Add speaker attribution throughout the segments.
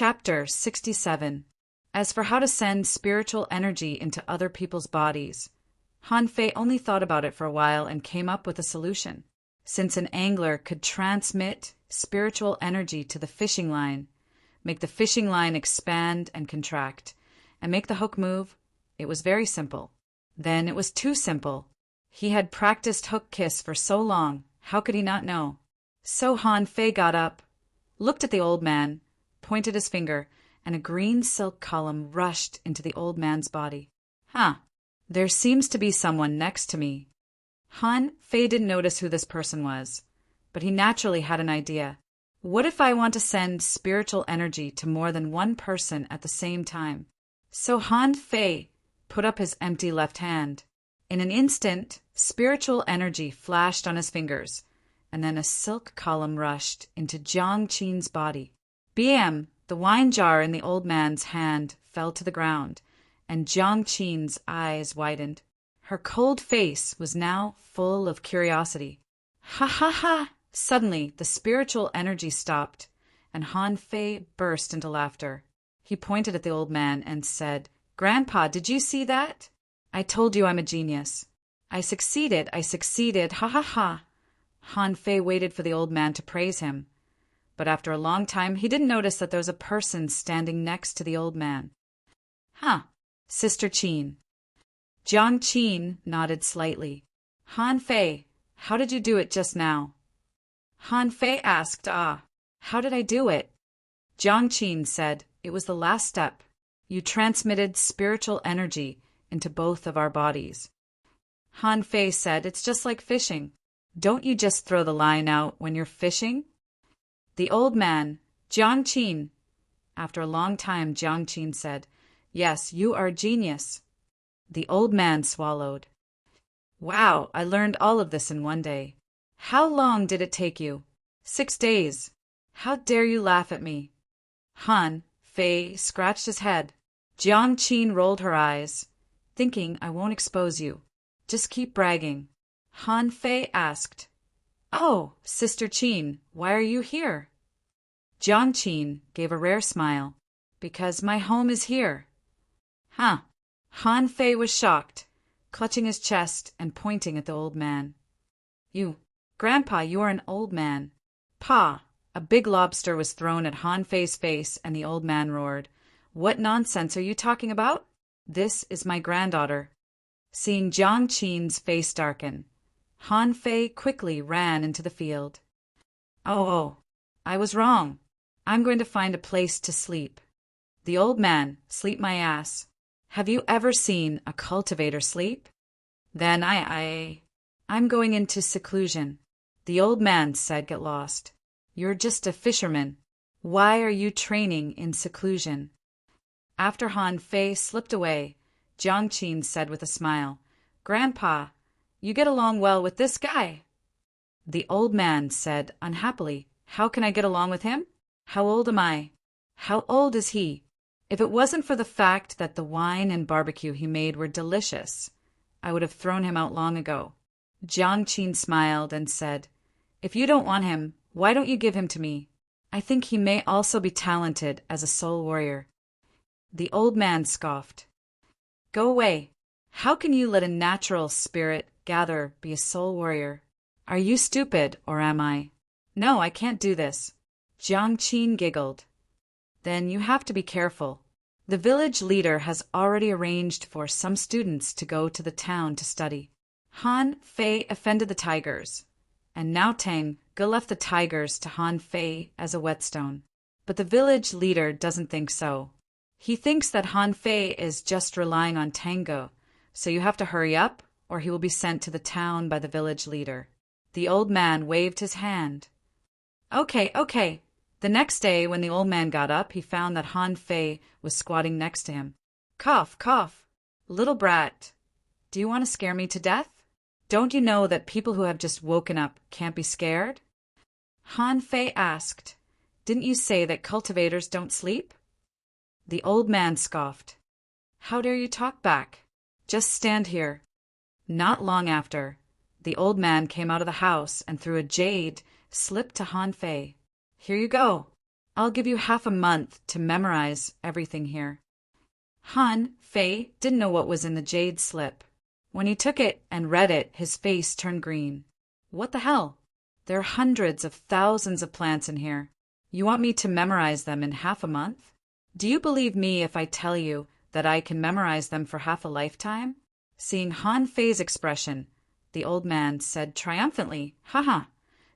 Speaker 1: Chapter 67. As for how to send spiritual energy into other people's bodies, Han Fei only thought about it for a while and came up with a solution. Since an angler could transmit spiritual energy to the fishing line, make the fishing line expand and contract, and make the hook move, it was very simple. Then it was too simple. He had practiced hook kiss for so long, how could he not know? So Han Fei got up, looked at the old man, pointed his finger, and a green silk column rushed into the old man's body. There seems to be someone next to me. Han Fei didn't notice who this person was, but he naturally had an idea. What if I want to send spiritual energy to more than one person at the same time? So Han Fei put up his empty left hand. In an instant, spiritual energy flashed on his fingers, and then a silk column rushed into Jiang Qin's body. Bam! The wine jar in the old man's hand fell to the ground, and Jiang Qin's eyes widened. Her cold face was now full of curiosity. Ha ha ha! Suddenly, the spiritual energy stopped, and Han Fei burst into laughter. He pointed at the old man and said, "Grandpa, did you see that? I told you I'm a genius. I succeeded, ha ha ha." Han Fei waited for the old man to praise him, but after a long time he didn't notice that there was a person standing next to the old man. Sister Qin. Jiang Qin nodded slightly. Han Fei, how did you do it just now? Han Fei asked, how did I do it? Jiang Qin said, it was the last step. You transmitted spiritual energy into both of our bodies. Han Fei said, it's just like fishing. Don't you just throw the line out when you're fishing? The old man, Jiang Qin. After a long time, Jiang Qin said, yes, you are a genius. The old man swallowed. Wow, I learned all of this in one day. How long did it take you? 6 days. How dare you laugh at me? Han Fei scratched his head. Jiang Qin rolled her eyes, thinking I won't expose you. Just keep bragging. Han Fei asked, oh, Sister Qin, why are you here? Jiang Qin gave a rare smile. Because my home is here. Han Fei was shocked, clutching his chest and pointing at the old man. Grandpa, you are an old man. Pa! A big lobster was thrown at Han Fei's face and the old man roared. What nonsense are you talking about? This is my granddaughter. Seeing Jiang Qin's face darken, Han Fei quickly ran into the field. Oh, I was wrong. I'm going to find a place to sleep. The old man, sleep my ass. Have you ever seen a cultivator sleep? Then I'm going into seclusion. The old man said, get lost. You're just a fisherman. Why are you training in seclusion? After Han Fei slipped away, Jiang Qin said with a smile, Grandpa, you get along well with this guy. The old man said unhappily, how can I get along with him? How old am I? How old is he? If it wasn't for the fact that the wine and barbecue he made were delicious, I would have thrown him out long ago. Jiang Qin smiled and said, if you don't want him, why don't you give him to me? I think he may also be talented as a soul warrior. The old man scoffed. Go away. How can you let a natural spirit gather be a soul warrior? Are you stupid, or am I? No, I can't do this. Jiang Qin giggled. Then you have to be careful. The village leader has already arranged for some students to go to the town to study. Han Fei offended the tigers, and now Tang Ge left the tigers to Han Fei as a whetstone. But the village leader doesn't think so. He thinks that Han Fei is just relying on Tang Ge, so you have to hurry up, or he will be sent to the town by the village leader. The old man waved his hand. Okay. The next day, when the old man got up, he found that Han Fei was squatting next to him. Cough, cough. Little brat, do you want to scare me to death? Don't you know that people who have just woken up can't be scared? Han Fei asked, didn't you say that cultivators don't sleep? The old man scoffed. How dare you talk back? Just stand here. Not long after, the old man came out of the house and threw a jade slip to Han Fei. Here you go. I'll give you half a month to memorize everything here. Han Fei didn't know what was in the jade slip. When he took it and read it, his face turned green. What the hell? There are hundreds of thousands of plants in here. You want me to memorize them in half a month? Do you believe me if I tell you that I can memorize them for half a lifetime? Seeing Han Fei's expression, the old man said triumphantly, "Haha,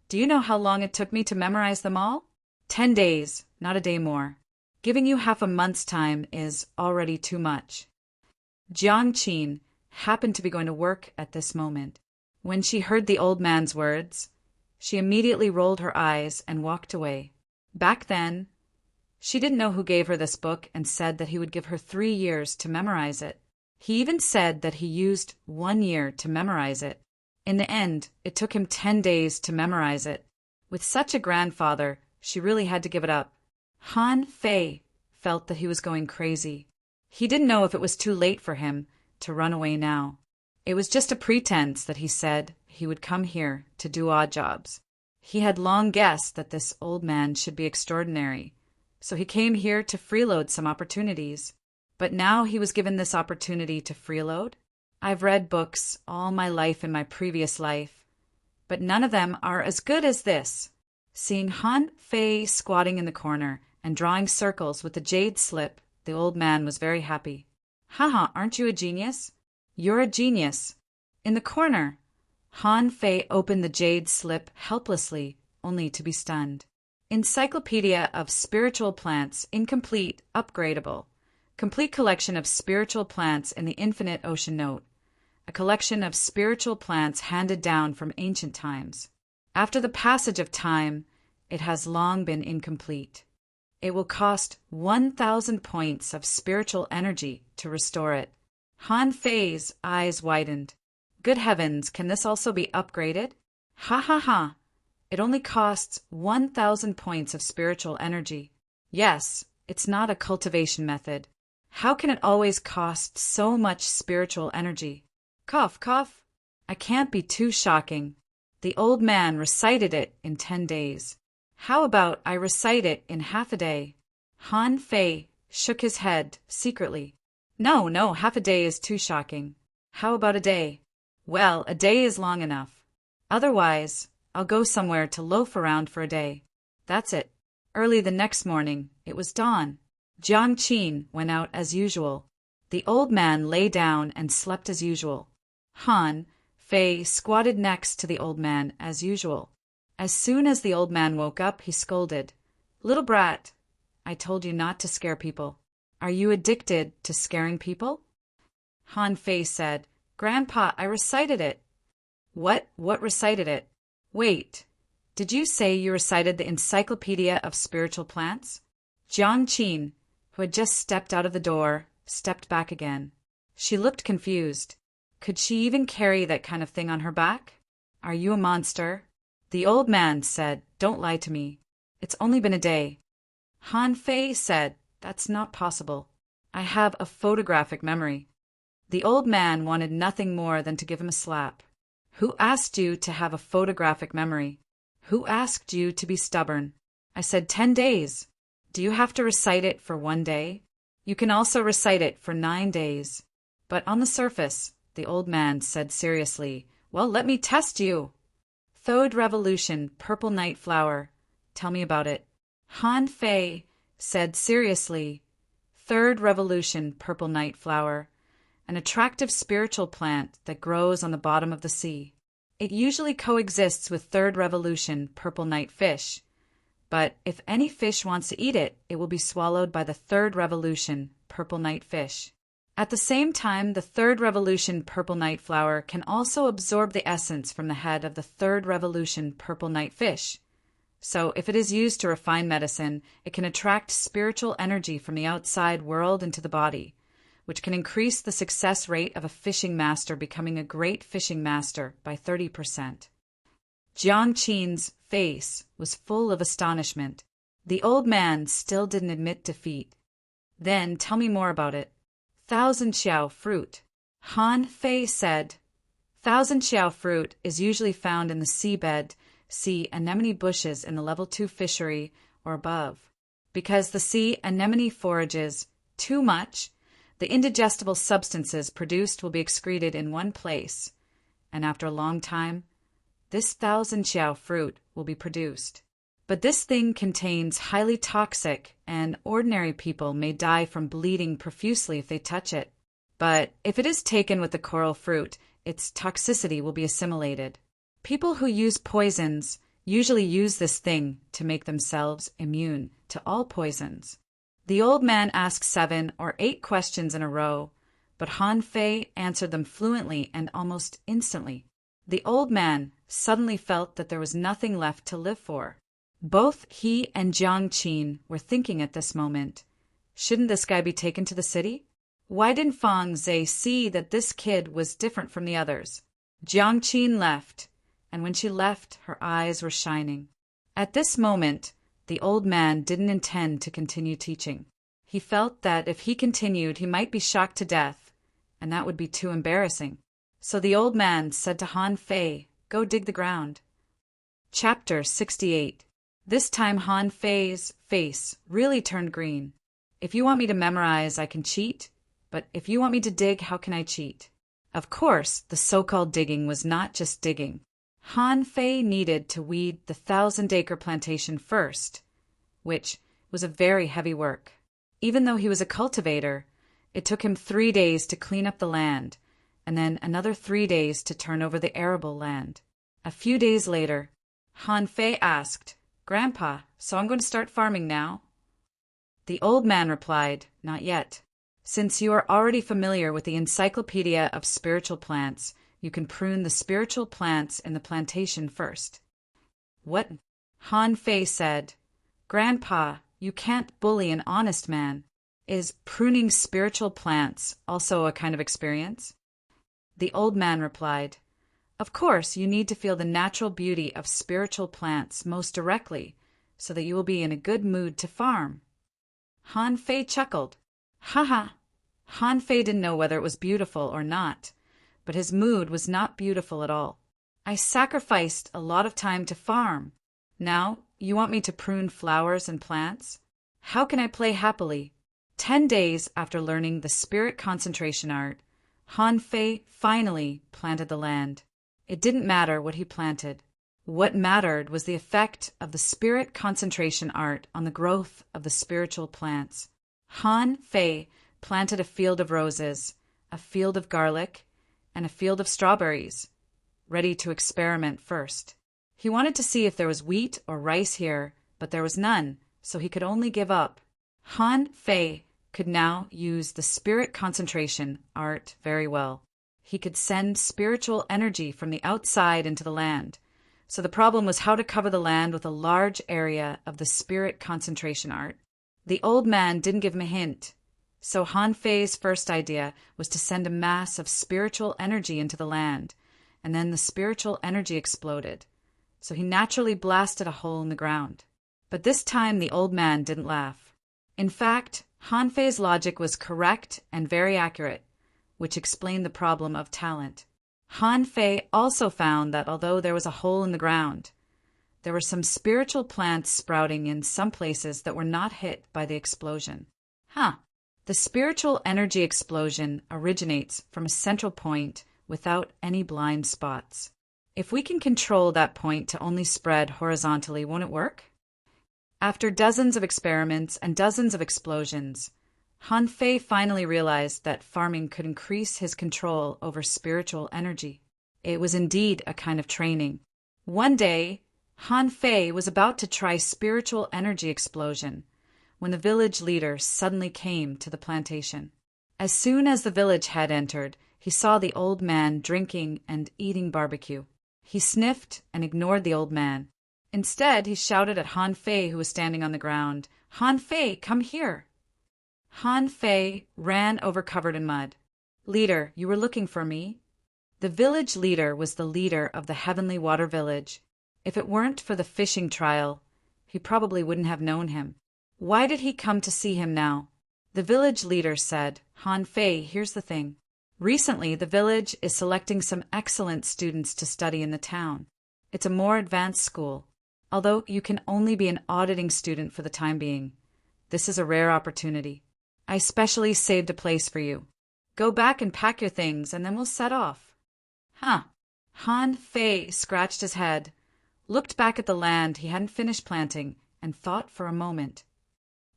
Speaker 1: do you know how long it took me to memorize them all? 10 days, not a day more. Giving you half a month's time is already too much." Jiang Qin happened to be going to work at this moment. When she heard the old man's words, she immediately rolled her eyes and walked away. Back then, she didn't know who gave her this book and said that he would give her 3 years to memorize it. He even said that he used 1 year to memorize it. In the end, it took him 10 days to memorize it. With such a grandfather, she really had to give it up. Han Fei felt that he was going crazy. He didn't know if it was too late for him to run away now. It was just a pretense that he said he would come here to do odd jobs. He had long guessed that this old man should be extraordinary, so he came here to freeload some opportunities. But now he was given this opportunity to freeload. I've read books all my life in my previous life, but none of them are as good as this. Seeing Han Fei squatting in the corner and drawing circles with the jade slip, the old man was very happy. "Haha, aren't you a genius? You're a genius." In the corner, Han Fei opened the jade slip helplessly, only to be stunned. Encyclopedia of Spiritual Plants, incomplete, upgradable. Complete collection of spiritual plants in the infinite ocean note. A collection of spiritual plants handed down from ancient times. After the passage of time, it has long been incomplete. It will cost 1,000 points of spiritual energy to restore it. Han Fei's eyes widened. Good heavens, can this also be upgraded? Ha ha ha! It only costs 1,000 points of spiritual energy. Yes, it's not a cultivation method. How can it always cost so much spiritual energy? Cough, cough. I can't be too shocking. The old man recited it in 10 days. How about I recite it in half a day? Han Fei shook his head secretly. No, no, half a day is too shocking. How about a day? Well, a day is long enough. Otherwise, I'll go somewhere to loaf around for a day. That's it. Early the next morning, it was dawn. Jiang Qin went out as usual. The old man lay down and slept as usual. Han Fei squatted next to the old man as usual. As soon as the old man woke up, he scolded. "Little brat, I told you not to scare people. Are you addicted to scaring people?" Han Fei said, "Grandpa, I recited it." What recited it? Wait, did you say you recited the Encyclopedia of Spiritual Plants? Jiang Qin, who had just stepped out of the door, stepped back again. She looked confused. Could she even carry that kind of thing on her back? Are you a monster? The old man said, "Don't lie to me. It's only been a day." Han Fei said, "That's not possible. I have a photographic memory." The old man wanted nothing more than to give him a slap. Who asked you to have a photographic memory? Who asked you to be stubborn? I said 10 days. Do you have to recite it for 1 day? You can also recite it for 9 days. But on the surface, the old man said seriously, "Well, let me test you." Third Revolution, Purple Night Flower. Tell me about it. Han Fei said seriously, Third Revolution, Purple Night Flower. An attractive spiritual plant that grows on the bottom of the sea. It usually coexists with Third Revolution, Purple Night Fish. But if any fish wants to eat it, it will be swallowed by the Third Revolution, Purple Night Fish. At the same time, the Third Revolution Purple Night Flower can also absorb the essence from the head of the Third Revolution Purple Night Fish. So if it is used to refine medicine, it can attract spiritual energy from the outside world into the body, which can increase the success rate of a fishing master becoming a great fishing master by 30%. Jiang Qin's face was full of astonishment. The old man still didn't admit defeat. Then tell me more about it. Thousand Xiao fruit. Han Fei said, Thousand Xiao fruit is usually found in the seabed, sea anemone bushes in the level 2 fishery or above. Because the sea anemone forages too much, the indigestible substances produced will be excreted in one place, and after a long time, this 1,000 xiao fruit will be produced. But this thing contains highly toxic, and ordinary people may die from bleeding profusely if they touch it. But if it is taken with the coral fruit, its toxicity will be assimilated. People who use poisons usually use this thing to make themselves immune to all poisons. The old man asked 7 or 8 questions in a row, but Han Fei answered them fluently and almost instantly. The old man suddenly felt that there was nothing left to live for. Both he and Jiang Qin were thinking at this moment, shouldn't this guy be taken to the city? Why didn't Fang Zhe see that this kid was different from the others? Jiang Qin left, and when she left, her eyes were shining. At this moment, the old man didn't intend to continue teaching. He felt that if he continued, he might be shocked to death, and that would be too embarrassing. So the old man said to Han Fei, "Go dig the ground." Chapter 68. This time Han Fei's face really turned green. "If you want me to memorize, I can cheat, but if you want me to dig, how can I cheat?" Of course, the so-called digging was not just digging. Han Fei needed to weed the 1,000-acre plantation first, which was a very heavy work. Even though he was a cultivator, it took him 3 days to clean up the land, and then another 3 days to turn over the arable land. A few days later, Han Fei asked, "Grandpa, so I'm going to start farming now?" The old man replied, "Not yet. Since you are already familiar with the Encyclopedia of Spiritual Plants, you can prune the spiritual plants in the plantation first." "What?" Han Fei said. "Grandpa, you can't bully an honest man. Is pruning spiritual plants also a kind of experience?" The old man replied, "Of course, you need to feel the natural beauty of spiritual plants most directly, so that you will be in a good mood to farm." Han Fei chuckled. Haha! Han Fei didn't know whether it was beautiful or not, but his mood was not beautiful at all. "I sacrificed a lot of time to farm. Now, you want me to prune flowers and plants? How can I play happily?" 10 days after learning the spirit concentration art, Han Fei finally planted the land. It didn't matter what he planted. What mattered was the effect of the spirit concentration art on the growth of the spiritual plants. Han Fei planted a field of roses, a field of garlic, and a field of strawberries, ready to experiment first. He wanted to see if there was wheat or rice here, but there was none, so he could only give up. Han Fei could now use the spirit concentration art very well. He could send spiritual energy from the outside into the land. So the problem was how to cover the land with a large area of the spirit concentration art. The old man didn't give him a hint. So Han Fei's first idea was to send a mass of spiritual energy into the land, and then the spiritual energy exploded. So he naturally blasted a hole in the ground. But this time the old man didn't laugh. In fact, Han Fei's logic was correct and very accurate, which explained the problem of talent. Han Fei also found that although there was a hole in the ground, there were some spiritual plants sprouting in some places that were not hit by the explosion. The spiritual energy explosion originates from a central point without any blind spots. If we can control that point to only spread horizontally, won't it work? After dozens of experiments and dozens of explosions, Han Fei finally realized that farming could increase his control over spiritual energy. It was indeed a kind of training. One day, Han Fei was about to try spiritual energy explosion when the village leader suddenly came to the plantation. As soon as the village head entered, he saw the old man drinking and eating barbecue. He sniffed and ignored the old man. Instead, he shouted at Han Fei, who was standing on the ground, "Han Fei, come here!" Han Fei ran over covered in mud. "Leader, you were looking for me?" The village leader was the leader of the Heavenly Water Village. If it weren't for the fishing trial, he probably wouldn't have known him. Why did he come to see him now? The village leader said, "Han Fei, here's the thing. Recently, the village is selecting some excellent students to study in the town. It's a more advanced school, although you can only be an auditing student for the time being. This is a rare opportunity. I specially saved a place for you. Go back and pack your things, and then we'll set off." "Huh." Han Fei scratched his head, looked back at the land he hadn't finished planting, and thought for a moment.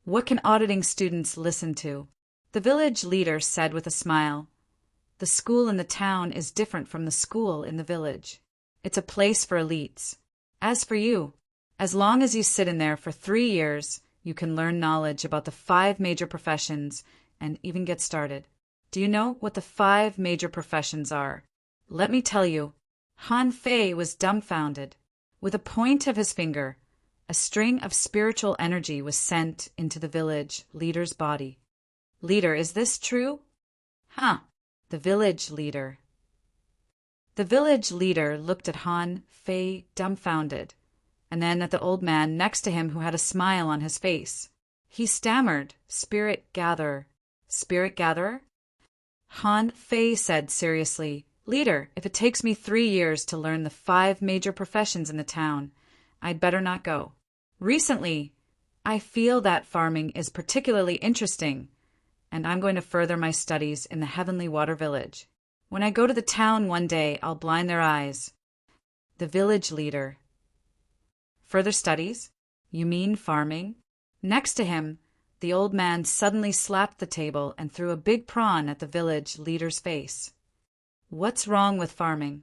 Speaker 1: What can auditing students listen to? The village leader said with a smile, "The school in the town is different from the school in the village. It's a place for elites. As for you, as long as you sit in there for 3 years, you can learn knowledge about the 5 major professions and even get started. Do you know what the 5 major professions are? Let me tell you." Han Fei was dumbfounded. With a point of his finger, a string of spiritual energy was sent into the village leader's body. "Leader, is this true?" "Huh." The village leader. The village leader looked at Han Fei dumbfounded, and then at the old man next to him who had a smile on his face. He stammered, "Spirit gatherer." "Spirit gatherer?" Han Fei said seriously, "Leader, if it takes me 3 years to learn the 5 major professions in the town, I'd better not go. Recently, I feel that farming is particularly interesting, and I'm going to further my studies in the Heavenly Water Village. When I go to the town one day, I'll blind their eyes." The village leader. "Further studies? You mean farming?" Next to him, the old man suddenly slapped the table and threw a big prawn at the village leader's face. "What's wrong with farming?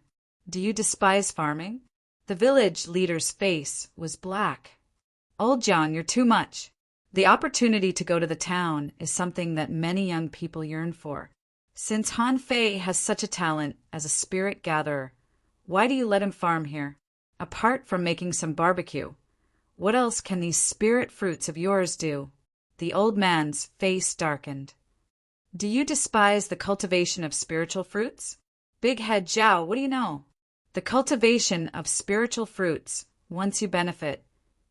Speaker 1: Do you despise farming?" The village leader's face was black. "Old John, you're too much. The opportunity to go to the town is something that many young people yearn for. Since Han Fei has such a talent as a spirit gatherer, why do you let him farm here? Apart from making some barbecue, what else can these spirit fruits of yours do?" The old man's face darkened. "Do you despise the cultivation of spiritual fruits?" "Big Head Zhao, what do you know?" "The cultivation of spiritual fruits, once you benefit,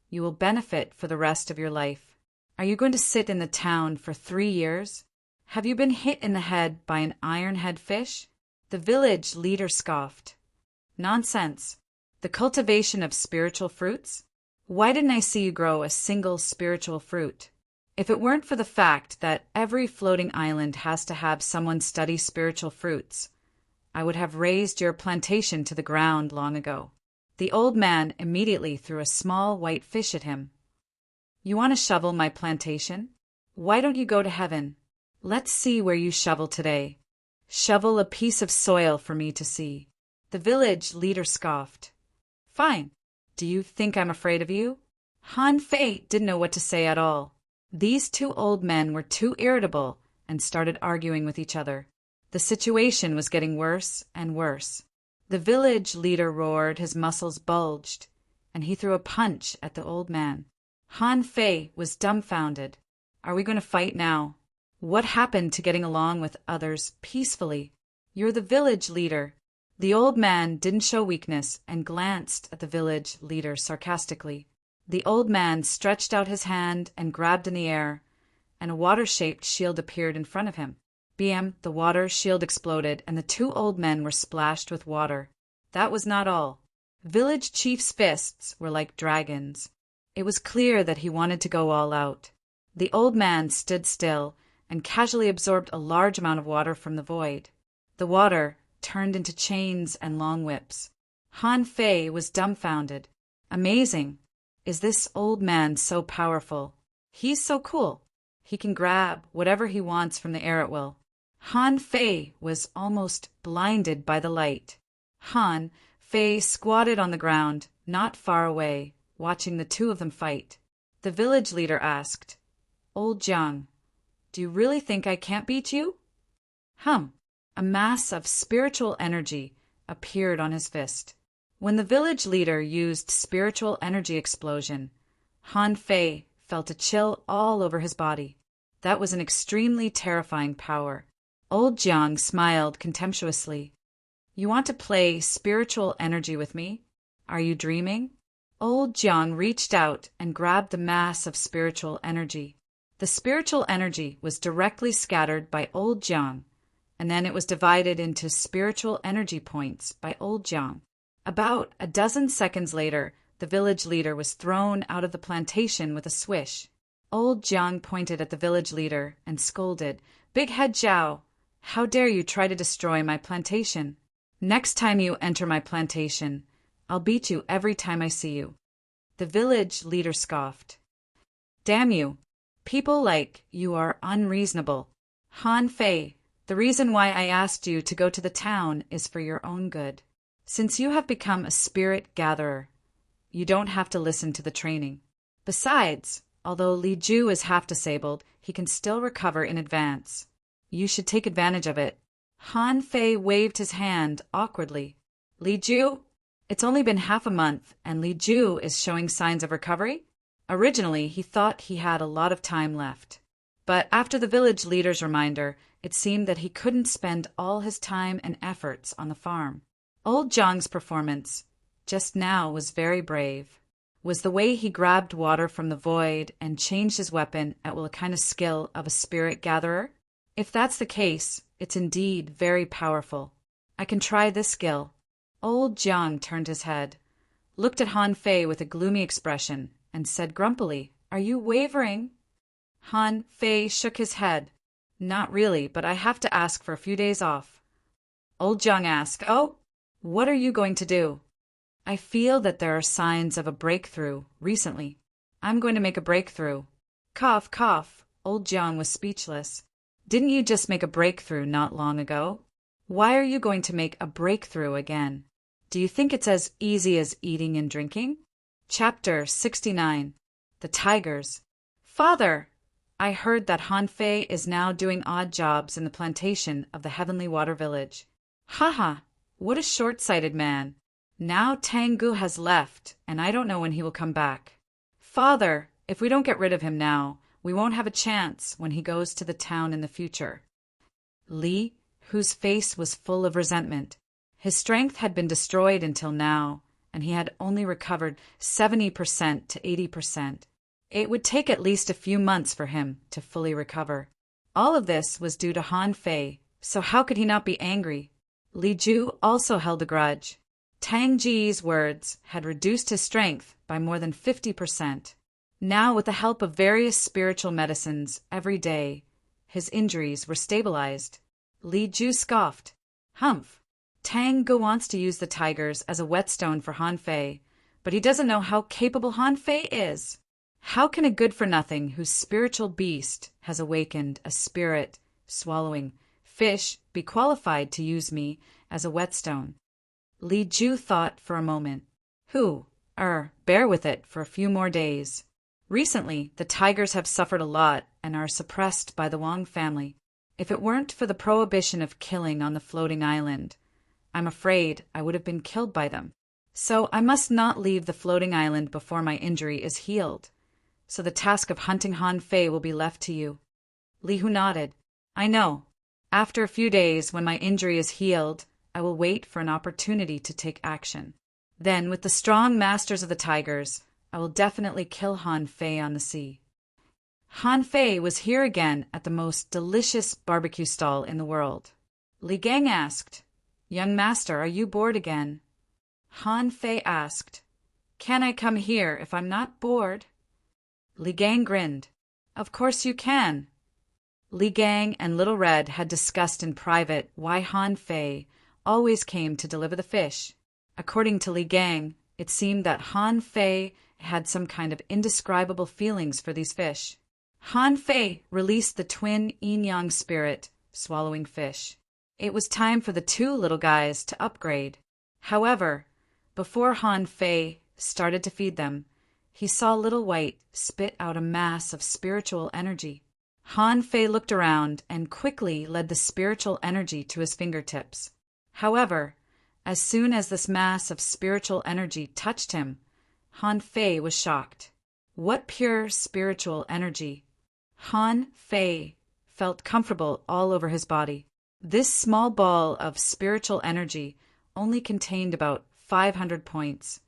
Speaker 1: you will benefit for the rest of your life. Are you going to sit in the town for 3 years? Have you been hit in the head by an iron-head fish?" The village leader scoffed. "Nonsense. The cultivation of spiritual fruits? Why didn't I see you grow a single spiritual fruit? If it weren't for the fact that every floating island has to have someone study spiritual fruits, I would have razed your plantation to the ground long ago." The old man immediately threw a small white fish at him. "You want to shovel my plantation? Why don't you go to heaven? Let's see where you shovel today. Shovel a piece of soil for me to see." The village leader scoffed. "Fine. Do you think I'm afraid of you?" Han Fei didn't know what to say at all. These 2 old men were too irritable and started arguing with each other. The situation was getting worse and worse. The village leader roared, his muscles bulged, and he threw a punch at the old man. Han Fei was dumbfounded. "Are we going to fight now? What happened to getting along with others peacefully? You're the village leader." The old man didn't show weakness and glanced at the village leader sarcastically. The old man stretched out his hand and grabbed in the air, and a water-shaped shield appeared in front of him. Bam! The water shield exploded, and the 2 old men were splashed with water. That was not all. Village chief's fists were like dragons. It was clear that he wanted to go all out. The old man stood still and casually absorbed a large amount of water from the void. The water turned into chains and long whips. Han Fei was dumbfounded. Amazing. Is this old man so powerful? He's so cool. He can grab whatever he wants from the air at will. Han Fei was almost blinded by the light. Han Fei squatted on the ground, not far away, watching the 2 of them fight. The village leader asked, "Old Jiang, do you really think I can't beat you?" A mass of spiritual energy appeared on his fist. When the village leader used spiritual energy explosion, Han Fei felt a chill all over his body. That was an extremely terrifying power. Old Jiang smiled contemptuously. "You want to play spiritual energy with me? Are you dreaming?" Old Jiang reached out and grabbed the mass of spiritual energy. The spiritual energy was directly scattered by Old Jiang, and then it was divided into spiritual energy points by Old Jiang. About a dozen seconds later, the village leader was thrown out of the plantation with a swish. Old Jiang pointed at the village leader and scolded, "Big Head Zhao, how dare you try to destroy my plantation? Next time you enter my plantation, I'll beat you every time I see you." The village leader scoffed. "Damn you! People like you are unreasonable. Han Fei, the reason why I asked you to go to the town is for your own good. Since you have become a spirit gatherer, you don't have to listen to the training. Besides, although Li Ju is half disabled, he can still recover in advance. You should take advantage of it." Han Fei waved his hand awkwardly. "Li Ju? It's only been half a month, and Li Ju is showing signs of recovery?" Originally, he thought he had a lot of time left. But after the village leader's reminder, it seemed that he couldn't spend all his time and efforts on the farm. Old Zhang's performance just now was very brave. Was the way he grabbed water from the void and changed his weapon at will a kind of skill of a spirit gatherer? If that's the case, it's indeed very powerful. I can try this skill. Old Jiang turned his head, looked at Han Fei with a gloomy expression, and said grumpily, "Are you wavering?" Han Fei shook his head. "Not really, but I have to ask for a few days off." Old Jiang asked, "Oh, what are you going to do?" "I feel that there are signs of a breakthrough recently. I'm going to make a breakthrough." Cough, cough. Old Jiang was speechless. "Didn't you just make a breakthrough not long ago? Why are you going to make a breakthrough again? Do you think it's as easy as eating and drinking?" Chapter 69. The Tigers. "Father, I heard that Han Fei is now doing odd jobs in the plantation of the Heavenly Water Village." "Haha, what a short-sighted man. Now Tang Gu has left, and I don't know when he will come back." "Father, if we don't get rid of him now, we won't have a chance when he goes to the town in the future." Li, whose face was full of resentment. His strength had been destroyed until now, and he had only recovered 70% to 80%. It would take at least a few months for him to fully recover. All of this was due to Han Fei, so how could he not be angry? Li Ju also held a grudge. Tang Ji's words had reduced his strength by more than 50%. Now, with the help of various spiritual medicines every day, his injuries were stabilized. Li Ju scoffed. "Humph! Tang Gu wants to use the tigers as a whetstone for Han Fei, but he doesn't know how capable Han Fei is. How can a good-for-nothing whose spiritual beast has awakened a spirit-swallowing fish be qualified to use me as a whetstone?" Li Ju thought for a moment. Bear with it for a few more days. Recently, the tigers have suffered a lot and are suppressed by the Wang family. If it weren't for the prohibition of killing on the floating island, I'm afraid I would have been killed by them. So I must not leave the floating island before my injury is healed. So the task of hunting Han Fei will be left to you." Li Hu nodded. "I know. After a few days, when my injury is healed, I will wait for an opportunity to take action. Then, with the strong masters of the tigers, I will definitely kill Han Fei on the sea." Han Fei was here again at the most delicious barbecue stall in the world. Li Gang asked, "Young master, are you bored again?" Han Fei asked, "Can I come here if I'm not bored?" Li Gang grinned. "Of course you can." Li Gang and Little Red had discussed in private why Han Fei always came to deliver the fish. According to Li Gang, it seemed that Han Fei had some kind of indescribable feelings for these fish. Han Fei released the twin yin-yang spirit, swallowing fish. It was time for the two little guys to upgrade. However, before Han Fei started to feed them, he saw Little White spit out a mass of spiritual energy. Han Fei looked around and quickly led the spiritual energy to his fingertips. However, as soon as this mass of spiritual energy touched him, Han Fei was shocked. What pure spiritual energy! Han Fei felt comfortable all over his body. This small ball of spiritual energy only contained about 500 points.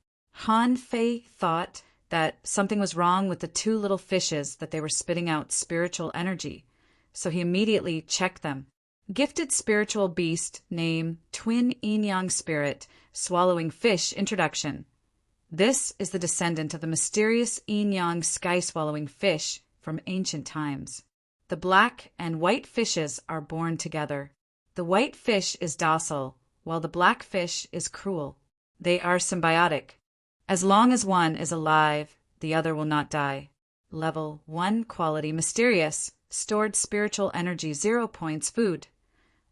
Speaker 1: Han Fei thought that something was wrong with the two little fishes, that they were spitting out spiritual energy, so he immediately checked them. Gifted spiritual beast name Twin Yin-Yang Spirit Swallowing Fish Introduction. This is the descendant of the mysterious Yin-Yang sky-swallowing fish from ancient times. The black and white fishes are born together. The white fish is docile, while the black fish is cruel. They are symbiotic. As long as one is alive, the other will not die. Level 1 quality mysterious, stored spiritual energy 0 points food.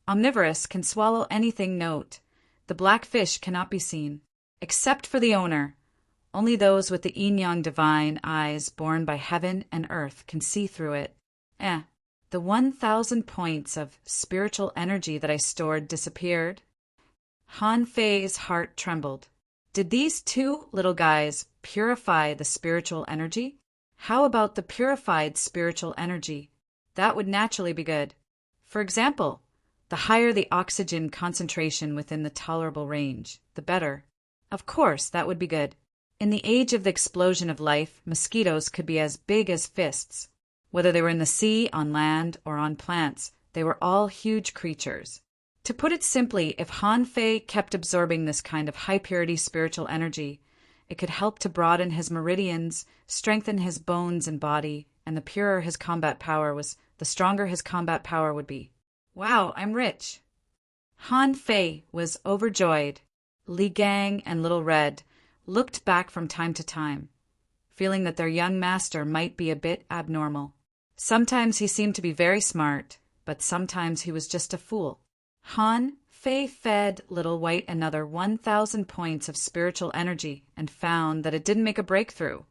Speaker 1: Omnivorous, can swallow anything. Note: the black fish cannot be seen, except for the owner. Only those with the yin-yang divine eyes born by heaven and earth can see through it. The 1,000 points of spiritual energy that I stored disappeared. Han Fei's heart trembled. Did these two little guys purify the spiritual energy? How about the purified spiritual energy? That would naturally be good. For example, the higher the oxygen concentration within the tolerable range, the better. Of course, that would be good. In the age of the explosion of life, mosquitoes could be as big as fists. Whether they were in the sea, on land, or on plants, they were all huge creatures. To put it simply, if Han Fei kept absorbing this kind of high-purity spiritual energy, it could help to broaden his meridians, strengthen his bones and body, and the purer his combat power was, the stronger his combat power would be. Wow, I'm rich! Han Fei was overjoyed. Li Gang and Little Red looked back from time to time, feeling that their young master might be a bit abnormal. Sometimes he seemed to be very smart, but sometimes he was just a fool. Han Fei fed Little White another 1,000 points of spiritual energy and found that it didn't make a breakthrough,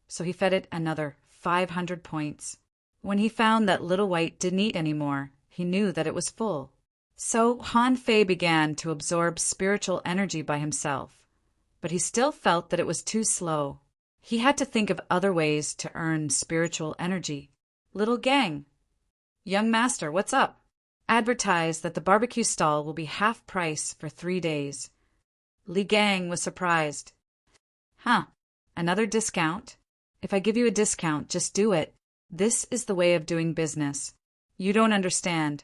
Speaker 1: so he fed it another 500 points. When he found that Little White didn't eat anymore, he knew that it was full. So Han Fei began to absorb spiritual energy by himself, but he still felt that it was too slow. He had to think of other ways to earn spiritual energy. Little Gang. Young master, what's up? Advertise that the barbecue stall will be half price for 3 days. Li Gang was surprised. Another discount? If I give you a discount, just do it. This is the way of doing business. You don't understand.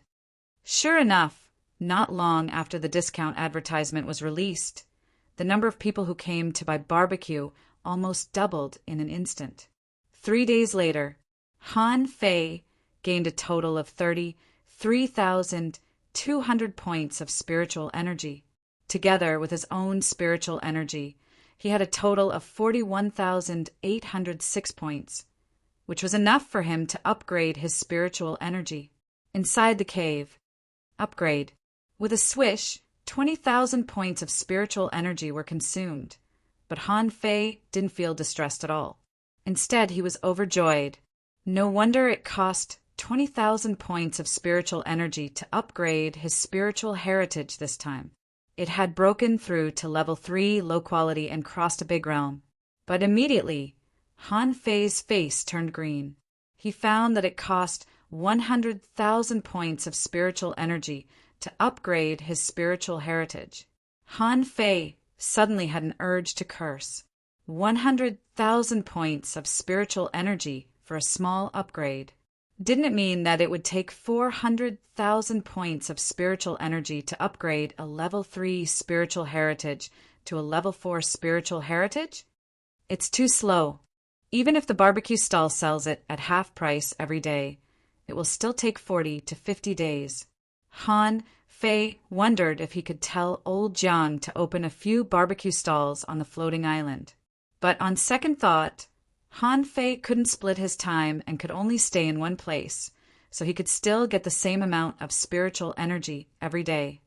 Speaker 1: Sure enough, not long after the discount advertisement was released, the number of people who came to buy barbecue almost doubled in an instant. 3 days later, Han Fei gained a total of 33,200 points of spiritual energy. Together with his own spiritual energy, he had a total of 41,806 points, which was enough for him to upgrade his spiritual energy. Inside the cave, upgrade. With a swish, 20,000 points of spiritual energy were consumed, but Han Fei didn't feel distressed at all. Instead, he was overjoyed. No wonder it cost 20,000 points of spiritual energy to upgrade his spiritual heritage this time. It had broken through to level 3 low quality and crossed a big realm. But immediately, Han Fei's face turned green. He found that it cost 100,000 points of spiritual energy to upgrade his spiritual heritage. Han Fei suddenly had an urge to curse. 100,000 points of spiritual energy for a small upgrade. Didn't it mean that it would take 400,000 points of spiritual energy to upgrade a level 3 spiritual heritage to a level 4 spiritual heritage? It's too slow. Even if the barbecue stall sells it at half price every day, it will still take 40 to 50 days. Han Fei wondered if he could tell old Jiang to open a few barbecue stalls on the floating island. But on second thought, Han Fei couldn't split his time and could only stay in one place, so he could still get the same amount of spiritual energy every day.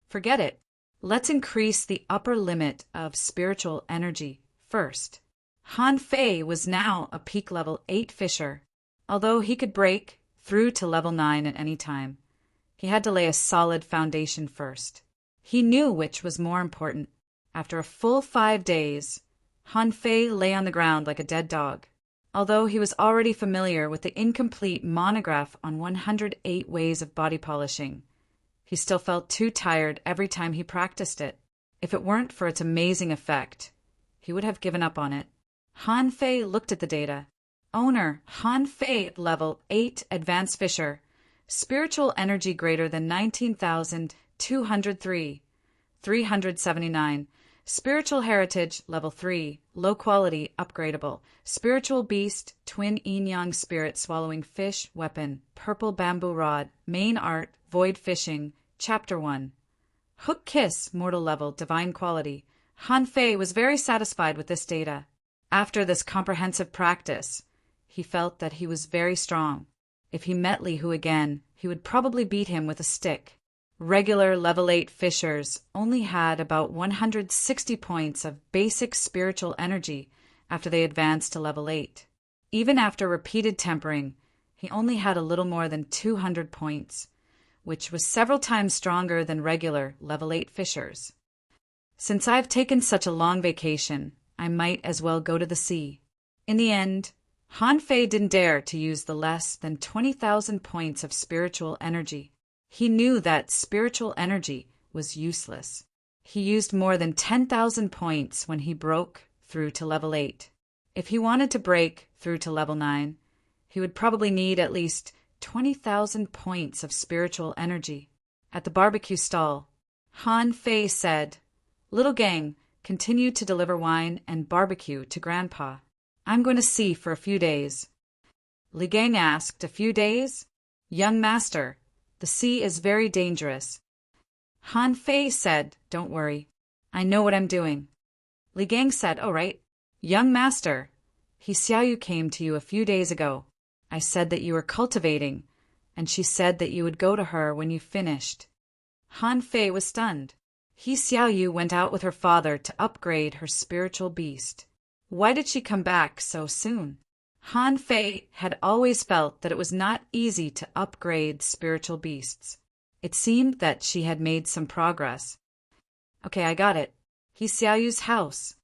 Speaker 1: Forget it. Let's increase the upper limit of spiritual energy first. Han Fei was now a peak level 8 fisher. Although he could break through to level 9 at any time, he had to lay a solid foundation first. He knew which was more important. After a full 5 days, Han Fei lay on the ground like a dead dog. Although he was already familiar with the incomplete monograph on 108 ways of body polishing, he still felt too tired every time he practiced it. If it weren't for its amazing effect, he would have given up on it. Han Fei looked at the data. Owner, Han Fei, level 8 advanced fisher, spiritual energy greater than 19,203, 379, Spiritual heritage, level 3, low quality, upgradable. Spiritual beast, twin yin-yang spirit swallowing fish, weapon, purple bamboo rod, main art, void fishing, chapter 1. Hook kiss, mortal level, divine quality. Han Fei was very satisfied with this data. After this comprehensive practice, he felt that he was very strong. If he met Li Hu again, he would probably beat him with a stick. Regular level 8 fishers only had about 160 points of basic spiritual energy after they advanced to level 8. Even after repeated tempering, he only had a little more than 200 points, which was several times stronger than regular level 8 fishers. Since I've taken such a long vacation, I might as well go to the sea. In the end, Han Fei didn't dare to use the less than 20,000 points of spiritual energy. He knew that spiritual energy was useless. He used more than 10,000 points when he broke through to level 8. If he wanted to break through to level 9, he would probably need at least 20,000 points of spiritual energy. At the barbecue stall, Han Fei said, "Little gang, continue to deliver wine and barbecue to Grandpa. I'm going to sea for a few days." Li Gang asked, "A few days? Young master, the sea is very dangerous." Han Fei said, "Don't worry. I know what I'm doing." Li Gang said, "All right. Young master, He Xiaoyu came to you a few days ago. I said that you were cultivating, and she said that you would go to her when you finished." Han Fei was stunned. He Xiaoyu went out with her father to upgrade her spiritual beast. Why did she come back so soon? Han Fei had always felt that it was not easy to upgrade spiritual beasts. It seemed that she had made some progress. "Okay, I got it. He Xiaoyu's house."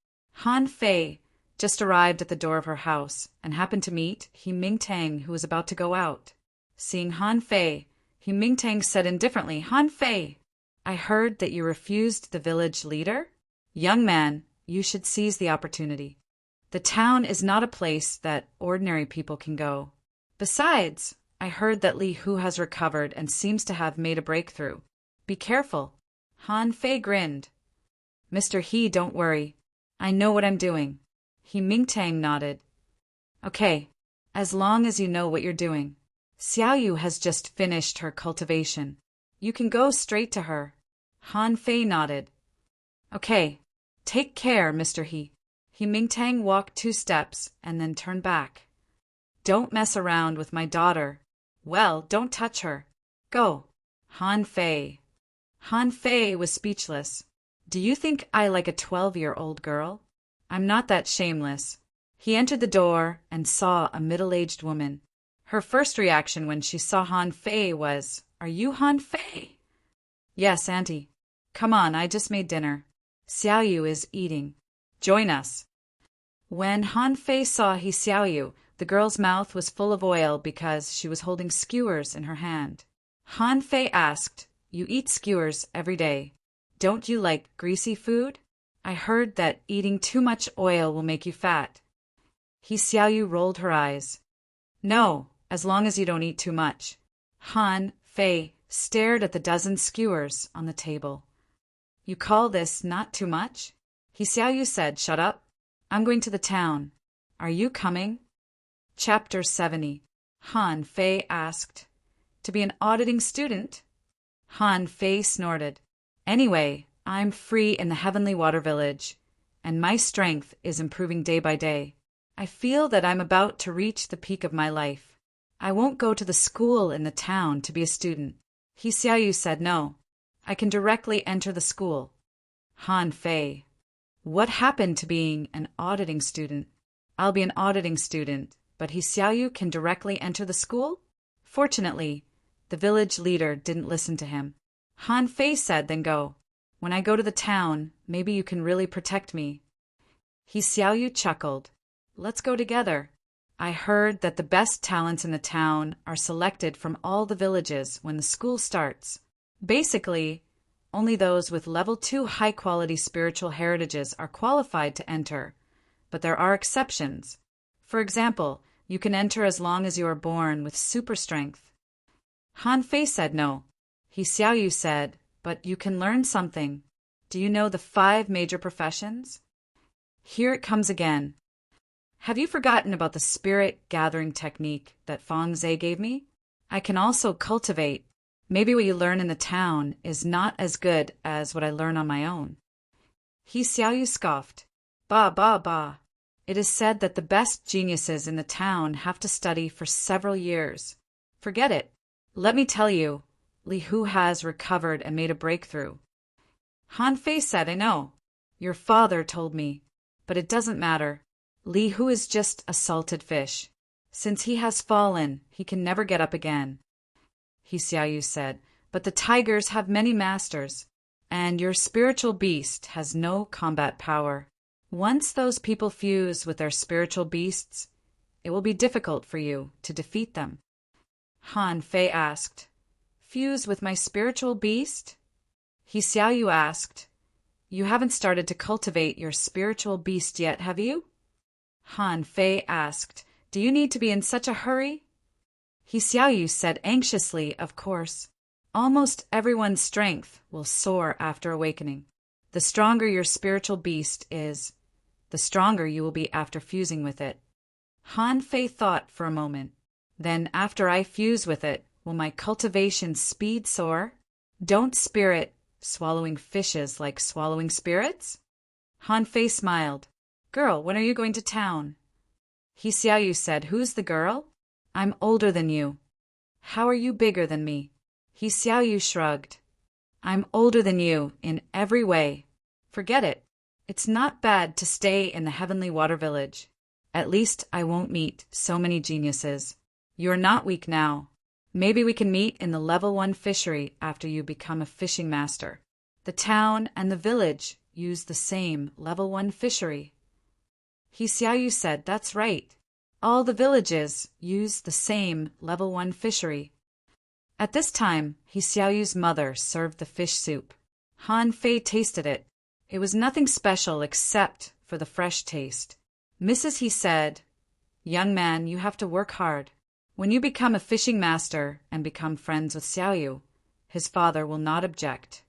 Speaker 1: Han Fei just arrived at the door of her house and happened to meet He Mingtang, who was about to go out. Seeing Han Fei, He Mingtang said indifferently, "Han Fei, I heard that you refused the village leader? Young man, you should seize the opportunity. The town is not a place that ordinary people can go. Besides, I heard that Li Hu has recovered and seems to have made a breakthrough. Be careful." Han Fei grinned. "Mr. He, don't worry. I know what I'm doing." He Mingtang nodded. "Okay, as long as you know what you're doing. Xiaoyu has just finished her cultivation. You can go straight to her." Han Fei nodded. "Okay, take care, Mr. He." He Mingtang walked 2 steps and then turned back. "Don't mess around with my daughter. Well, don't touch her. Go." Han Fei. Han Fei was speechless. "Do you think I like a 12-year-old girl? I'm not that shameless." He entered the door and saw a middle-aged woman. Her first reaction when she saw Han Fei was, "Are you Han Fei?" "Yes, Auntie. Come on, I just made dinner. Xiaoyu is eating. Join us." When Han Fei saw He Xiaoyu, the girl's mouth was full of oil because she was holding skewers in her hand. Han Fei asked, "You eat skewers every day. Don't you like greasy food? I heard that eating too much oil will make you fat." He Xiaoyu rolled her eyes. "No, as long as you don't eat too much." Han Fei stared at the dozen skewers on the table. "You call this not too much?" He Xiaoyu said, "Shut up. I'm going to the town. Are you coming?" Chapter 70. Han Fei asked, "To be an auditing student?" Han Fei snorted. "Anyway, I'm free in the Heavenly Water Village, and my strength is improving day by day. I feel that I'm about to reach the peak of my life. I won't go to the school in the town to be a student." He Xiaoyu said, "No. I can directly enter the school." Han Fei. "What happened to being an auditing student?" "I'll be an auditing student, but He Xiaoyu can directly enter the school?" Fortunately, the village leader didn't listen to him. Han Fei said, "Then go. When I go to the town, maybe you can really protect me." He Xiaoyu chuckled. "Let's go together. I heard that the best talents in the town are selected from all the villages when the school starts. Basically, only those with level 2 high-quality spiritual heritages are qualified to enter, but there are exceptions. For example, you can enter as long as you are born with super strength." Han Fei said no. He Xiaoyu said, "But you can learn something." Do you know the 5 major professions? Here it comes again. Have you forgotten about the spirit gathering technique that Feng Zhe gave me? I can also cultivate. Maybe what you learn in the town is not as good as what I learn on my own. He Xiaoyu scoffed. Bah, bah, bah. It is said that the best geniuses in the town have to study for several years. Forget it. Let me tell you, Li Hu has recovered and made a breakthrough. Han Fei said, I know. Your father told me. But it doesn't matter. Li Hu is just a salted fish. Since he has fallen, he can never get up again. He Xiaoyu said, but the tigers have many masters, and your spiritual beast has no combat power. Once those people fuse with their spiritual beasts, it will be difficult for you to defeat them. Han Fei asked, Fuse with my spiritual beast? He Xiaoyu asked, You haven't started to cultivate your spiritual beast yet, have you? Han Fei asked, Do you need to be in such a hurry? He Xiaoyu said anxiously, Of course. Almost everyone's strength will soar after awakening. The stronger your spiritual beast is, the stronger you will be after fusing with it. Han Fei thought for a moment. Then after I fuse with it, will my cultivation speed soar? Don't spirit swallowing fishes like swallowing spirits? Han Fei smiled. Girl, when are you going to town? He Xiaoyu said, Who's the girl? I'm older than you. How are you bigger than me? He Xiaoyu shrugged. I'm older than you in every way. Forget it. It's not bad to stay in the Heavenly Water Village. At least I won't meet so many geniuses. You're not weak now. Maybe we can meet in the level 1 fishery after you become a fishing master. The town and the village use the same level 1 fishery. He Xiaoyu said, That's right. All the villages use the same level 1 fishery. At this time, He Xiaoyu's mother served the fish soup. Han Fei tasted it. It was nothing special except for the fresh taste. Mrs. He said, Young man, you have to work hard. When you become a fishing master and become friends with Xiaoyu, his father will not object.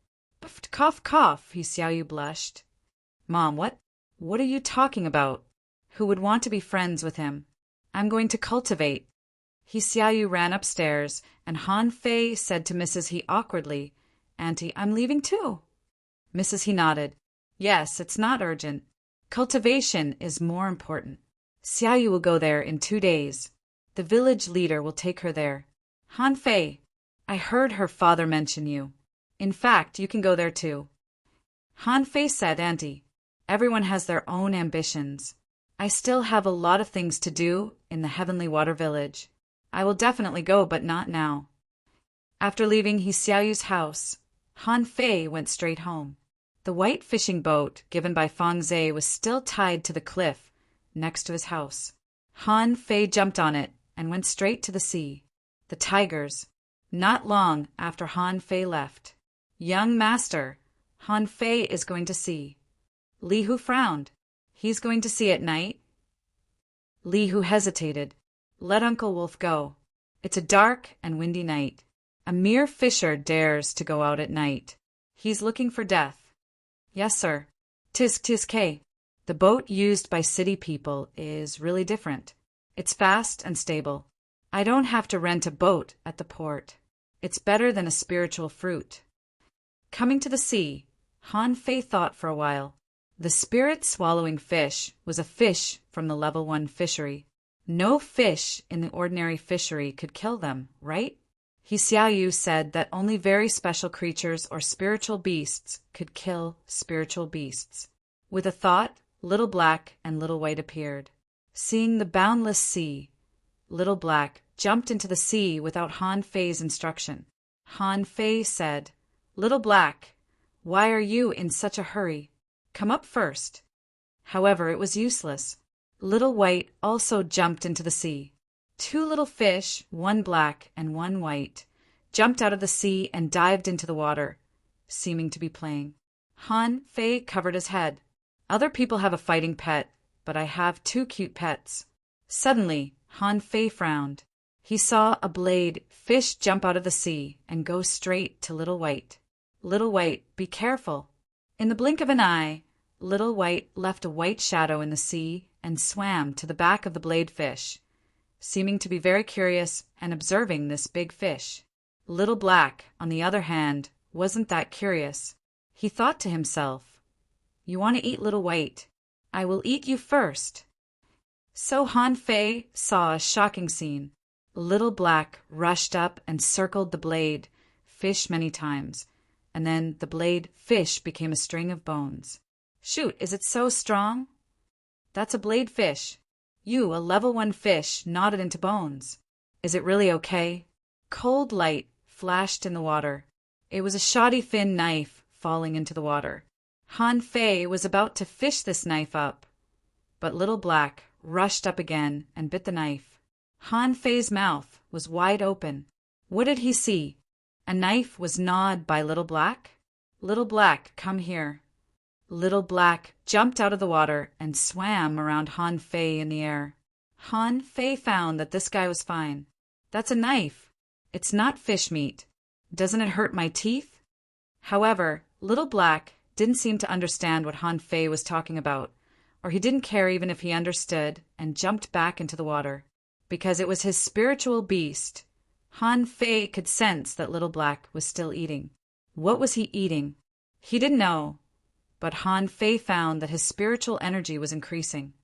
Speaker 1: Cough, cough, He Xiaoyu blushed. Mom, what are you talking about? Who would want to be friends with him? I'm going to cultivate. He Xiaoyu ran upstairs, and Han Fei said to Mrs. He awkwardly, Auntie, I'm leaving too. Mrs. He nodded. Yes, it's not urgent. Cultivation is more important. Xiaoyu will go there in 2 days. The village leader will take her there. Han Fei, I heard her father mention you. In fact, you can go there too. Han Fei said, Auntie, everyone has their own ambitions. I still have a lot of things to do in the Heavenly Water Village. I will definitely go, but not now. After leaving He Xiaoyu's house, Han Fei went straight home. The white fishing boat given by Feng Zhe was still tied to the cliff next to his house. Han Fei jumped on it and went straight to the sea. The tigers. Not long after Han Fei left. Young master, Han Fei is going to sea. Li Hu frowned. He's going to sea at night? Li Hu hesitated. Let Uncle Wolf go. It's a dark and windy night. A mere fisher dares to go out at night. He's looking for death. Yes, sir. Tisk K. The boat used by city people is really different. It's fast and stable. I don't have to rent a boat at the port. It's better than a spiritual fruit. Coming to the sea, Han Fei thought for a while. The spirit-swallowing fish was a fish from the level 1 fishery. No fish in the ordinary fishery could kill them, right? He Xiaoyu said that only very special creatures or spiritual beasts could kill spiritual beasts. With a thought, Little Black and Little White appeared. Seeing the boundless sea, Little Black jumped into the sea without Han Fei's instruction. Han Fei said, Little Black, why are you in such a hurry? Come up first. However, it was useless. Little White also jumped into the sea. 2 little fish, 1 black and 1 white, jumped out of the sea and dived into the water, seeming to be playing. Han Fei covered his head. Other people have a fighting pet, but I have 2 cute pets. Suddenly, Han Fei frowned. He saw a blade fish jump out of the sea and go straight to Little White. Little White, be careful. In the blink of an eye, Little White left a white shadow in the sea and swam to the back of the blade fish, seeming to be very curious and observing this big fish. Little Black, on the other hand, wasn't that curious. He thought to himself, "You want to eat Little White. I will eat you first." So Han Fei saw a shocking scene. Little Black rushed up and circled the blade fish many times, and then the blade fish became a string of bones. "Shoot, is it so strong?" "That's a blade fish. You, a level 1 fish, knotted into bones. Is it really okay?" Cold light flashed in the water. It was a shoddy fin knife falling into the water. Han Fei was about to fish this knife up, but Little Black rushed up again and bit the knife. Han Fei's mouth was wide open. What did he see? A knife was gnawed by Little Black? "Little Black, come here." Little Black jumped out of the water and swam around Han Fei in the air. Han Fei found that this guy was fine. "That's a knife. It's not fish meat. Doesn't it hurt my teeth?" However, Little Black didn't seem to understand what Han Fei was talking about, or he didn't care even if he understood, and jumped back into the water. Because it was his spiritual beast, Han Fei could sense that Little Black was still eating. What was he eating? He didn't know, but Han Fei found that his spiritual energy was increasing.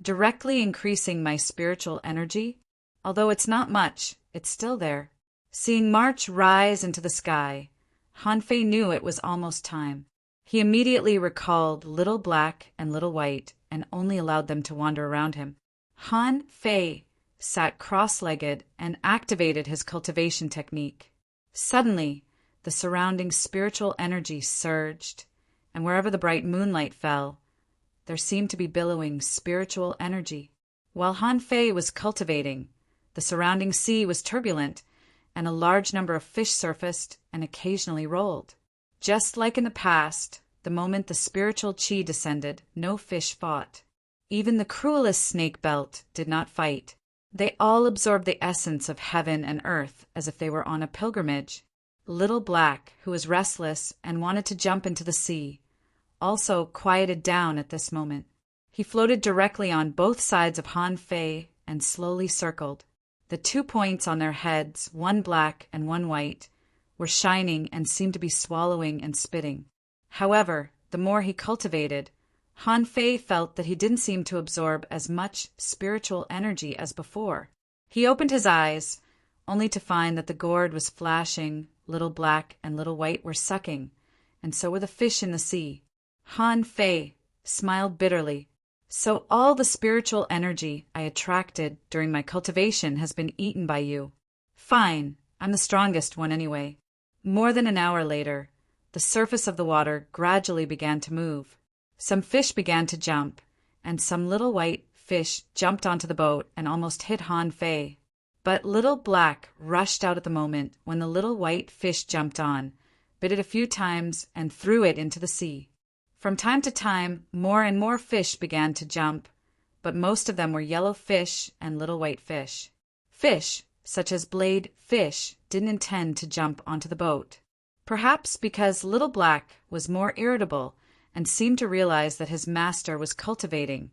Speaker 1: Directly increasing my spiritual energy? Although it's not much, it's still there. Seeing March rise into the sky, Han Fei knew it was almost time. He immediately recalled Little Black and Little White and only allowed them to wander around him. Han Fei sat cross-legged and activated his cultivation technique. Suddenly, the surrounding spiritual energy surged, and wherever the bright moonlight fell, there seemed to be billowing spiritual energy. While Han Fei was cultivating, the surrounding sea was turbulent, and a large number of fish surfaced and occasionally rolled. Just like in the past, the moment the spiritual chi descended, no fish fought. Even the cruelest snake belt did not fight. They all absorbed the essence of heaven and earth as if they were on a pilgrimage. Little Black, who was restless and wanted to jump into the sea, also quieted down at this moment. He floated directly on both sides of Han Fei and slowly circled. The 2 points on their heads, one black and one white, were shining and seemed to be swallowing and spitting. However, the more he cultivated, Han Fei felt that he didn't seem to absorb as much spiritual energy as before. He opened his eyes, only to find that the gourd was flashing, Little Black and Little White were sucking, and so were the fish in the sea. Han Fei smiled bitterly. "So all the spiritual energy I attracted during my cultivation has been eaten by you. Fine, I'm the strongest one anyway." More than an hour later, the surface of the water gradually began to move. Some fish began to jump, and some little white fish jumped onto the boat and almost hit Han Fei. But Little Black rushed out at the moment when the little white fish jumped on, bit it a few times, and threw it into the sea. From time to time, more and more fish began to jump, but most of them were yellow fish and little white fish. Fish, such as blade fish, didn't intend to jump onto the boat. Perhaps because Little Black was more irritable and seemed to realize that his master was cultivating.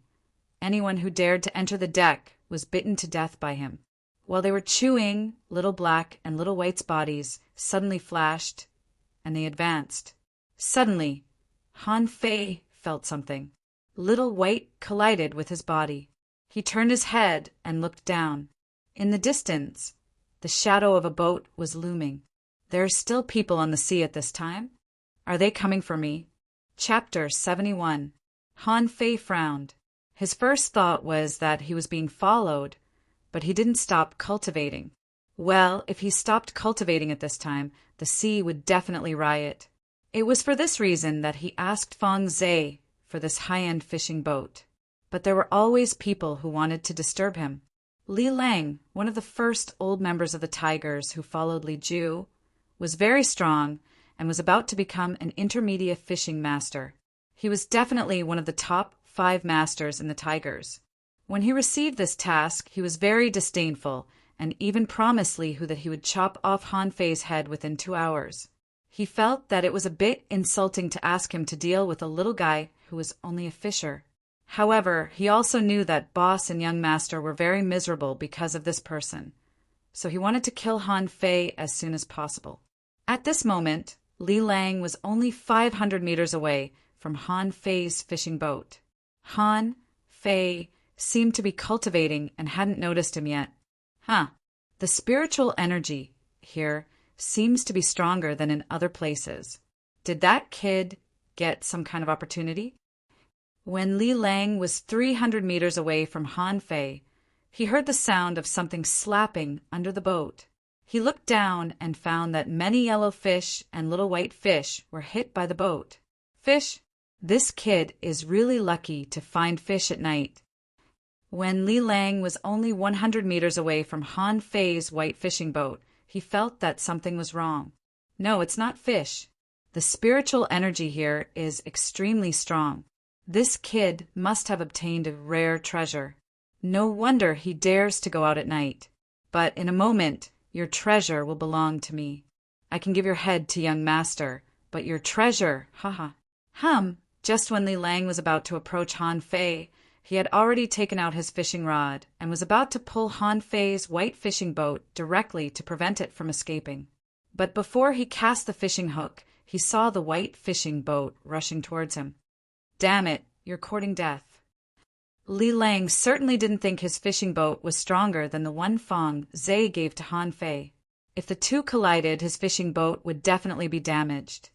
Speaker 1: Anyone who dared to enter the deck was bitten to death by him. While they were chewing, Little Black and Little White's bodies suddenly flashed, and they advanced. Suddenly, Han Fei felt something. Little White collided with his body. He turned his head and looked down. In the distance, the shadow of a boat was looming. There are still people on the sea at this time? Are they coming for me? Chapter 71. Han Fei frowned. His first thought was that he was being followed, but he didn't stop cultivating. Well, if he stopped cultivating at this time, the sea would definitely riot. It was for this reason that he asked Feng Zhe for this high-end fishing boat. But there were always people who wanted to disturb him. Li Lang, one of the first old members of the Tigers who followed Li Ju, was very strong and was about to become an intermediate fishing master. He was definitely one of the top 5 masters in the Tigers. When he received this task, he was very disdainful and even promised Li Hu that he would chop off Han Fei's head within 2 hours. He felt that it was a bit insulting to ask him to deal with a little guy who was only a fisher. However, he also knew that boss and young master were very miserable because of this person, so he wanted to kill Han Fei as soon as possible. At this moment, Li Lang was only 500 meters away from Han Fei's fishing boat. Han Fei seemed to be cultivating and hadn't noticed him yet. The spiritual energy here seems to be stronger than in other places. Did that kid get some kind of opportunity? When Li Lang was 300 meters away from Han Fei, he heard the sound of something slapping under the boat. He looked down and found that many yellow fish and little white fish were hit by the boat. Fish? This kid is really lucky to find fish at night. When Li Lang was only 100 meters away from Han Fei's white fishing boat, he felt that something was wrong. No, it's not fish. The spiritual energy here is extremely strong. This kid must have obtained a rare treasure. No wonder he dares to go out at night. But in a moment, your treasure will belong to me. I can give your head to young master, but your treasure, Just when Li Lang was about to approach Han Fei, he had already taken out his fishing rod and was about to pull Han Fei's white fishing boat directly to prevent it from escaping. But before he cast the fishing hook, he saw the white fishing boat rushing towards him. Damn it, you're courting death. Li Lang certainly didn't think his fishing boat was stronger than the one Fang Zhe gave to Han Fei. If the two collided, his fishing boat would definitely be damaged.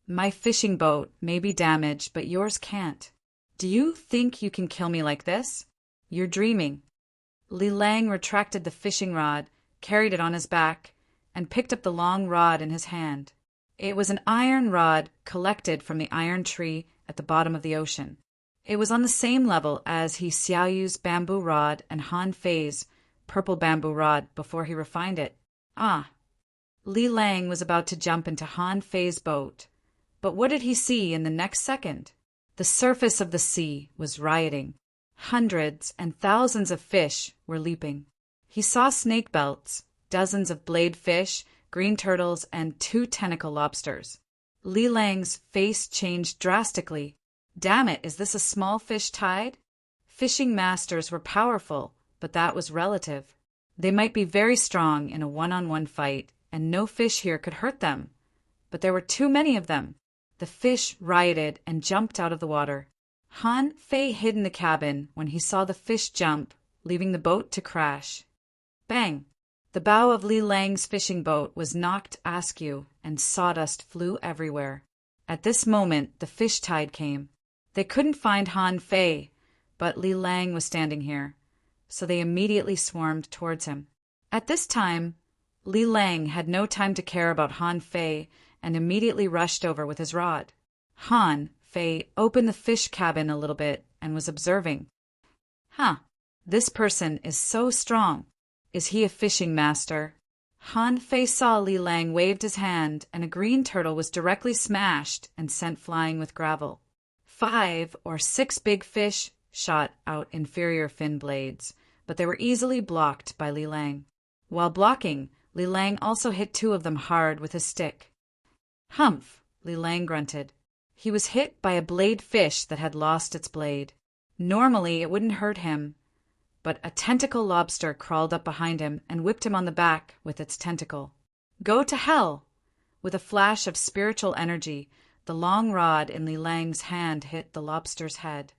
Speaker 1: My fishing boat may be damaged, but yours can't. Do you think you can kill me like this? You're dreaming. Li Lang retracted the fishing rod, carried it on his back, and picked up the long rod in his hand. It was an iron rod collected from the iron tree at the bottom of the ocean. It was on the same level as He Xiaoyu's bamboo rod and Han Fei's purple bamboo rod before he refined it. Li Lang was about to jump into Han Fei's boat, but what did he see in the next second? The surface of the sea was rioting. Hundreds and thousands of fish were leaping. He saw snake belts, dozens of blade fish, green turtles, and 2 tentacle lobsters. Li Lang's face changed drastically. Damn it, is this a small fish tide? Fishing masters were powerful, but that was relative. They might be very strong in a one-on-one fight, and no fish here could hurt them. But there were too many of them. The fish rioted and jumped out of the water. Han Fei hid in the cabin when he saw the fish jump, leaving the boat to crash. Bang! The bow of Li Lang's fishing boat was knocked askew, and sawdust flew everywhere. At this moment, the fish tide came. They couldn't find Han Fei, but Li Lang was standing here, so they immediately swarmed towards him. At this time, Li Lang had no time to care about Han Fei and immediately rushed over with his rod. Han Fei opened the fish cabin a little bit and was observing. This person is so strong. Is he a fishing master? Han Fei saw Li Lang waved his hand, and a green turtle was directly smashed and sent flying with gravel. 5 or 6 big fish shot out inferior fin blades, but they were easily blocked by Li Lang. While blocking, Li Lang also hit 2 of them hard with his stick. Humph! Li Lang grunted. He was hit by a blade fish that had lost its blade. Normally it wouldn't hurt him, but a tentacle lobster crawled up behind him and whipped him on the back with its tentacle. Go to hell! With a flash of spiritual energy, the long rod in Li Lang's hand hit the lobster's head.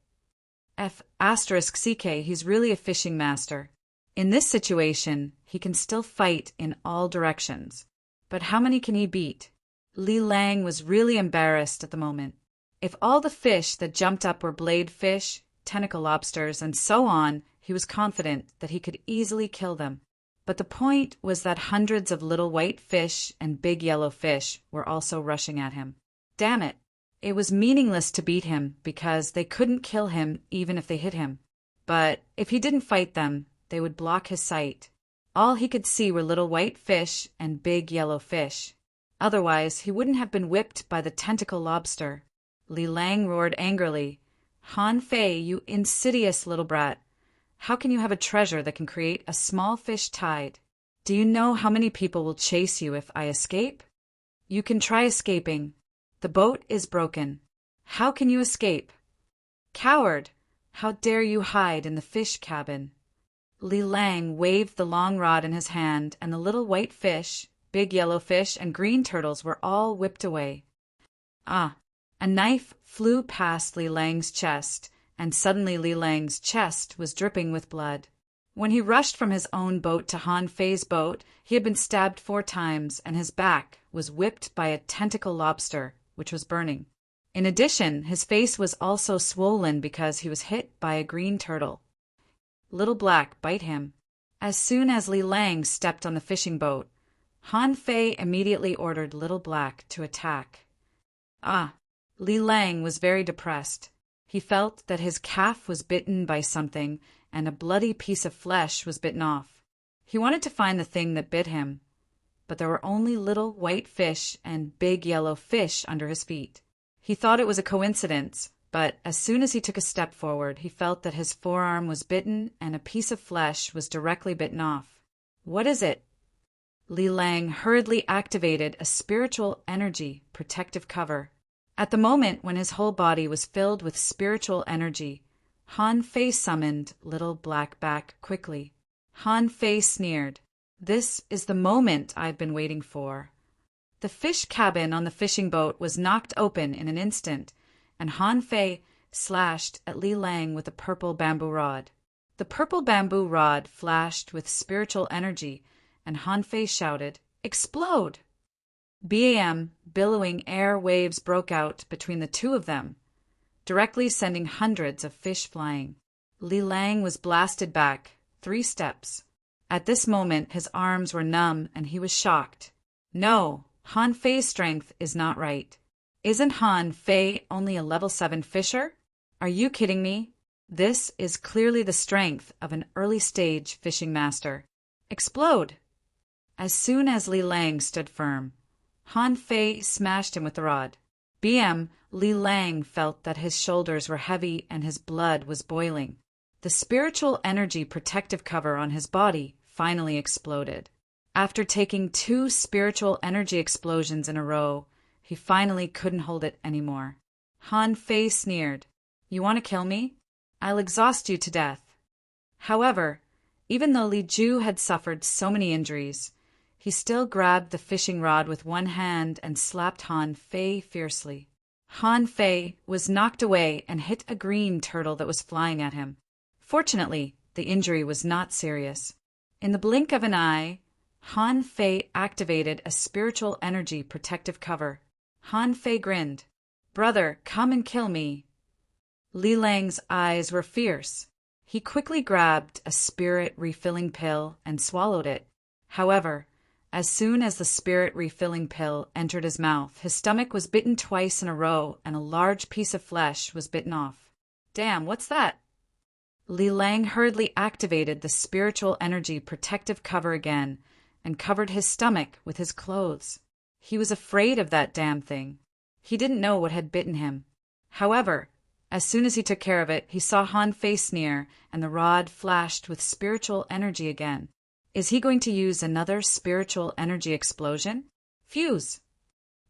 Speaker 1: *CK, he's really a fishing master. In this situation, he can still fight in all directions. But how many can he beat? Li Lang was really embarrassed at the moment. If all the fish that jumped up were blade fish, tentacle lobsters, and so on, he was confident that he could easily kill them. But the point was that hundreds of little white fish and big yellow fish were also rushing at him. Damn it! It was meaningless to beat him because they couldn't kill him even if they hit him. But if he didn't fight them, they would block his sight. All he could see were little white fish and big yellow fish. Otherwise, he wouldn't have been whipped by the tentacle lobster. Li Lang roared angrily. Han Fei, you insidious little brat. How can you have a treasure that can create a small fish tide? Do you know how many people will chase you if I escape? You can try escaping. The boat is broken. How can you escape? Coward! How dare you hide in the fish cabin? Li Lang waved the long rod in his hand, and the little white fish, big yellow fish, and green turtles were all whipped away. Ah! A knife flew past Li Lang's chest, and suddenly Li Lang's chest was dripping with blood. When he rushed from his own boat to Han Fei's boat, he had been stabbed 4 times, and his back was whipped by a tentacle lobster, which was burning. In addition, his face was also swollen because he was hit by a green turtle. Little Black bite him. As soon as Li Lang stepped on the fishing boat, Han Fei immediately ordered Little Black to attack. Ah! Li Lang was very depressed. He felt that his calf was bitten by something, and a bloody piece of flesh was bitten off. He wanted to find the thing that bit him, but there were only little white fish and big yellow fish under his feet. He thought it was a coincidence, but as soon as he took a step forward, he felt that his forearm was bitten and a piece of flesh was directly bitten off. What is it? Li Lang hurriedly activated a spiritual energy protective cover. At the moment when his whole body was filled with spiritual energy, Han Fei summoned Little Black back quickly. Han Fei sneered. This is the moment I've been waiting for. The fish cabin on the fishing boat was knocked open in an instant, and Han Fei slashed at Li Lang with a purple bamboo rod. The purple bamboo rod flashed with spiritual energy, and Han Fei shouted, "Explode!" Bam! Billowing air waves broke out between the two of them, directly sending hundreds of fish flying. Li Lang was blasted back 3 steps. At this moment his arms were numb and he was shocked. No, Han Fei's strength is not right. Isn't Han Fei only a level 7 fisher? Are you kidding me? This is clearly the strength of an early-stage fishing master. Explode! As soon as Li Lang stood firm, Han Fei smashed him with the rod. Bam! Li Lang felt that his shoulders were heavy and his blood was boiling. The spiritual energy protective cover on his body finally exploded. After taking 2 spiritual energy explosions in a row, he finally couldn't hold it anymore. Han Fei sneered, "You want to kill me? I'll exhaust you to death." However, even though Li Ju had suffered so many injuries, he still grabbed the fishing rod with one hand and slapped Han Fei fiercely. Han Fei was knocked away and hit a green turtle that was flying at him. Fortunately, the injury was not serious. In the blink of an eye, Han Fei activated a spiritual energy protective cover. Han Fei grinned. "Brother, come and kill me." Li Lang's eyes were fierce. He quickly grabbed a spirit refilling pill and swallowed it. However, as soon as the spirit refilling pill entered his mouth, his stomach was bitten twice in a row and a large piece of flesh was bitten off. Damn, what's that? Li Lang hurriedly activated the spiritual energy protective cover again and covered his stomach with his clothes. He was afraid of that damn thing. He didn't know what had bitten him. However, as soon as he took care of it, he saw Han Fei sneer and the rod flashed with spiritual energy again. Is he going to use another spiritual energy explosion? Fuse!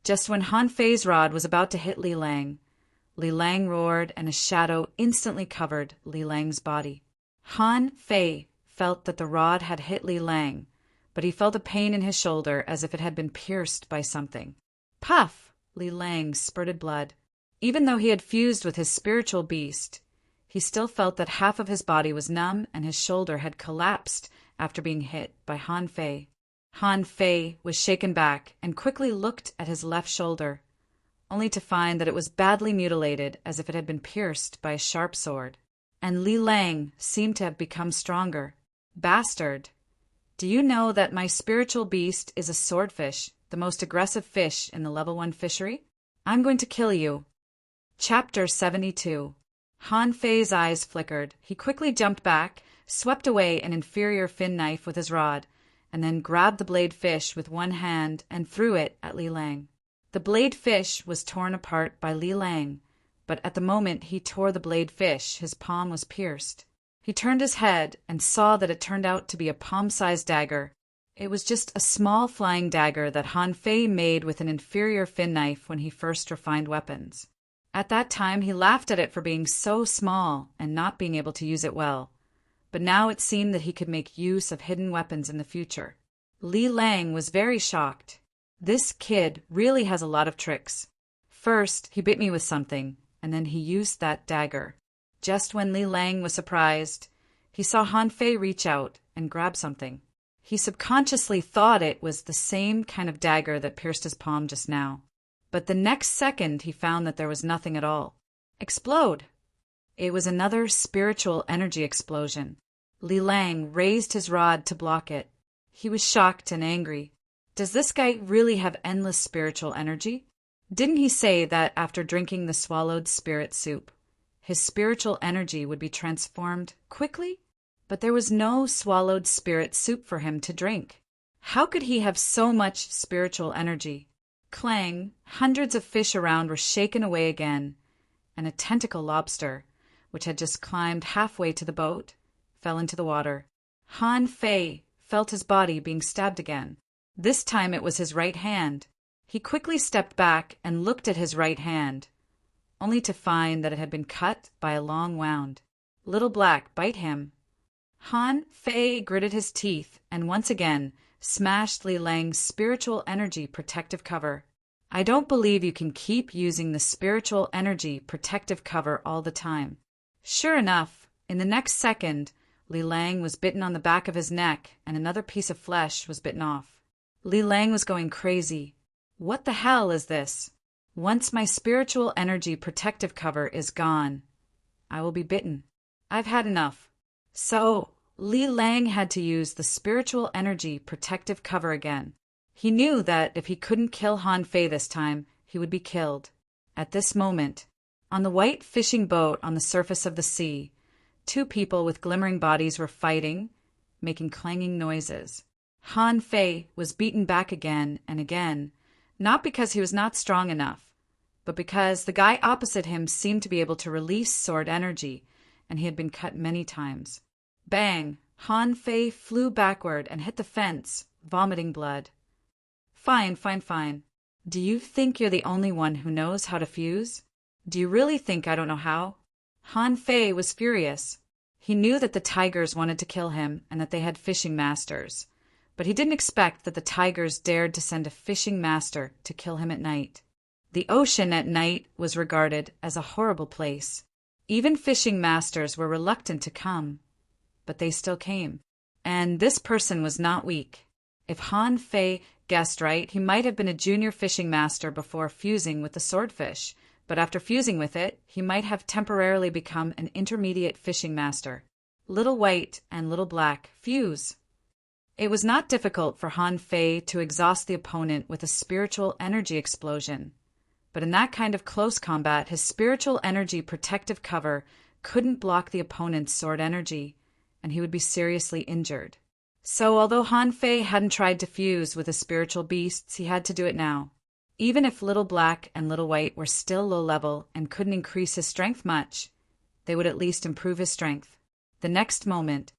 Speaker 1: Just when Han Fei's rod was about to hit Li Lang roared and a shadow instantly covered Li Lang's body. Han Fei felt that the rod had hit Li Lang, but he felt a pain in his shoulder as if it had been pierced by something. Puff! Li Lang spurted blood. Even though he had fused with his spiritual beast, he still felt that half of his body was numb and his shoulder had collapsed after being hit by Han Fei. Han Fei was shaken back and quickly looked at his left shoulder, only to find that it was badly mutilated as if it had been pierced by a sharp sword. And Li Lang seemed to have become stronger. Bastard! Do you know that my spiritual beast is a swordfish, the most aggressive fish in the level 1 fishery? I'm going to kill you. Chapter 72. Han Fei's eyes flickered. He quickly jumped back, swept away an inferior fin knife with his rod, and then grabbed the blade fish with one hand and threw it at Li Lang. The blade fish was torn apart by Li Lang, but at the moment he tore the blade fish, his palm was pierced. He turned his head and saw that it turned out to be a palm-sized dagger. It was just a small flying dagger that Han Fei made with an inferior fin knife when he first refined weapons. At that time, he laughed at it for being so small and not being able to use it well. But now it seemed that he could make use of hidden weapons in the future. Li Lang was very shocked. This kid really has a lot of tricks. First, he bit me with something, and then he used that dagger. Just when Li Lang was surprised, he saw Han Fei reach out and grab something. He subconsciously thought it was the same kind of dagger that pierced his palm just now. But the next second he found that there was nothing at all. Explode! It was another spiritual energy explosion. Li Lang raised his rod to block it. He was shocked and angry. Does this guy really have endless spiritual energy? Didn't he say that after drinking the swallowed spirit soup, his spiritual energy would be transformed quickly? But there was no swallowed spirit soup for him to drink. How could he have so much spiritual energy? Clang, hundreds of fish around were shaken away again, and a tentacle lobster, which had just climbed halfway to the boat, fell into the water. Han Fei felt his body being stabbed again. This time it was his right hand. He quickly stepped back and looked at his right hand, only to find that it had been cut by a long wound. Little Black bite him. Han Fei gritted his teeth and once again smashed Li Lang's spiritual energy protective cover. I don't believe you can keep using the spiritual energy protective cover all the time. Sure enough, in the next second, Li Lang was bitten on the back of his neck and another piece of flesh was bitten off. Li Lang was going crazy. What the hell is this? Once my spiritual energy protective cover is gone, I will be bitten. I've had enough. So, Li Lang had to use the spiritual energy protective cover again. He knew that if he couldn't kill Han Fei this time, he would be killed. At this moment, on the white fishing boat on the surface of the sea, two people with glimmering bodies were fighting, making clanging noises. Han Fei was beaten back again and again, not because he was not strong enough, but because the guy opposite him seemed to be able to release sword energy, and he had been cut many times. Bang! Han Fei flew backward and hit the fence, vomiting blood. Fine. Do you think you're the only one who knows how to fuse? Do you really think I don't know how? Han Fei was furious. He knew that the tigers wanted to kill him and that they had fishing masters, but he didn't expect that the tigers dared to send a fishing master to kill him at night. The ocean at night was regarded as a horrible place. Even fishing masters were reluctant to come, but they still came. And this person was not weak. If Han Fei guessed right, he might have been a junior fishing master before fusing with the swordfish, but after fusing with it, he might have temporarily become an intermediate fishing master. Little White and Little Black fuse. It was not difficult for Han Fei to exhaust the opponent with a spiritual energy explosion, but in that kind of close combat, his spiritual energy protective cover couldn't block the opponent's sword energy, and he would be seriously injured. So although Han Fei hadn't tried to fuse with the spiritual beasts, he had to do it now. Even if Little Black and Little White were still low level and couldn't increase his strength much, they would at least improve his strength. The next moment,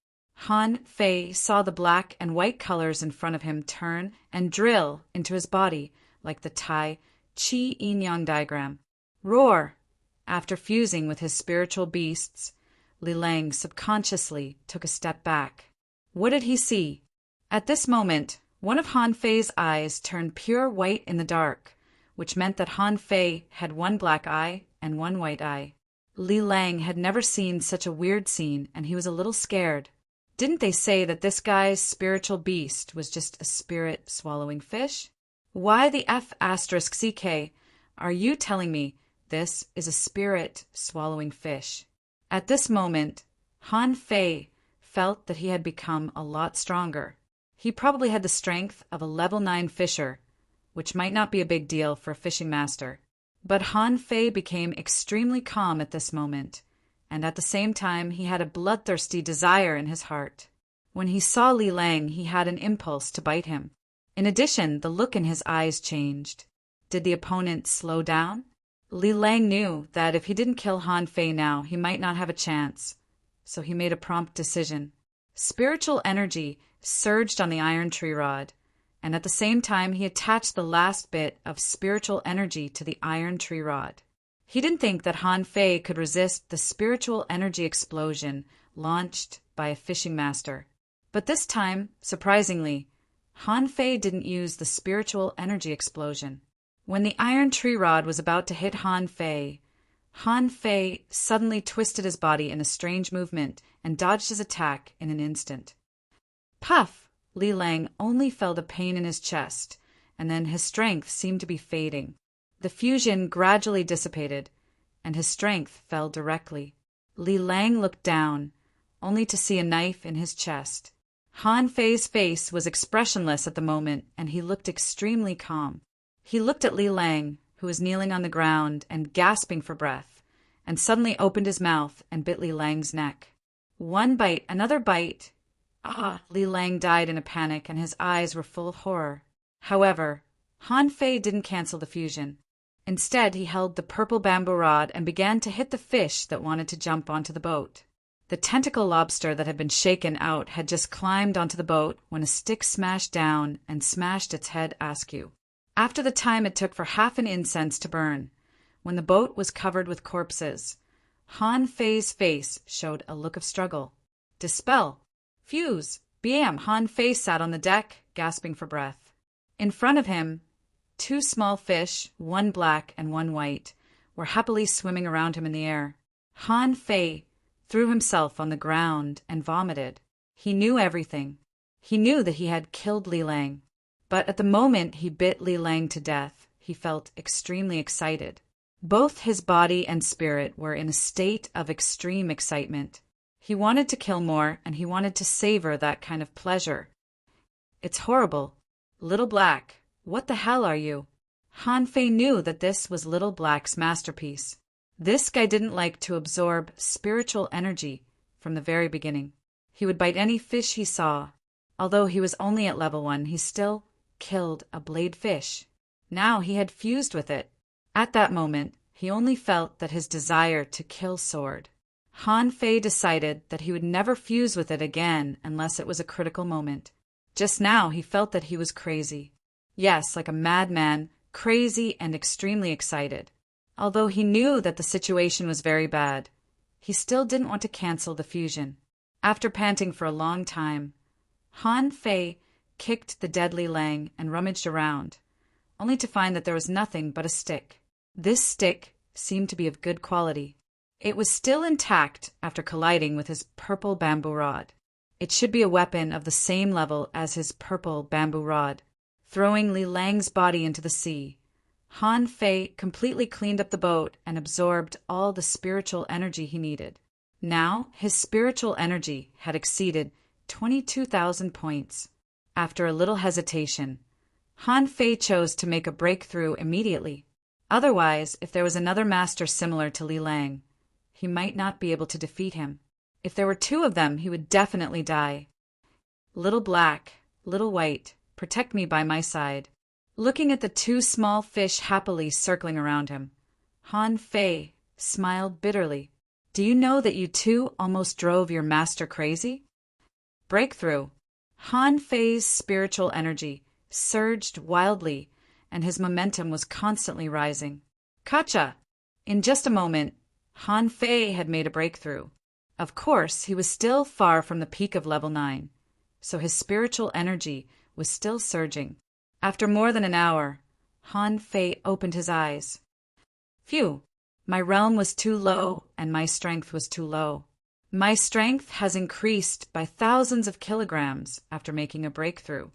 Speaker 1: Han Fei saw the black and white colors in front of him turn and drill into his body like the Tai Chi Yin-Yang diagram. Roar! After fusing with his spiritual beasts, Li Lang subconsciously took a step back. What did he see? At this moment, one of Han Fei's eyes turned pure white in the dark, which meant that Han Fei had one black eye and one white eye. Li Lang had never seen such a weird scene, and he was a little scared. Didn't they say that this guy's spiritual beast was just a spirit swallowing fish? Why the F***CK are you telling me this is a spirit swallowing fish? At this moment, Han Fei felt that he had become a lot stronger. He probably had the strength of a level 9 fisher, which might not be a big deal for a fishing master. But Han Fei became extremely calm at this moment, and at the same time he had a bloodthirsty desire in his heart. When he saw Li Lang, he had an impulse to bite him. In addition, the look in his eyes changed. Did the opponent slow down? Li Lang knew that if he didn't kill Han Fei now, he might not have a chance, so he made a prompt decision. Spiritual energy surged on the iron tree rod, and at the same time he attached the last bit of spiritual energy to the iron tree rod. He didn't think that Han Fei could resist the spiritual energy explosion launched by a fishing master. But this time, surprisingly, Han Fei didn't use the spiritual energy explosion. When the iron tree rod was about to hit Han Fei suddenly twisted his body in a strange movement and dodged his attack in an instant. Puff! Li Lang only felt a pain in his chest, and then his strength seemed to be fading. The fusion gradually dissipated, and his strength fell directly. Li Lang looked down, only to see a knife in his chest. Han Fei's face was expressionless at the moment, and he looked extremely calm. He looked at Li Lang, who was kneeling on the ground and gasping for breath, and suddenly opened his mouth and bit Li Lang's neck. One bite, another bite. Li Lang died in a panic, and his eyes were full of horror. However, Han Fei didn't cancel the fusion. Instead, he held the purple bamboo rod and began to hit the fish that wanted to jump onto the boat. The tentacle lobster that had been shaken out had just climbed onto the boat when a stick smashed down and smashed its head askew. After the time it took for half an incense to burn, when the boat was covered with corpses, Han Fei's face showed a look of struggle. Dispel! Fuse! Bam! Han Fei sat on the deck, gasping for breath. In front of him, 2 small fish, one black and one white, were happily swimming around him in the air. Han Fei threw himself on the ground and vomited. He knew everything. He knew that he had killed Li Lang. But at the moment he bit Li Lang to death, he felt extremely excited. Both his body and spirit were in a state of extreme excitement. He wanted to kill more, and he wanted to savor that kind of pleasure. It's horrible. Little Black, what the hell are you? Han Fei knew that this was Little Black's masterpiece. This guy didn't like to absorb spiritual energy from the very beginning. He would bite any fish he saw. Although he was only at level 1, he still killed a blade fish. Now he had fused with it. At that moment, he only felt that his desire to kill soared. Han Fei decided that he would never fuse with it again unless it was a critical moment. Just now he felt that he was crazy. Yes, like a madman, crazy and extremely excited. Although he knew that the situation was very bad, he still didn't want to cancel the fusion. After panting for a long time, Han Fei kicked the dead Li Lang and rummaged around, only to find that there was nothing but a stick. This stick seemed to be of good quality. It was still intact after colliding with his purple bamboo rod. It should be a weapon of the same level as his purple bamboo rod. Throwing Li Lang's body into the sea, Han Fei completely cleaned up the boat and absorbed all the spiritual energy he needed. Now his spiritual energy had exceeded 22,000 points. After a little hesitation, Han Fei chose to make a breakthrough immediately. Otherwise, if there was another master similar to Li Lang, he might not be able to defeat him. If there were 2 of them, he would definitely die. Little Black, Little White, protect me by my side. Looking at the 2 small fish happily circling around him, Han Fei smiled bitterly. Do you know that you 2 almost drove your master crazy? Breakthrough. Han Fei's spiritual energy surged wildly, and his momentum was constantly rising. Gotcha! In just a moment, Han Fei had made a breakthrough. Of course, he was still far from the peak of level 9, so his spiritual energy was still surging. After more than an hour, Han Fei opened his eyes. Phew! My realm was too low, and my strength was too low. My strength has increased by thousands of kilograms after making a breakthrough.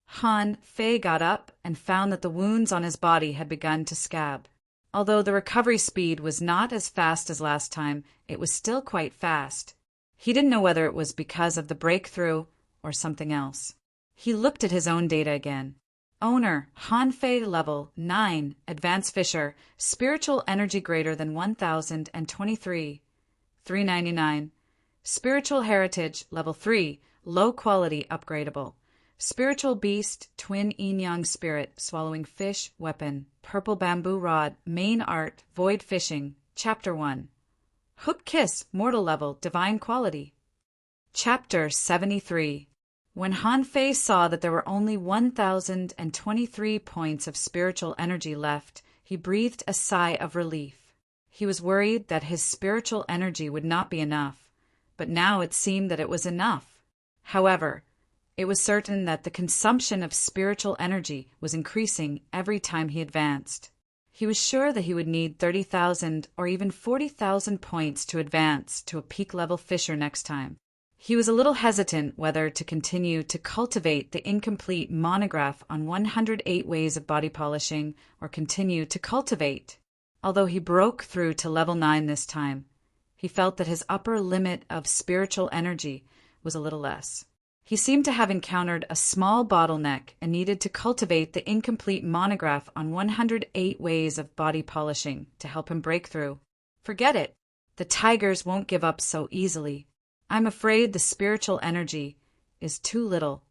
Speaker 1: Han Fei got up and found that the wounds on his body had begun to scab. Although the recovery speed was not as fast as last time, it was still quite fast. He didn't know whether it was because of the breakthrough or something else. He looked at his own data again. Owner, Han Fei level 9, Advanced Fisher, spiritual energy greater than 1023, 399. Spiritual heritage level 3, low quality upgradable. Spiritual beast, twin yin-yang spirit, swallowing fish, weapon, purple bamboo rod, main art, void fishing, chapter 1. Hook kiss, mortal level, divine quality. Chapter 73. When Han Fei saw that there were only 1,023 points of spiritual energy left, he breathed a sigh of relief. He was worried that his spiritual energy would not be enough, but now it seemed that it was enough. However, it was certain that the consumption of spiritual energy was increasing every time he advanced. He was sure that he would need 30,000 or even 40,000 points to advance to a peak-level fisher next time. He was a little hesitant whether to continue to cultivate the incomplete monograph on 108 ways of body polishing or continue to cultivate. Although he broke through to level 9 this time, he felt that his upper limit of spiritual energy was a little less. He seemed to have encountered a small bottleneck and needed to cultivate the incomplete monograph on 108 ways of body polishing to help him break through. Forget it. The tigers won't give up so easily. I'm afraid the spiritual energy is too little.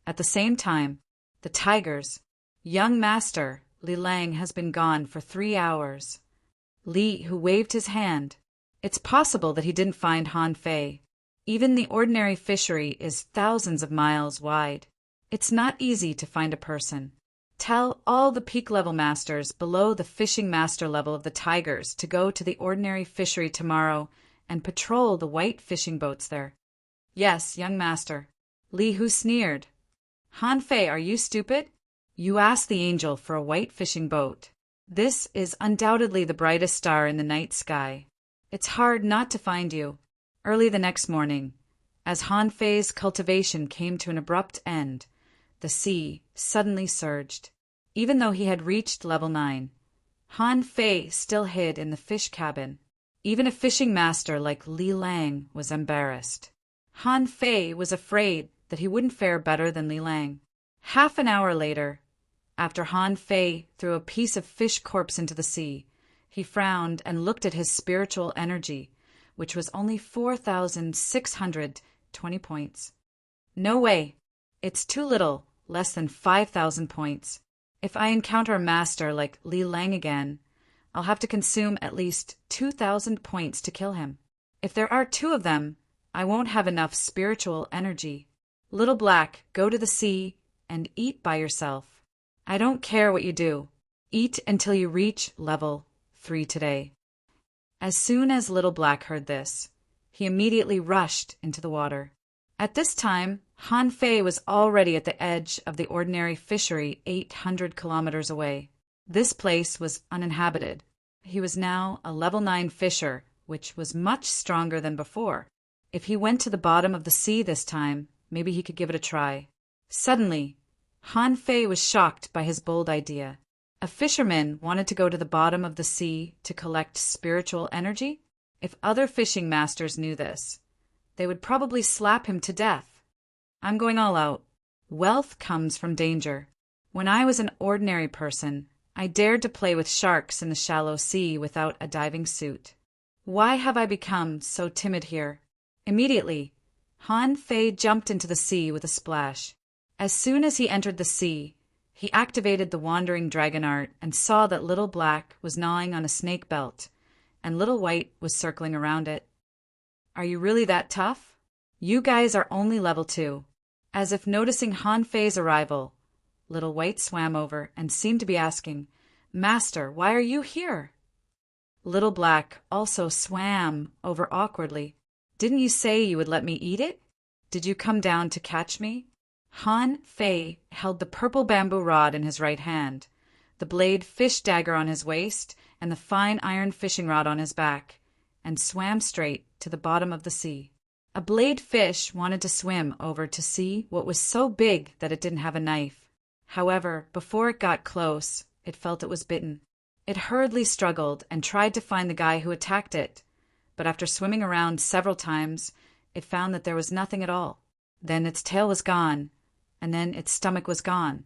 Speaker 1: At the same time, the tigers, young master Li Lang has been gone for 3 hours. Li, who waved his hand, it's possible that he didn't find Han Fei. Even the ordinary fishery is thousands of miles wide. It's not easy to find a person. Tell all the peak-level masters below the fishing master level of the tigers to go to the ordinary fishery tomorrow and patrol the white fishing boats there. Yes, young master. Li Hu sneered. Han Fei, are you stupid? You asked the angel for a white fishing boat. This is undoubtedly the brightest star in the night sky. It's hard not to find you. Early the next morning, as Han Fei's cultivation came to an abrupt end, the sea suddenly surged. Even though he had reached level 9, Han Fei still hid in the fish cabin. Even a fishing master like Li Lang was embarrassed. Han Fei was afraid that he wouldn't fare better than Li Lang. Half an hour later, after Han Fei threw a piece of fish corpse into the sea, he frowned and looked at his spiritual energy, which was only 4,620 points. No way. It's too little, less than 5,000 points. If I encounter a master like Li Lang again, I'll have to consume at least 2,000 points to kill him. If there are 2 of them, I won't have enough spiritual energy. Little Black, go to the sea and eat by yourself. I don't care what you do. Eat until you reach level 3 today. As soon as Little Black heard this, he immediately rushed into the water. At this time, Han Fei was already at the edge of the ordinary fishery 800 kilometers away. This place was uninhabited. He was now a level 9 fisher, which was much stronger than before. If he went to the bottom of the sea this time, maybe he could give it a try. Suddenly, Han Fei was shocked by his bold idea. A fisherman wanted to go to the bottom of the sea to collect spiritual energy? If other fishing masters knew this, they would probably slap him to death. I'm going all out. Wealth comes from danger. When I was an ordinary person, I dared to play with sharks in the shallow sea without a diving suit. Why have I become so timid here? Immediately, Han Fei jumped into the sea with a splash. As soon as he entered the sea, he activated the wandering dragon art and saw that Little Black was gnawing on a snake belt, and Little White was circling around it. Are you really that tough? You guys are only level 2. As if noticing Han Fei's arrival, Little White swam over and seemed to be asking, Master, why are you here? Little Black also swam over awkwardly. Didn't you say you would let me eat it? Did you come down to catch me? Han Fei held the purple bamboo rod in his right hand, the blade fish dagger on his waist, and the fine iron fishing rod on his back, and swam straight to the bottom of the sea. A blade fish wanted to swim over to see what was so big that it didn't have a knife. However, before it got close, it felt it was bitten. It hurriedly struggled and tried to find the guy who attacked it, but after swimming around several times, it found that there was nothing at all. Then its tail was gone, and then its stomach was gone.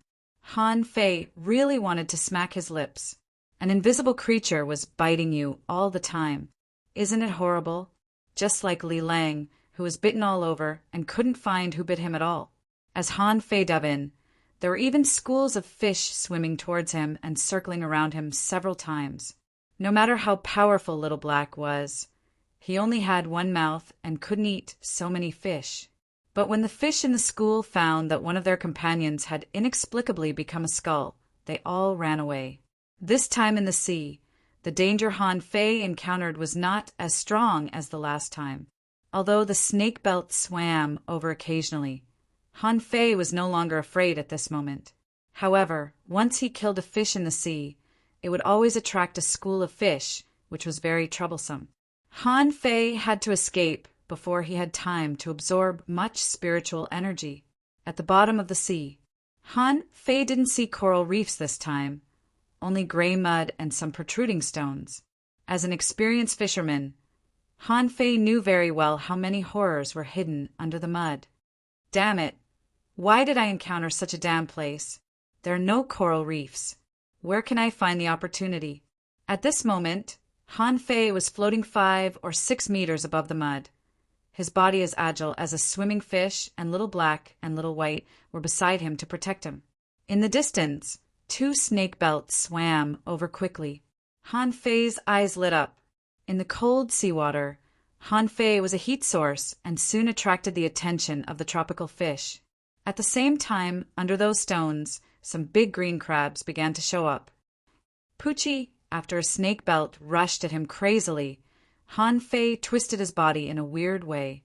Speaker 1: Han Fei really wanted to smack his lips. An invisible creature was biting you all the time. Isn't it horrible? Just like Li Lang, who was bitten all over and couldn't find who bit him at all. As Han Fei dove in, there were even schools of fish swimming towards him and circling around him several times. No matter how powerful Little Black was, he only had one mouth and couldn't eat so many fish. But when the fish in the school found that one of their companions had inexplicably become a skull, they all ran away. This time in the sea, the danger Han Fei encountered was not as strong as the last time. Although the snake belt swam over occasionally, Han Fei was no longer afraid at this moment. However, once he killed a fish in the sea, it would always attract a school of fish, which was very troublesome. Han Fei had to escape before he had time to absorb much spiritual energy. At the bottom of the sea, Han Fei didn't see coral reefs this time, only gray mud and some protruding stones. As an experienced fisherman, Han Fei knew very well how many horrors were hidden under the mud. Damn it! Why did I encounter such a damn place? There are no coral reefs. Where can I find the opportunity? At this moment, Han Fei was floating 5 or 6 meters above the mud. His body as agile as a swimming fish, and Little Black and Little White were beside him to protect him. In the distance, 2 snake belts swam over quickly. Han Fei's eyes lit up. In the cold seawater, Han Fei was a heat source and soon attracted the attention of the tropical fish. At the same time, under those stones, some big green crabs began to show up. Poochie, after a snake belt rushed at him crazily, Han Fei twisted his body in a weird way,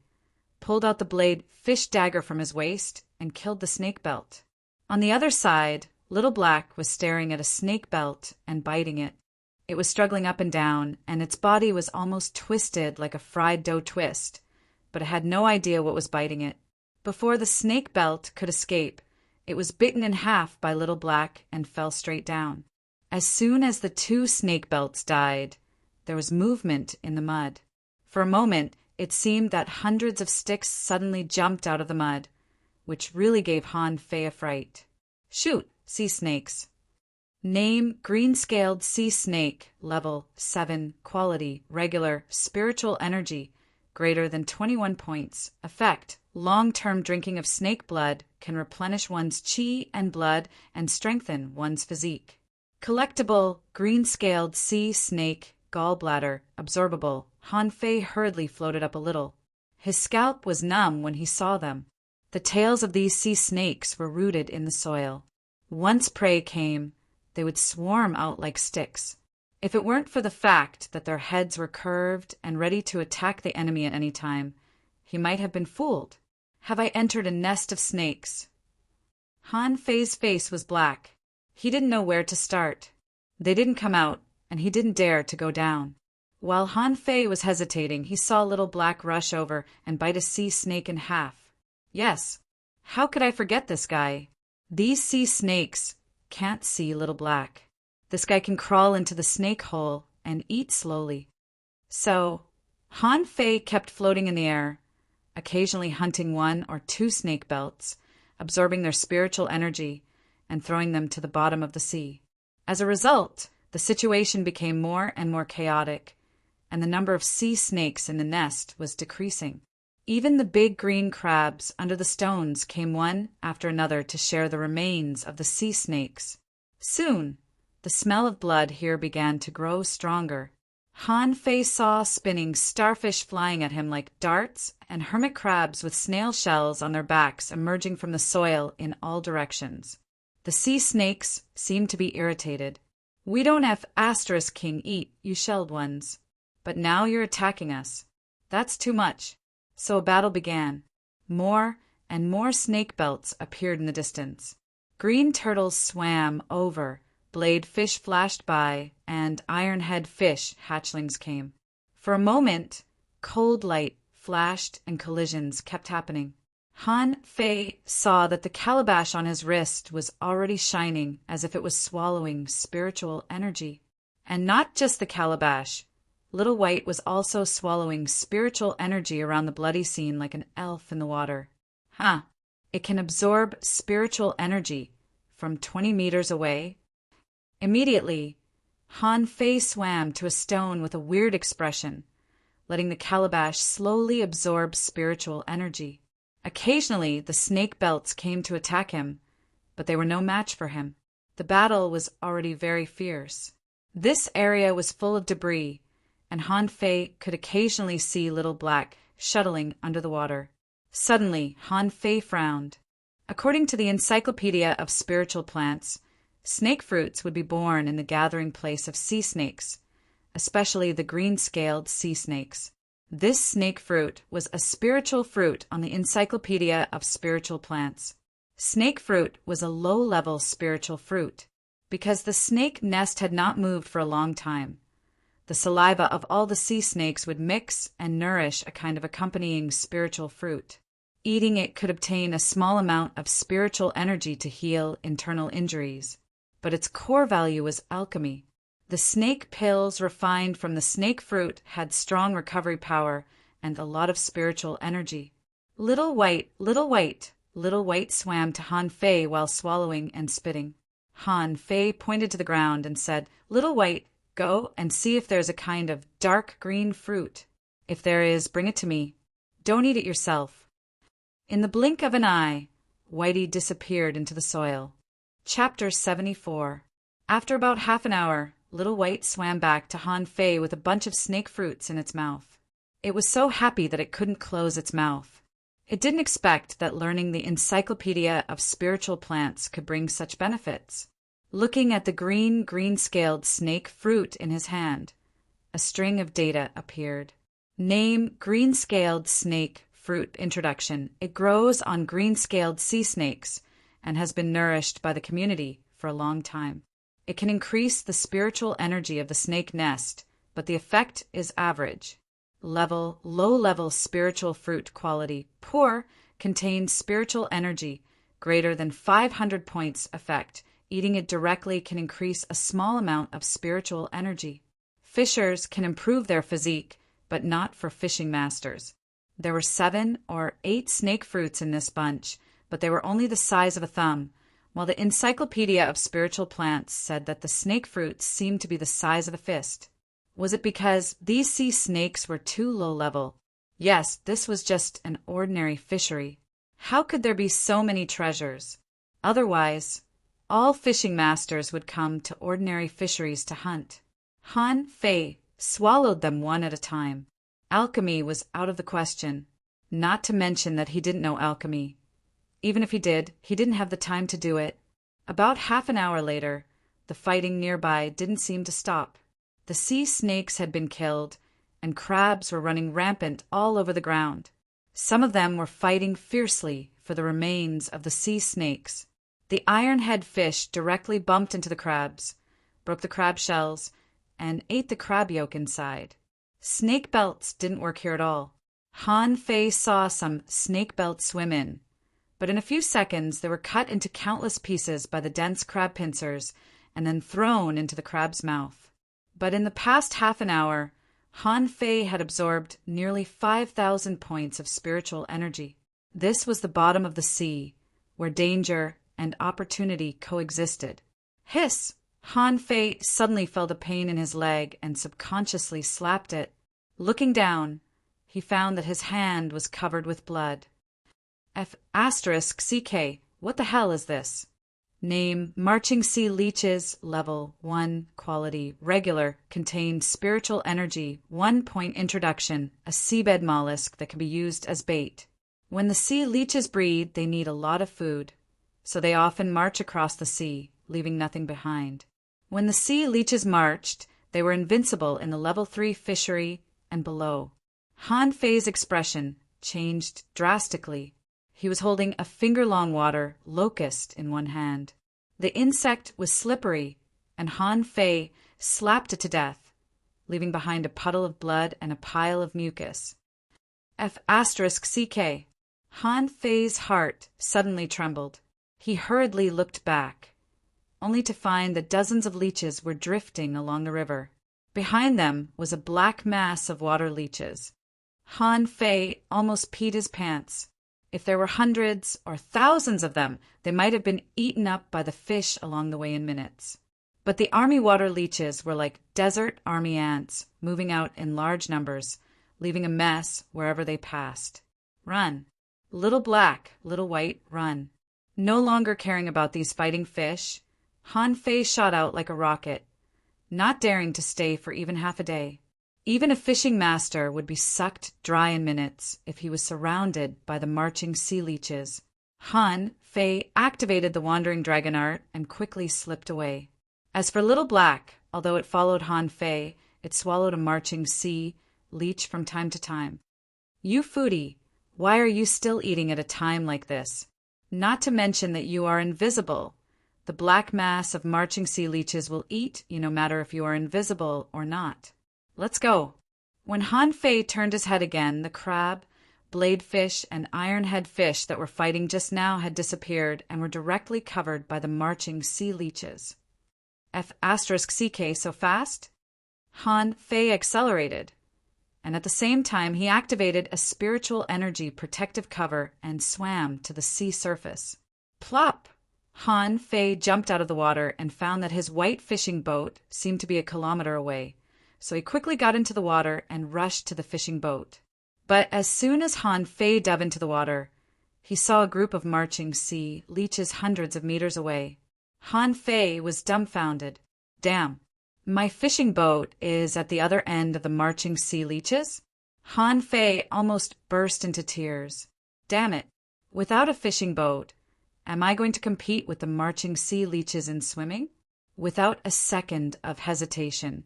Speaker 1: pulled out the blade fish dagger from his waist, and killed the snake belt. On the other side, Little Black was staring at a snake belt and biting it. It was struggling up and down, and its body was almost twisted like a fried dough twist, but it had no idea what was biting it. Before the snake belt could escape, it was bitten in half by Little Black and fell straight down. As soon as the 2 snake belts died, there was movement in the mud. For a moment, it seemed that hundreds of sticks suddenly jumped out of the mud, which really gave Han Fei a fright. Shoot, sea snakes. Name green-scaled sea snake, level 7, quality, regular, spiritual energy, greater than 21 points. Effect, long-term drinking of snake blood can replenish one's chi and blood and strengthen one's physique. Collectible, green-scaled sea snake, gallbladder, absorbable. Han Fei hurriedly floated up a little. His scalp was numb when he saw them. The tails of these sea snakes were rooted in the soil. Once prey came, they would swarm out like sticks. If it weren't for the fact that their heads were curved and ready to attack the enemy at any time, he might have been fooled. Have I entered a nest of snakes? Han Fei's face was black. He didn't know where to start. They didn't come out, and he didn't dare to go down. While Han Fei was hesitating, he saw Little Black rush over and bite a sea snake in half. Yes, how could I forget this guy? These sea snakes can't see Little Black. This guy can crawl into the snake hole and eat slowly. So, Han Fei kept floating in the air, occasionally hunting 1 or 2 snake belts, absorbing their spiritual energy, and throwing them to the bottom of the sea. As a result, the situation became more and more chaotic, and the number of sea snakes in the nest was decreasing. Even the big green crabs under the stones came one after another to share the remains of the sea snakes. Soon, the smell of blood here began to grow stronger. Han Fei saw spinning starfish flying at him like darts and hermit crabs with snail shells on their backs emerging from the soil in all directions. The sea snakes seemed to be irritated. We don't have Asterisk King eat, you shelled ones. But now you're attacking us. That's too much. So a battle began. More and more snake belts appeared in the distance. Green turtles swam over, blade fish flashed by, and ironhead fish hatchlings came. For a moment, cold light flashed and collisions kept happening. Han Fei saw that the calabash on his wrist was already shining as if it was swallowing spiritual energy. And not just the calabash. Little White was also swallowing spiritual energy around the bloody scene like an elf in the water. It can absorb spiritual energy from 20 meters away. Immediately, Han Fei swam to a stone with a weird expression, letting the calabash slowly absorb spiritual energy. Occasionally, the snake belts came to attack him, but they were no match for him. The battle was already very fierce. This area was full of debris, and Han Fei could occasionally see Little Black shuttling under the water. Suddenly, Han Fei frowned. According to the Encyclopedia of Spiritual Plants, snake fruits would be born in the gathering place of sea snakes, especially the green-scaled sea snakes. This snake fruit was a spiritual fruit on the Encyclopedia of Spiritual Plants. Snake fruit was a low-level spiritual fruit because the snake nest had not moved for a long time. The saliva of all the sea snakes would mix and nourish a kind of accompanying spiritual fruit. Eating it could obtain a small amount of spiritual energy to heal internal injuries, but its core value was alchemy. The snake pills refined from the snake fruit had strong recovery power and a lot of spiritual energy. Little White, Little White, Little White swam to Han Fei while swallowing and spitting. Han Fei pointed to the ground and said, "Little White, go and see if there's a kind of dark green fruit. If there is, bring it to me. Don't eat it yourself." In the blink of an eye, Whitey disappeared into the soil. Chapter 74. After about half an hour, Little White swam back to Han Fei with a bunch of snake fruits in its mouth. It was so happy that it couldn't close its mouth. It didn't expect that learning the Encyclopedia of Spiritual Plants could bring such benefits. Looking at the green-scaled snake fruit in his hand, a string of data appeared. Name: green-scaled snake fruit. Introduction: it grows on green-scaled sea snakes and has been nourished by the community for a long time. It can increase the spiritual energy of the snake nest, but the effect is average. Low-level spiritual fruit quality. Poor, contains spiritual energy greater than 500 points effect. Eating it directly can increase a small amount of spiritual energy. Fishers can improve their physique, but not for fishing masters. There were 7 or 8 snake fruits in this bunch, but they were only the size of a thumb, while the Encyclopedia of Spiritual Plants said that the snake fruits seemed to be the size of a fist. Was it because these sea snakes were too low-level? Yes, this was just an ordinary fishery. How could there be so many treasures? Otherwise, all fishing masters would come to ordinary fisheries to hunt. Han Fei swallowed them one at a time. Alchemy was out of the question, not to mention that he didn't know alchemy. Even if he did, he didn't have the time to do it. About half an hour later, the fighting nearby didn't seem to stop. The sea snakes had been killed, and crabs were running rampant all over the ground. Some of them were fighting fiercely for the remains of the sea snakes. The iron-head fish directly bumped into the crabs, broke the crab shells, and ate the crab yolk inside. Snake belts didn't work here at all. Han Fei saw some snake belts swim in, but in a few seconds they were cut into countless pieces by the dense crab pincers and then thrown into the crab's mouth. But in the past half an hour, Han Fei had absorbed nearly 5,000 points of spiritual energy. This was the bottom of the sea, where danger and opportunity coexisted. Hiss! Han Fei suddenly felt a pain in his leg and subconsciously slapped it. Looking down, he found that his hand was covered with blood. **CK, what the hell is this? Name: Marching Sea Leeches, Level 1, Quality, Regular, contains spiritual energy, 1 point. Introduction: a seabed mollusk that can be used as bait. When the sea leeches breed, they need a lot of food, so they often march across the sea, leaving nothing behind. When the sea leeches marched, they were invincible in the Level 3 fishery and below. Han Fei's expression changed drastically. He was holding a finger-long water locust in one hand. The insect was slippery, and Han Fei slapped it to death, leaving behind a puddle of blood and a pile of mucus. **CK. Han Fei's heart suddenly trembled. He hurriedly looked back, only to find that dozens of leeches were drifting along the river. Behind them was a black mass of water leeches. Han Fei almost peed his pants. If there were hundreds or thousands of them, they might have been eaten up by the fish along the way in minutes. But the army water leeches were like desert army ants, moving out in large numbers, leaving a mess wherever they passed. Run. Little Black, Little White, run. No longer caring about these fighting fish, Han Fei shot out like a rocket, not daring to stay for even half a day. Even a fishing master would be sucked dry in minutes if he was surrounded by the marching sea leeches. Han Fei activated the wandering dragon art and quickly slipped away. As for Little Black, although it followed Han Fei, it swallowed a marching sea leech from time to time. You foodie, why are you still eating at a time like this? Not to mention that you are invisible. The black mass of marching sea leeches will eat you no matter if you are invisible or not. Let's go. When Han Fei turned his head again, the crab, bladefish, and ironhead fish that were fighting just now had disappeared and were directly covered by the marching sea leeches. F***CK so fast? Han Fei accelerated, and at the same time he activated a spiritual energy protective cover and swam to the sea surface. Plop! Han Fei jumped out of the water and found that his white fishing boat seemed to be a kilometer away, so he quickly got into the water and rushed to the fishing boat. But as soon as Han Fei dove into the water, he saw a group of marching sea leeches hundreds of meters away. Han Fei was dumbfounded. Damn, my fishing boat is at the other end of the marching sea leeches? Han Fei almost burst into tears. Damn it, without a fishing boat, am I going to compete with the marching sea leeches in swimming? Without a second of hesitation,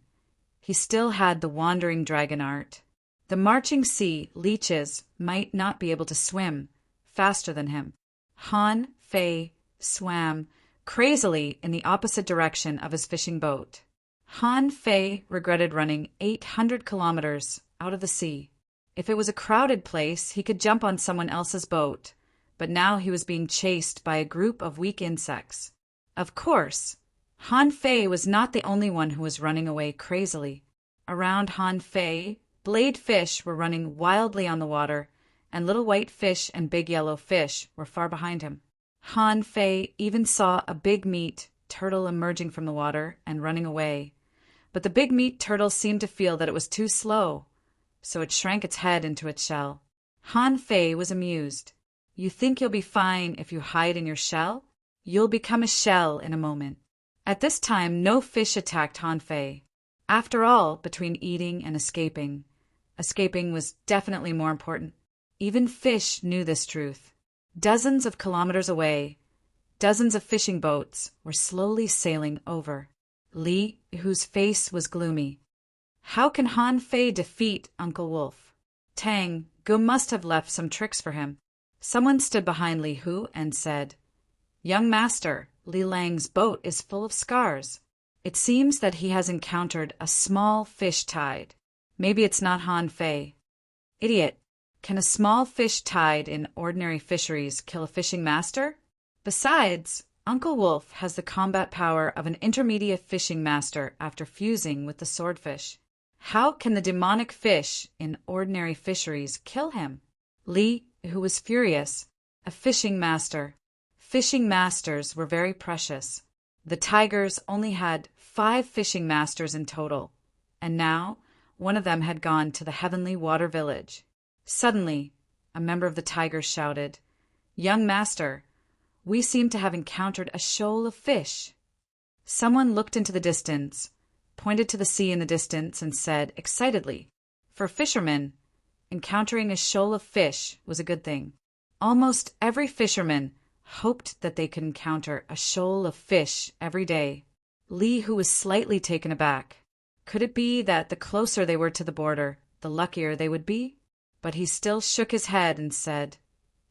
Speaker 1: he still had the wandering dragon art. The marching sea leeches might not be able to swim faster than him. Han Fei swam crazily in the opposite direction of his fishing boat. Han Fei regretted running 800 kilometers out of the sea. If it was a crowded place, he could jump on someone else's boat, but now he was being chased by a group of weak insects. Of course, Han Fei was not the only one who was running away crazily. Around Han Fei, blade fish were running wildly on the water, and little white fish and big yellow fish were far behind him. Han Fei even saw a big meat turtle emerging from the water and running away, but the big meat turtle seemed to feel that it was too slow, so it shrank its head into its shell. Han Fei was amused. You think you'll be fine if you hide in your shell? You'll become a shell in a moment. At this time, no fish attacked Han Fei. After all, between eating and escaping was definitely more important. Even fish knew this truth. Dozens of kilometers away, dozens of fishing boats were slowly sailing over. Li, whose face was gloomy. How can Han Fei defeat Uncle Wolf? Tang Gu must have left some tricks for him. Someone stood behind Li Hu and said, Young master, Li Lang's boat is full of scars. It seems that he has encountered a small fish tide. Maybe it's not Han Fei. Idiot. Can a small fish tide in ordinary fisheries kill a fishing master? Besides, Uncle Wolf has the combat power of an intermediate fishing master after fusing with the swordfish. How can the demonic fish in ordinary fisheries kill him? Li, who was furious, a fishing master. Fishing masters were very precious. The tigers only had 5 fishing masters in total, and now one of them had gone to the heavenly water village. Suddenly, a member of the tigers shouted, Young master, we seem to have encountered a shoal of fish. Someone looked into the distance, pointed to the sea in the distance, and said excitedly, For fishermen, encountering a shoal of fish was a good thing. Almost every fisherman hoped that they could encounter a shoal of fish every day. Li, who was slightly taken aback. Could it be that the closer they were to the border, the luckier they would be? But he still shook his head and said,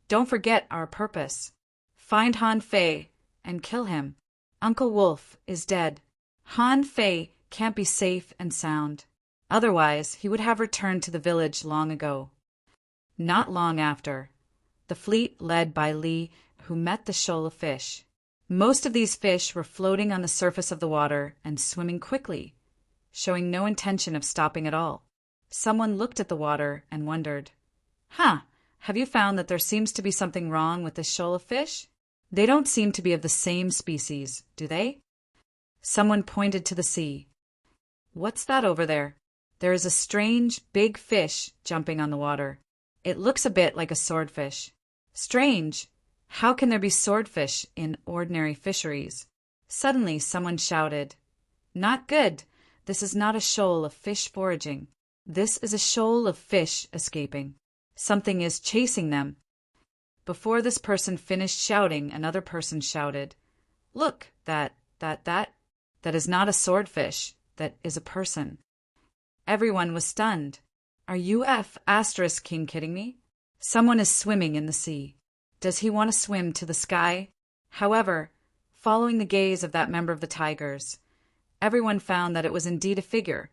Speaker 1: Don't forget our purpose. Find Han Fei and kill him. Uncle Wolf is dead. Han Fei can't be safe and sound. Otherwise, he would have returned to the village long ago. Not long after, the fleet led by Li, who met the shoal of fish. Most of these fish were floating on the surface of the water and swimming quickly, showing no intention of stopping at all. Someone looked at the water and wondered, have you found that there seems to be something wrong with this shoal of fish? They don't seem to be of the same species, do they? Someone pointed to the sea. What's that over there? There is a strange, big fish jumping on the water. It looks a bit like a swordfish. Strange. How can there be swordfish in ordinary fisheries? Suddenly someone shouted, Not good. This is not a shoal of fish foraging. This is a shoal of fish escaping. Something is chasing them. Before this person finished shouting, another person shouted, "Look, that is not a swordfish, that is a person." Everyone was stunned. Are you King kidding me? Someone is swimming in the sea. Does he want to swim to the sky? However, following the gaze of that member of the Tigers, everyone found that it was indeed a figure,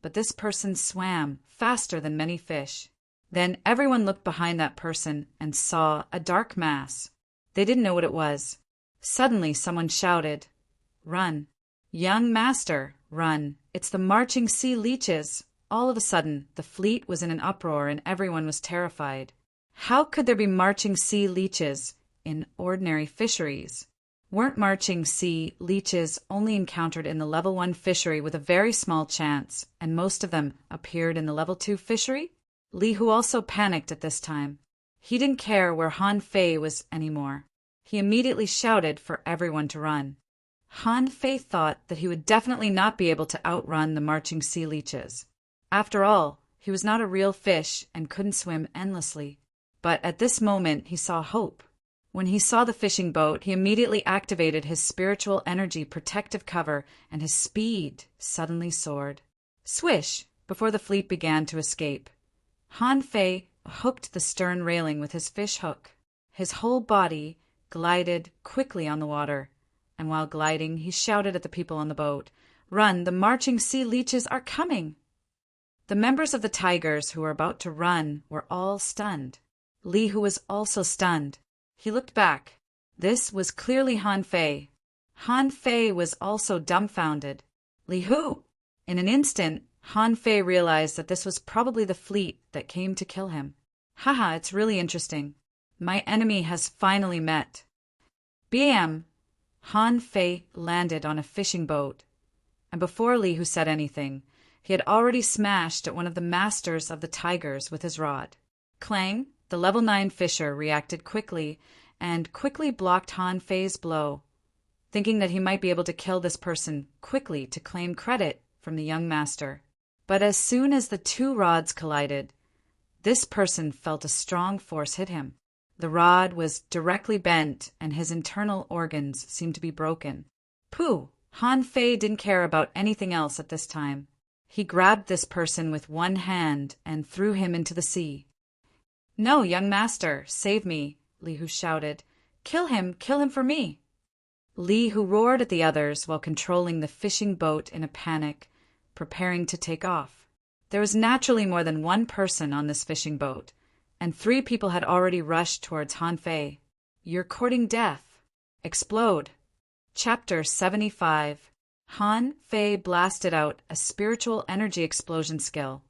Speaker 1: but this person swam faster than many fish. Then everyone looked behind that person and saw a dark mass. They didn't know what it was. Suddenly someone shouted, "Run! Young master, run! It's the marching sea leeches!" All of a sudden, the fleet was in an uproar and everyone was terrified. How could there be marching sea leeches in ordinary fisheries? Weren't marching sea leeches only encountered in the level 1 fishery with a very small chance, and most of them appeared in the level 2 fishery? Li Hu also panicked at this time. He didn't care where Han Fei was anymore. He immediately shouted for everyone to run. Han Fei thought that he would definitely not be able to outrun the marching sea leeches. After all, he was not a real fish and couldn't swim endlessly. But at this moment he saw hope. When he saw the fishing boat, he immediately activated his spiritual energy protective cover and his speed suddenly soared. Swish! Before the fleet began to escape, Han Fei hooked the stern railing with his fish hook. His whole body glided quickly on the water, and while gliding he shouted at the people on the boat, "Run, the marching sea leeches are coming!" The members of the Tigers who were about to run were all stunned. Li Hu was also stunned. He looked back. This was clearly Han Fei. Han Fei was also dumbfounded. Li Hu! In an instant, Han Fei realized that this was probably the fleet that came to kill him. Haha, it's really interesting. My enemy has finally met. Bam! Han Fei landed on a fishing boat, and before Li Hu said anything, he had already smashed at one of the masters of the Tigers with his rod. Clang! The level 9 fisher reacted quickly and quickly blocked Han Fei's blow, thinking that he might be able to kill this person quickly to claim credit from the young master. But as soon as the two rods collided, this person felt a strong force hit him. The rod was directly bent and his internal organs seemed to be broken. Pooh! Han Fei didn't care about anything else at this time. He grabbed this person with one hand and threw him into the sea. "No, young master, save me," Li Hu shouted. Kill him for me." Li Hu roared at the others while controlling the fishing boat in a panic, preparing to take off. There was naturally more than one person on this fishing boat, and 3 people had already rushed towards Han Fei. "You're courting death. Explode." Chapter 75. Han Fei blasted out a spiritual energy explosion skill.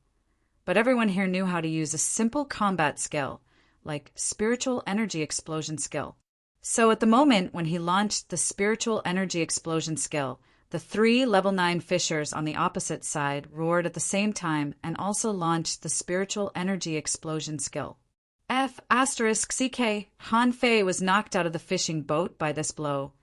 Speaker 1: But everyone here knew how to use a simple combat skill, like spiritual energy explosion skill. So at the moment when he launched the spiritual energy explosion skill, the 3 level 9 fishers on the opposite side roared at the same time and also launched the spiritual energy explosion skill. CK. Han Fei was knocked out of the fishing boat by this blow,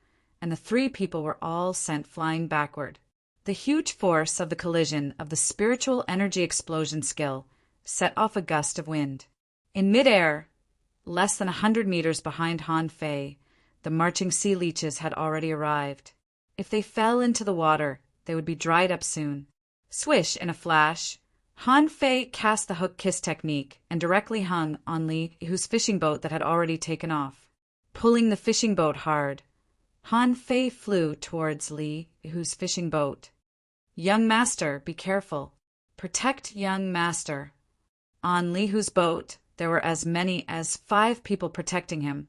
Speaker 1: and the 3 people were all sent flying backward. The huge force of the collision of the spiritual energy explosion skill set off a gust of wind. In midair, less than 100 meters behind Han Fei, the marching sea leeches had already arrived. If they fell into the water, they would be dried up soon. Swish! In a flash, Han Fei cast the hook kiss technique and directly hung on Li Hu's fishing boat that had already taken off. Pulling the fishing boat hard, Han Fei flew towards Li Hu's fishing boat. "Young master, be careful. Protect young master." On Li Hu's boat, there were as many as 5 people protecting him,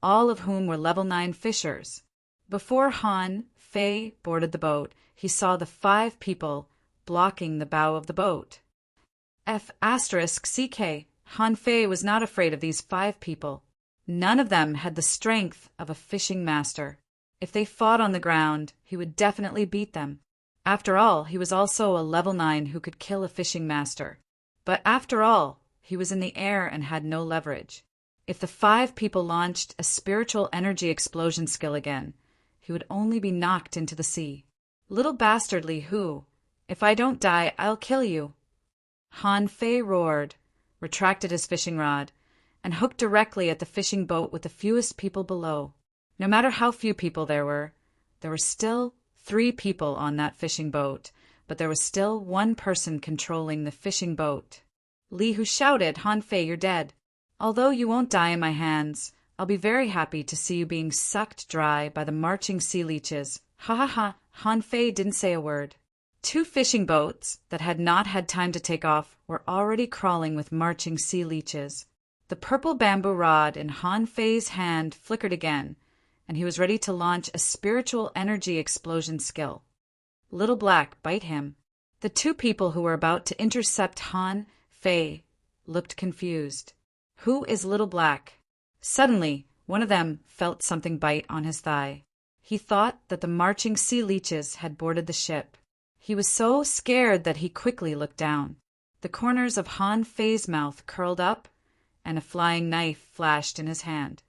Speaker 1: all of whom were level 9 fishers. Before Han Fei boarded the boat, he saw the 5 people blocking the bow of the boat. CK. Han Fei was not afraid of these 5 people. None of them had the strength of a fishing master. If they fought on the ground, he would definitely beat them. After all, he was also a level 9 who could kill a fishing master. But after all, he was in the air and had no leverage. If the 5 people launched a spiritual energy explosion skill again, he would only be knocked into the sea. "Little bastard Li Hu, if I don't die, I'll kill you." Han Fei roared, retracted his fishing rod, and hooked directly at the fishing boat with the fewest people below. No matter how few people there were still 3 people on that fishing boat, but there was still one person controlling the fishing boat. Li Hu shouted, Han Fei, you're dead. Although you won't die in my hands, I'll be very happy to see you being sucked dry by the marching sea leeches. Ha ha ha. Han Fei didn't say a word. 2 fishing boats that had not had time to take off were already crawling with marching sea leeches. The purple bamboo rod in Han Fei's hand flickered again, and he was ready to launch a spiritual energy explosion skill. Little Black, bite him. The 2 people who were about to intercept Han Fei looked confused. Who is Little Black? Suddenly, one of them felt something bite on his thigh. He thought that the marching sea leeches had boarded the ship. He was so scared that he quickly looked down. The corners of Han Fei's mouth curled up, and a flying knife flashed in his hand.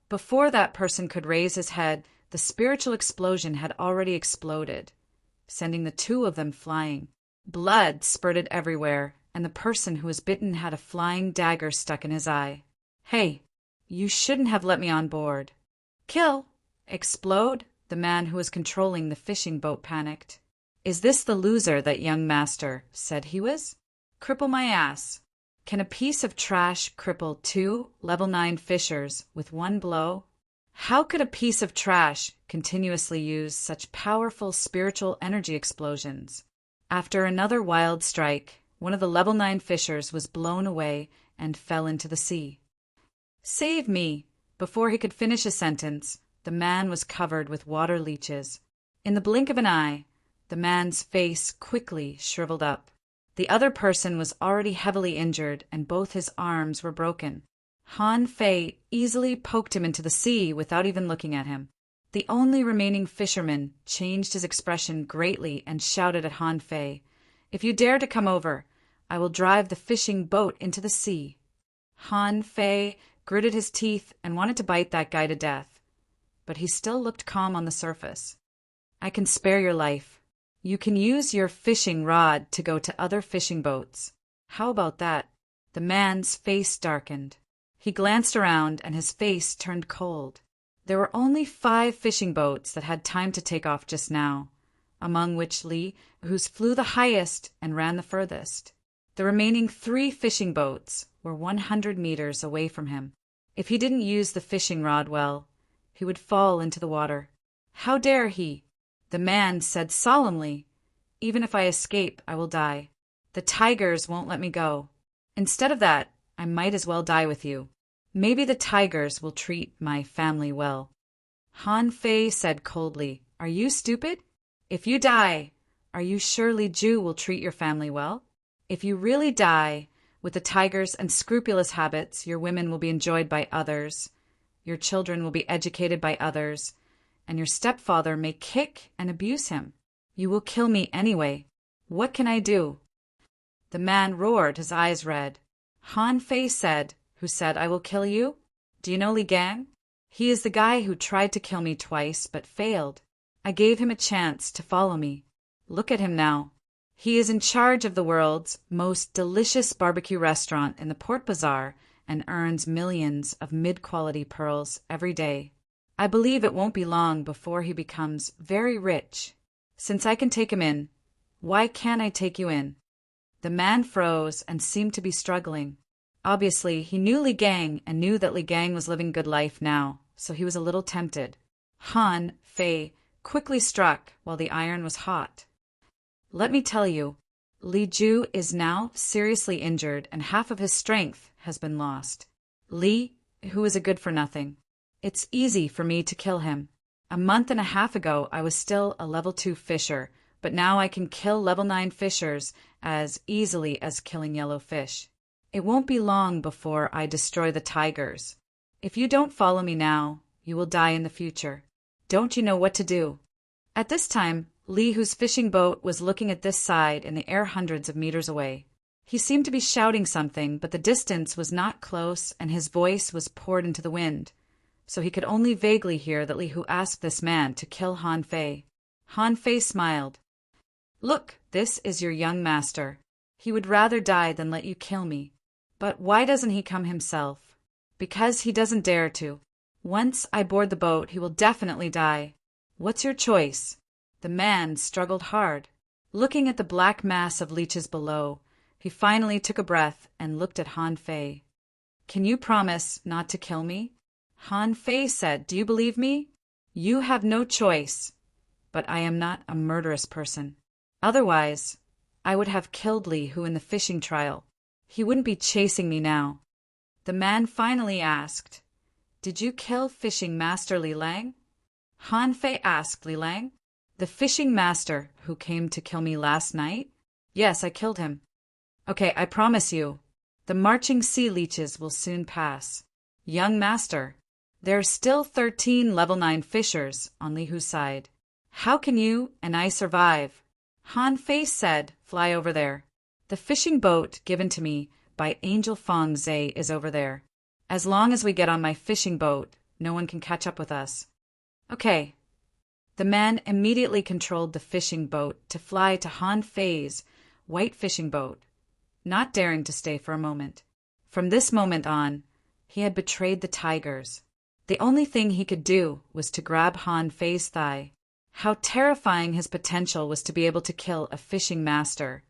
Speaker 1: Before that person could raise his head, the spiritual explosion had already exploded, sending the 2 of them flying. Blood spurted everywhere, and the person who was bitten had a flying dagger stuck in his eye. Hey, you shouldn't have let me on board. Kill! Explode! The man who was controlling the fishing boat panicked. Is this the loser that young master said he was? Cripple my ass. Can a piece of trash cripple 2 level 9 fishers with 1 blow? How could a piece of trash continuously use such powerful spiritual energy explosions? After another wild strike, one of the level 9 fishers was blown away and fell into the sea. Save me! Before he could finish a sentence, the man was covered with water leeches. In the blink of an eye, the man's face quickly shriveled up. The other person was already heavily injured, and both his arms were broken. Han Fei easily poked him into the sea without even looking at him. The only remaining fisherman changed his expression greatly and shouted at Han Fei, "If you dare to come over, I will drive the fishing boat into the sea." Han Fei gritted his teeth and wanted to bite that guy to death, but he still looked calm on the surface. "I can spare your life. You can use your fishing rod to go to other fishing boats. How about that?" The man's face darkened. He glanced around and his face turned cold. There were only 5 fishing boats that had time to take off just now, among which Li Hu's flew the highest and ran the furthest. The remaining 3 fishing boats were 100 meters away from him. If he didn't use the fishing rod well, he would fall into the water. How dare he? The man said solemnly, "Even if I escape, I will die. The tigers won't let me go. Instead of that, I might as well die with you. Maybe the tigers will treat my family well." Han Fei said coldly, "Are you stupid? If you die, are you sure Li Ju will treat your family well? If you really die, with the tigers and scrupulous habits, your women will be enjoyed by others, your children will be educated by others, and your stepfather may kick and abuse him. You will kill me anyway. What can I do?" The man roared, his eyes red. Han Fei said, "Who said I will kill you? Do you know Li Gang? He is the guy who tried to kill me twice but failed. I gave him a chance to follow me. Look at him now. He is in charge of the world's most delicious barbecue restaurant in the Port Bazaar and earns millions of mid-quality pearls every day. I believe it won't be long before he becomes very rich. Since I can take him in, why can't I take you in?" The man froze and seemed to be struggling. Obviously, he knew Li Gang and knew that Li Gang was living good life now, so he was a little tempted. Han Fei quickly struck while the iron was hot. "Let me tell you, Li Ju is now seriously injured and half of his strength has been lost. Li, who is a good-for-nothing. It's easy for me to kill him. A month and a half ago, I was still a level 2 fisher, but now I can kill level 9 fishers as easily as killing yellow fish. It won't be long before I destroy the tigers. If you don't follow me now, you will die in the future. Don't you know what to do?" At this time, Li Hu's fishing boat was looking at this side in the air hundreds of meters away. He seemed to be shouting something, but the distance was not close and his voice was poured into the wind, so he could only vaguely hear that Li Hu asked this man to kill Han Fei. Han Fei smiled. "Look, this is your young master. He would rather die than let you kill me. But why doesn't he come himself? Because he doesn't dare to. Once I board the boat, he will definitely die. What's your choice? The man struggled hard. Looking at the black mass of leeches below, he finally took a breath and looked at Han Fei. Can you promise not to kill me? Han Fei said, Do you believe me? You have no choice. But I am not a murderous person. Otherwise, I would have killed Li Hu in the fishing trial. He wouldn't be chasing me now. The man finally asked, Did you kill fishing master Li Lang? Han Fei asked Li Lang. The fishing master who came to kill me last night? Yes, I killed him. Okay, I promise you, the marching sea leeches will soon pass. Young master, there are still 13 level 9 fishers on Li Hu's side. How can you and I survive? Han Fei said, Fly over there. The fishing boat given to me by Angel Fong Zhe is over there. As long as we get on my fishing boat, no one can catch up with us. Okay. The man immediately controlled the fishing boat to fly to Han Fei's white fishing boat, not daring to stay for a moment. From this moment on, he had betrayed the tigers. The only thing he could do was to grab Han Fei's thigh. How terrifying his potential was to be able to kill a fishing master.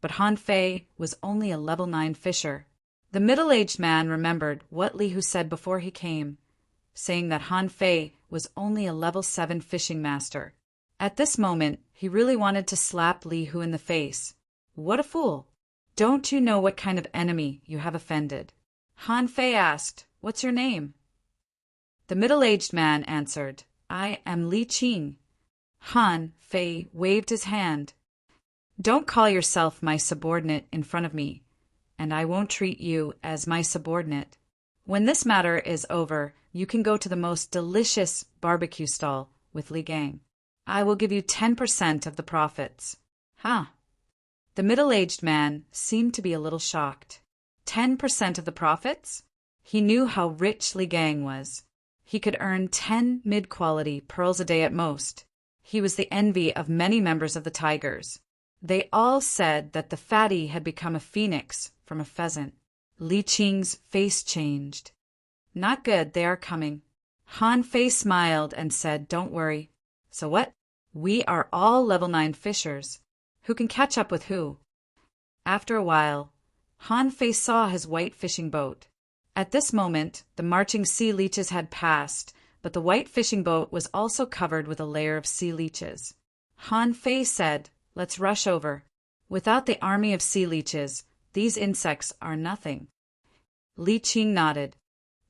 Speaker 1: But Han Fei was only a level 9 fisher. The middle-aged man remembered what Li Hu said before he came, saying that Han Fei was only a level 7 fishing master. At this moment, he really wanted to slap Li Hu in the face. What a fool! Don't you know what kind of enemy you have offended? Han Fei asked, What's your name? The middle-aged man answered, I am Li Qing. Han Fei waved his hand. Don't call yourself my subordinate in front of me, and I won't treat you as my subordinate. When this matter is over, you can go to the most delicious barbecue stall with Li Gang. I will give you 10% of the profits. Huh? The middle-aged man seemed to be a little shocked. 10% of the profits? He knew how rich Li Gang was. He could earn 10 mid-quality pearls a day at most. He was the envy of many members of the Tigers. They all said that the fatty had become a phoenix from a pheasant. Li Qing's face changed. Not good, they are coming. Han Fei smiled and said, Don't worry. So what? We are all level 9 fishers. Who can catch up with who? After a while, Han Fei saw his white fishing boat. At this moment, the marching sea leeches had passed, but the white fishing boat was also covered with a layer of sea leeches. Han Fei said, Let's rush over. Without the army of sea leeches, these insects are nothing. Li Qing nodded.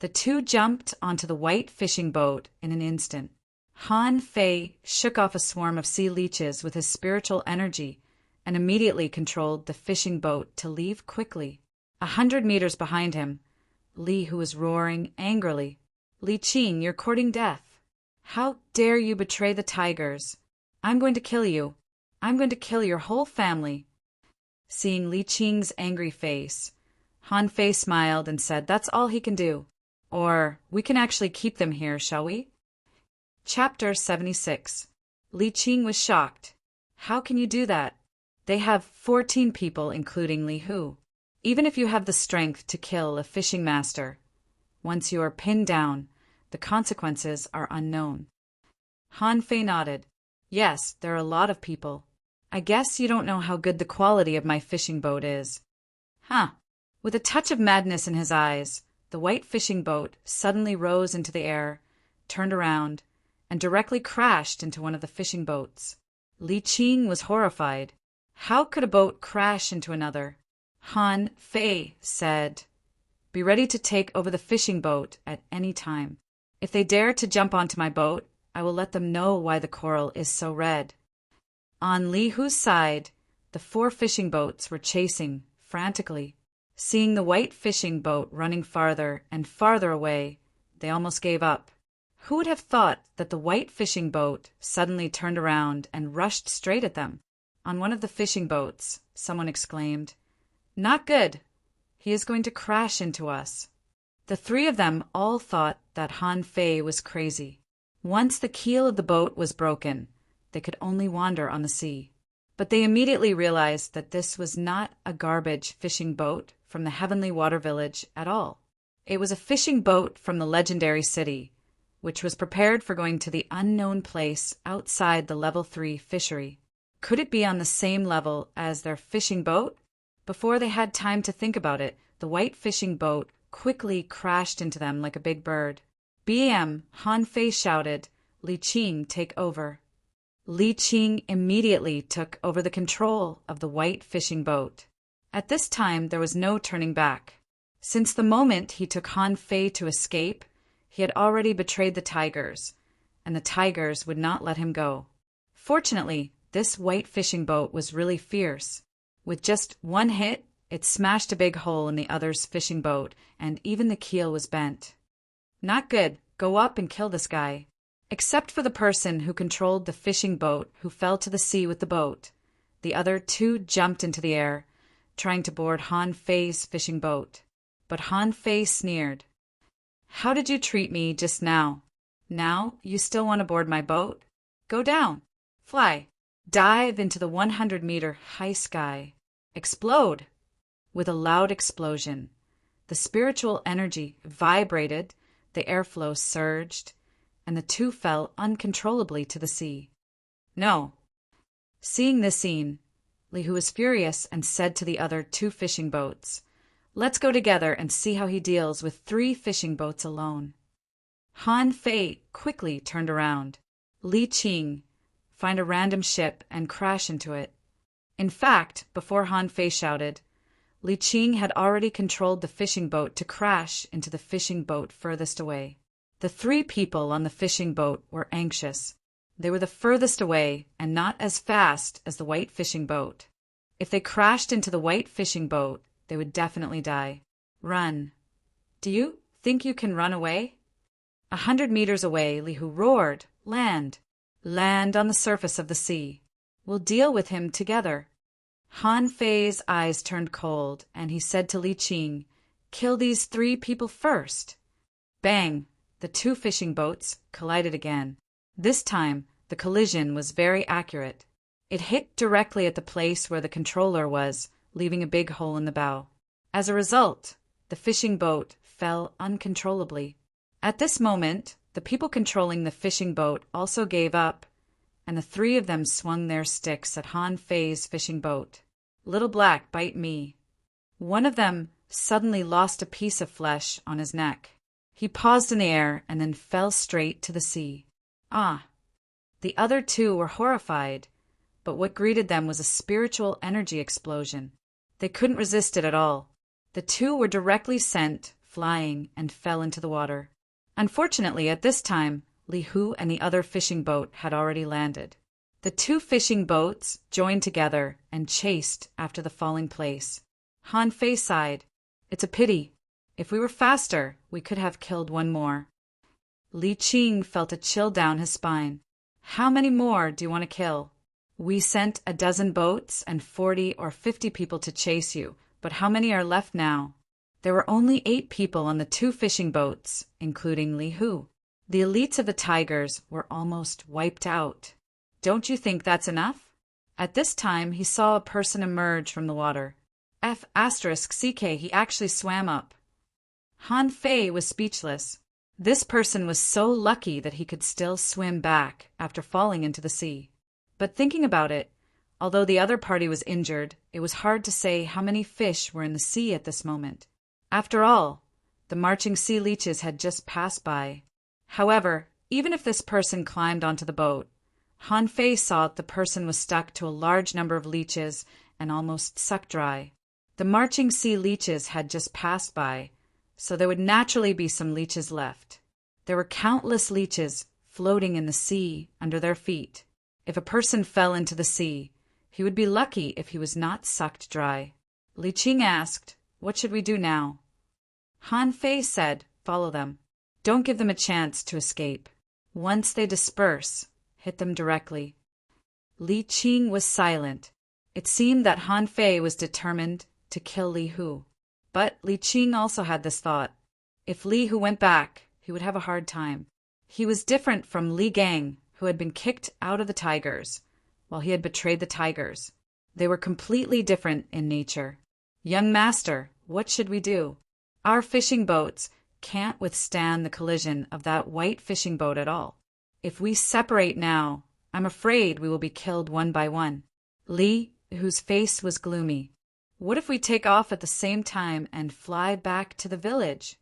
Speaker 1: The two jumped onto the white fishing boat in an instant. Han Fei shook off a swarm of sea leeches with his spiritual energy and immediately controlled the fishing boat to leave quickly. 100 meters behind him, Li Hu was roaring angrily. Li Qing, you're courting death. How dare you betray the tigers? I'm going to kill you. I'm going to kill your whole family. Seeing Li Qing's angry face, Han Fei smiled and said that's all he can do. Or we can actually keep them here, shall we? Chapter 76. Li Qing was shocked. How can you do that? They have 14 people, including Li Hu. Even if you have the strength to kill a fishing master, once you are pinned down, the consequences are unknown. Han Fei nodded. Yes, there are a lot of people. I guess you don't know how good the quality of my fishing boat is. Huh. With a touch of madness in his eyes, the white fishing boat suddenly rose into the air, turned around, and directly crashed into one of the fishing boats. Li Qing was horrified. How could a boat crash into another? Han Fei said, Be ready to take over the fishing boat at any time. If they dare to jump onto my boat, I will let them know why the coral is so red. On Li Hu's side, the 4 fishing boats were chasing frantically. Seeing the white fishing boat running farther and farther away, they almost gave up. Who would have thought that the white fishing boat suddenly turned around and rushed straight at them? On one of the fishing boats, someone exclaimed, Not good! He is going to crash into us. The 3 of them all thought that Han Fei was crazy. Once the keel of the boat was broken, they could only wander on the sea. But they immediately realized that this was not a garbage fishing boat from the Heavenly Water Village at all. It was a fishing boat from the legendary city, which was prepared for going to the unknown place outside the Level 3 fishery. Could it be on the same level as their fishing boat? Before they had time to think about it, the white fishing boat quickly crashed into them like a big bird. "BM," Han Fei shouted, "Li Qing, take over." Li Qing immediately took over the control of the white fishing boat. At this time, there was no turning back. Since the moment he took Han Fei to escape, he had already betrayed the tigers, and the tigers would not let him go. Fortunately, this white fishing boat was really fierce. With just one hit, it smashed a big hole in the other's fishing boat, and even the keel was bent. "Not good. Go up and kill this guy." Except for the person who controlled the fishing boat who fell to the sea with the boat, the other two jumped into the air, trying to board Han Fei's fishing boat. But Han Fei sneered. "How did you treat me just now? Now you still want to board my boat? Go down. Fly. Dive into the 100-meter high sky. Explode." With a loud explosion, the spiritual energy vibrated, the airflow surged, and the two fell uncontrollably to the sea. "No." Seeing this scene, Li Hu was furious and said to the other two fishing boats, "Let's go together and see how he deals with 3 fishing boats alone." Han Fei quickly turned around. "Li Qing, find a random ship and crash into it." In fact, before Han Fei shouted, Li Qing had already controlled the fishing boat to crash into the fishing boat furthest away. The 3 people on the fishing boat were anxious. They were the furthest away and not as fast as the white fishing boat. If they crashed into the white fishing boat, they would definitely die. "Run. Do you think you can run away?" 100 meters away, Li Hu roared, "Land! Land on the surface of the sea. We'll deal with him together." Han Fei's eyes turned cold, and he said to Li Qing, "Kill these 3 people first." Bang! The 2 fishing boats collided again. This time, the collision was very accurate. It hit directly at the place where the controller was, leaving a big hole in the bow. As a result, the fishing boat fell uncontrollably. At this moment, the people controlling the fishing boat also gave up, and the 3 of them swung their sticks at Han Fei's fishing boat. "Little Black, bite me." One of them suddenly lost a piece of flesh on his neck. He paused in the air and then fell straight to the sea. Ah! The other 2 were horrified, but what greeted them was a spiritual energy explosion. They couldn't resist it at all. The 2 were directly sent flying and fell into the water. Unfortunately, at this time, Li Hu and the other fishing boat had already landed. The 2 fishing boats joined together and chased after the falling place. Han Fei sighed. "It's a pity. If we were faster, we could have killed one more." Li Qing felt a chill down his spine. "How many more do you want to kill? We sent a dozen boats and 40 or 50 people to chase you, but how many are left now?" There were only 8 people on the 2 fishing boats, including Li Hu. The elites of the tigers were almost wiped out. "Don't you think that's enough?" At this time, he saw a person emerge from the water. *CK, he actually swam up. Han Fei was speechless. This person was so lucky that he could still swim back after falling into the sea. But thinking about it, although the other party was injured, it was hard to say how many fish were in the sea at this moment. After all, the marching sea leeches had just passed by. However, even if this person climbed onto the boat, Han Fei saw the person was stuck to a large number of leeches and almost sucked dry. The marching sea leeches had just passed by, so there would naturally be some leeches left. There were countless leeches floating in the sea under their feet. If a person fell into the sea, he would be lucky if he was not sucked dry. Li Qing asked, "What should we do now?" Han Fei said, "Follow them. Don't give them a chance to escape. Once they disperse, hit them directly." Li Qing was silent. It seemed that Han Fei was determined to kill Li Hu. But Li Qing also had this thought. If Li Hu went back, he would have a hard time. He was different from Li Gang, who had been kicked out of the tigers. while he had betrayed the tigers. They were completely different in nature. "Young master, what should we do? Our fishing boats can't withstand the collision of that white fishing boat at all. If we separate now, I'm afraid we will be killed one by one." Li, whose face was gloomy. "What if we take off at the same time and fly back to the village?"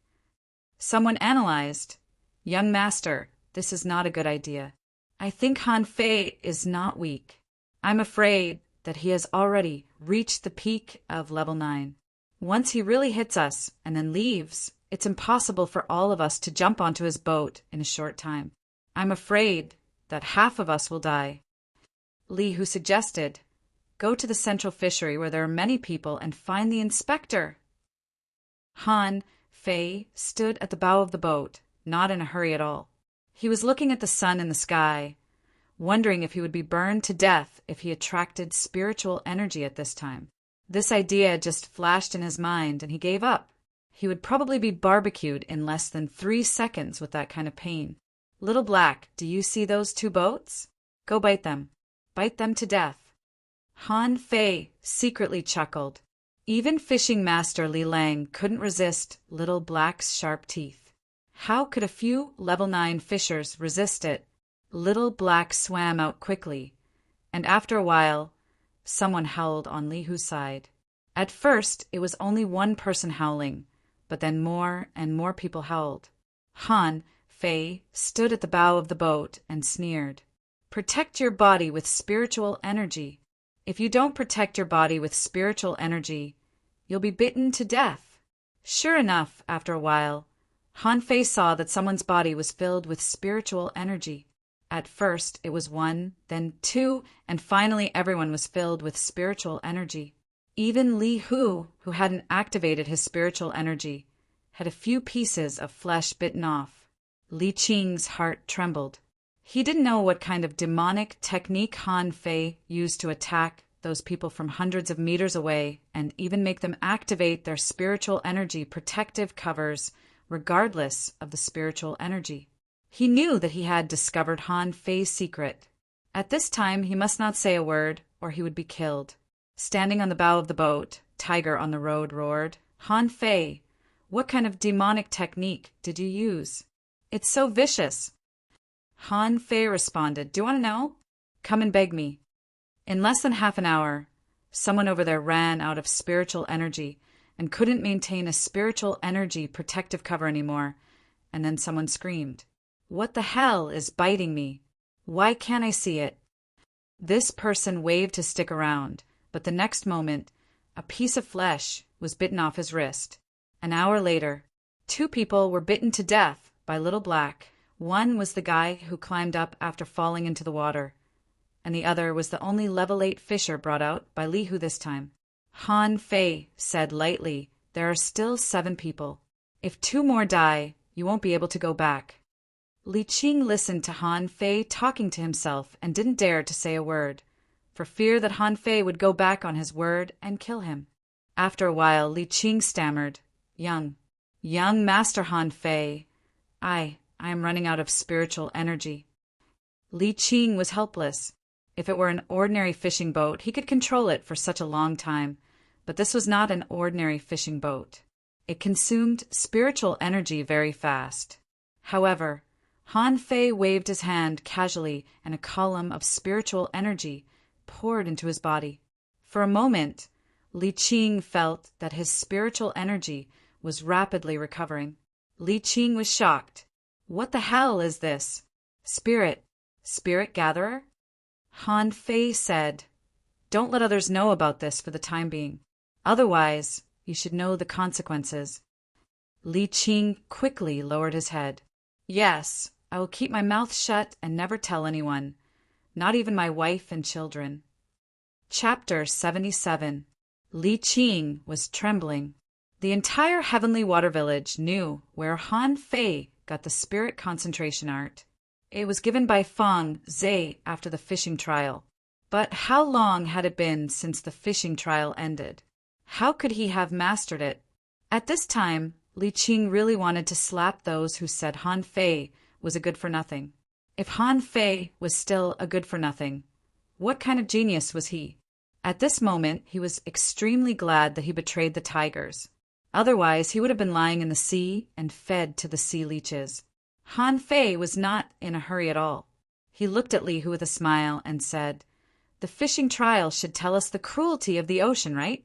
Speaker 1: Someone analyzed. "Young master, this is not a good idea. I think Han Fei is not weak. I'm afraid that he has already reached the peak of level 9. Once he really hits us and then leaves, it's impossible for all of us to jump onto his boat in a short time. I'm afraid that half of us will die." Li Hu suggested, "Go to the central fishery where there are many people and find the inspector." Han Fei stood at the bow of the boat, not in a hurry at all. He was looking at the sun in the sky, wondering if he would be burned to death if he attracted spiritual energy at this time. This idea just flashed in his mind, and he gave up. He would probably be barbecued in less than 3 seconds with that kind of pain. "Little Black, do you see those 2 boats? Go bite them. Bite them to death." Han Fei secretly chuckled. Even fishing master Li Lang couldn't resist Little Black's sharp teeth. How could a few level 9 fishers resist it? Little Black swam out quickly, and after a while, someone howled on Li Hu's side. At first, it was only one person howling, but then more and more people howled. Han Fei stood at the bow of the boat and sneered. "Protect your body with spiritual energy. If you don't protect your body with spiritual energy, you'll be bitten to death." Sure enough, after a while, Han Fei saw that someone's body was filled with spiritual energy. At first, it was 1, then 2, and finally everyone was filled with spiritual energy. Even Li Hu, who hadn't activated his spiritual energy, had a few pieces of flesh bitten off. Li Qing's heart trembled. He didn't know what kind of demonic technique Han Fei used to attack those people from hundreds of meters away and even make them activate their spiritual energy protective covers regardless of the spiritual energy. He knew that he had discovered Han Fei's secret. At this time, he must not say a word or he would be killed. Standing on the bow of the boat, Tiger on the road roared, "Han Fei, what kind of demonic technique did you use? It's so vicious." Han Fei responded, "Do you want to know? Come and beg me." In less than half an hour, someone over there ran out of spiritual energy and couldn't maintain a spiritual energy protective cover anymore, and then someone screamed, "What the hell is biting me? Why can't I see it?" This person waved his stick around, but the next moment, a piece of flesh was bitten off his wrist. An hour later, 2 people were bitten to death by Little Black. One was the guy who climbed up after falling into the water, and the other was the only level 8 fisher brought out by Li Hu this time. Han Fei said lightly, "There are still 7 people. If 2 more die, you won't be able to go back." Li Qing listened to Han Fei talking to himself and didn't dare to say a word, for fear that Han Fei would go back on his word and kill him. After a while, Li Qing stammered, Young Master Han Fei, I am running out of spiritual energy." Li Qing was helpless. If it were an ordinary fishing boat, he could control it for such a long time, but this was not an ordinary fishing boat. It consumed spiritual energy very fast. However, Han Fei waved his hand casually and a column of spiritual energy poured into his body. For a moment, Li Qing felt that his spiritual energy was rapidly recovering. Li Qing was shocked. "What the hell is this? Spirit gatherer?" Han Fei said, "Don't let others know about this for the time being. Otherwise, you should know the consequences." Li Qing quickly lowered his head. "Yes, I will keep my mouth shut and never tell anyone, not even my wife and children." Chapter 77. Li Qing was trembling. The entire Heavenly Water Village knew where Han Fei got the spirit concentration art. It was given by Feng Zhe after the fishing trial. But how long had it been since the fishing trial ended? How could he have mastered it? At this time, Li Qing really wanted to slap those who said Han Fei was a good-for-nothing. If Han Fei was still a good-for-nothing, What kind of genius was he? At this moment, he was extremely glad that he betrayed the tigers. Otherwise, he would have been lying in the sea and fed to the sea leeches. Han Fei was not in a hurry at all. He looked at Li Hu with a smile and said, "The fishing trial should tell us the cruelty of the ocean, right?"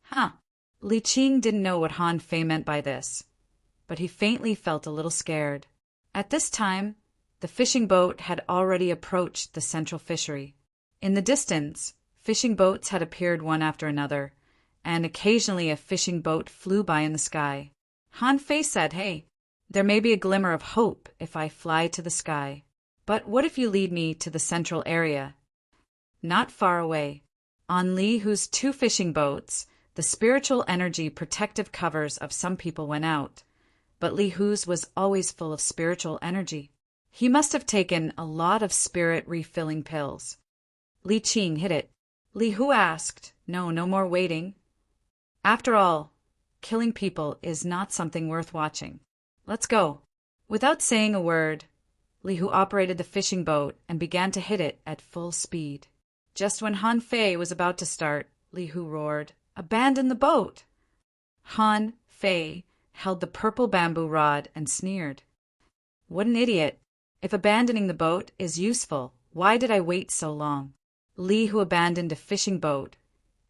Speaker 1: Huh. Li Qing didn't know what Han Fei meant by this, but he faintly felt a little scared. At this time, the fishing boat had already approached the central fishery. In the distance, fishing boats had appeared one after another, and occasionally a fishing boat flew by in the sky. Han Fei said, "Hey, there may be a glimmer of hope if I fly to the sky. But what if you lead me to the central area?" Not far away, on Li Hu's 2 fishing boats, the spiritual energy protective covers of some people went out, but Li Hu's was always full of spiritual energy. He must have taken a lot of spirit refilling pills. Li Qing hit it. Li Hu asked, No more waiting. After all, killing people is not something worth watching. Let's go. Without saying a word, Li Hu operated the fishing boat and began to hit it at full speed. Just when Han Fei was about to start, Li Hu roared, "Abandon the boat!" Han Fei held the purple bamboo rod and sneered. What an idiot! If abandoning the boat is useful, why did I wait so long? Li Hu abandoned a fishing boat,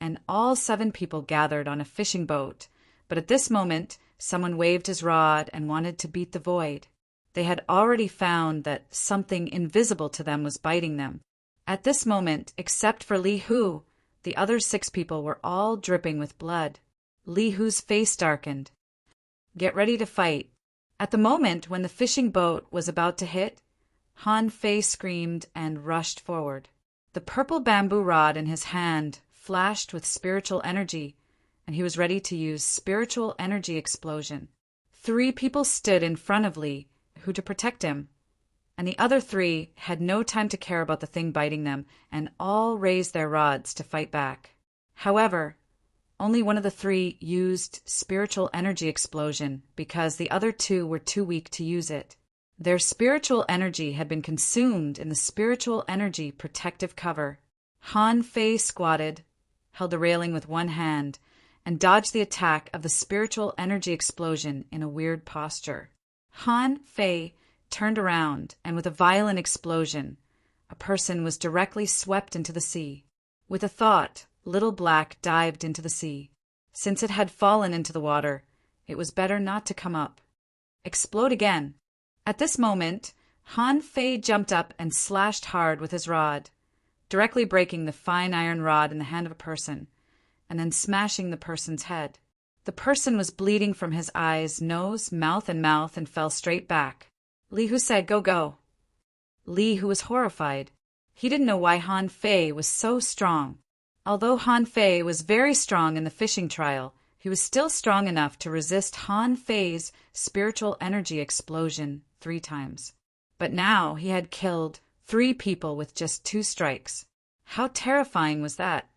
Speaker 1: and all 7 people gathered on a fishing boat, but at this moment someone waved his rod and wanted to beat the void. They had already found that something invisible to them was biting them. At this moment, except for Li Hu, the other 6 people were all dripping with blood. Li Hu's face darkened. Get ready to fight. At the moment when the fishing boat was about to hit, Han Fei screamed and rushed forward. The purple bamboo rod in his hand flashed with spiritual energy, and he was ready to use spiritual energy explosion. 3 people stood in front of Li Hu to protect him, and the other 3 had no time to care about the thing biting them, and all raised their rods to fight back. However, only one of the 3 used spiritual energy explosion because the other 2 were too weak to use it. Their spiritual energy had been consumed in the spiritual energy protective cover. Han Fei squatted, held the railing with one hand, and dodged the attack of the spiritual energy explosion in a weird posture. Han Fei turned around, and with a violent explosion, a person was directly swept into the sea. With a thought, Little Black dived into the sea. Since it had fallen into the water, it was better not to come up. Explode again. At this moment, Han Fei jumped up and slashed hard with his rod, directly breaking the fine iron rod in the hand of a person, and then smashing the person's head. The person was bleeding from his eyes, nose, mouth, and fell straight back. Li Hu said, "Go, go." Li Hu was horrified. He didn't know why Han Fei was so strong. Although Han Fei was very strong in the fishing trial, he was still strong enough to resist Han Fei's spiritual energy explosion 3 times. But now he had killed 3 people with just 2 strikes. How terrifying was that?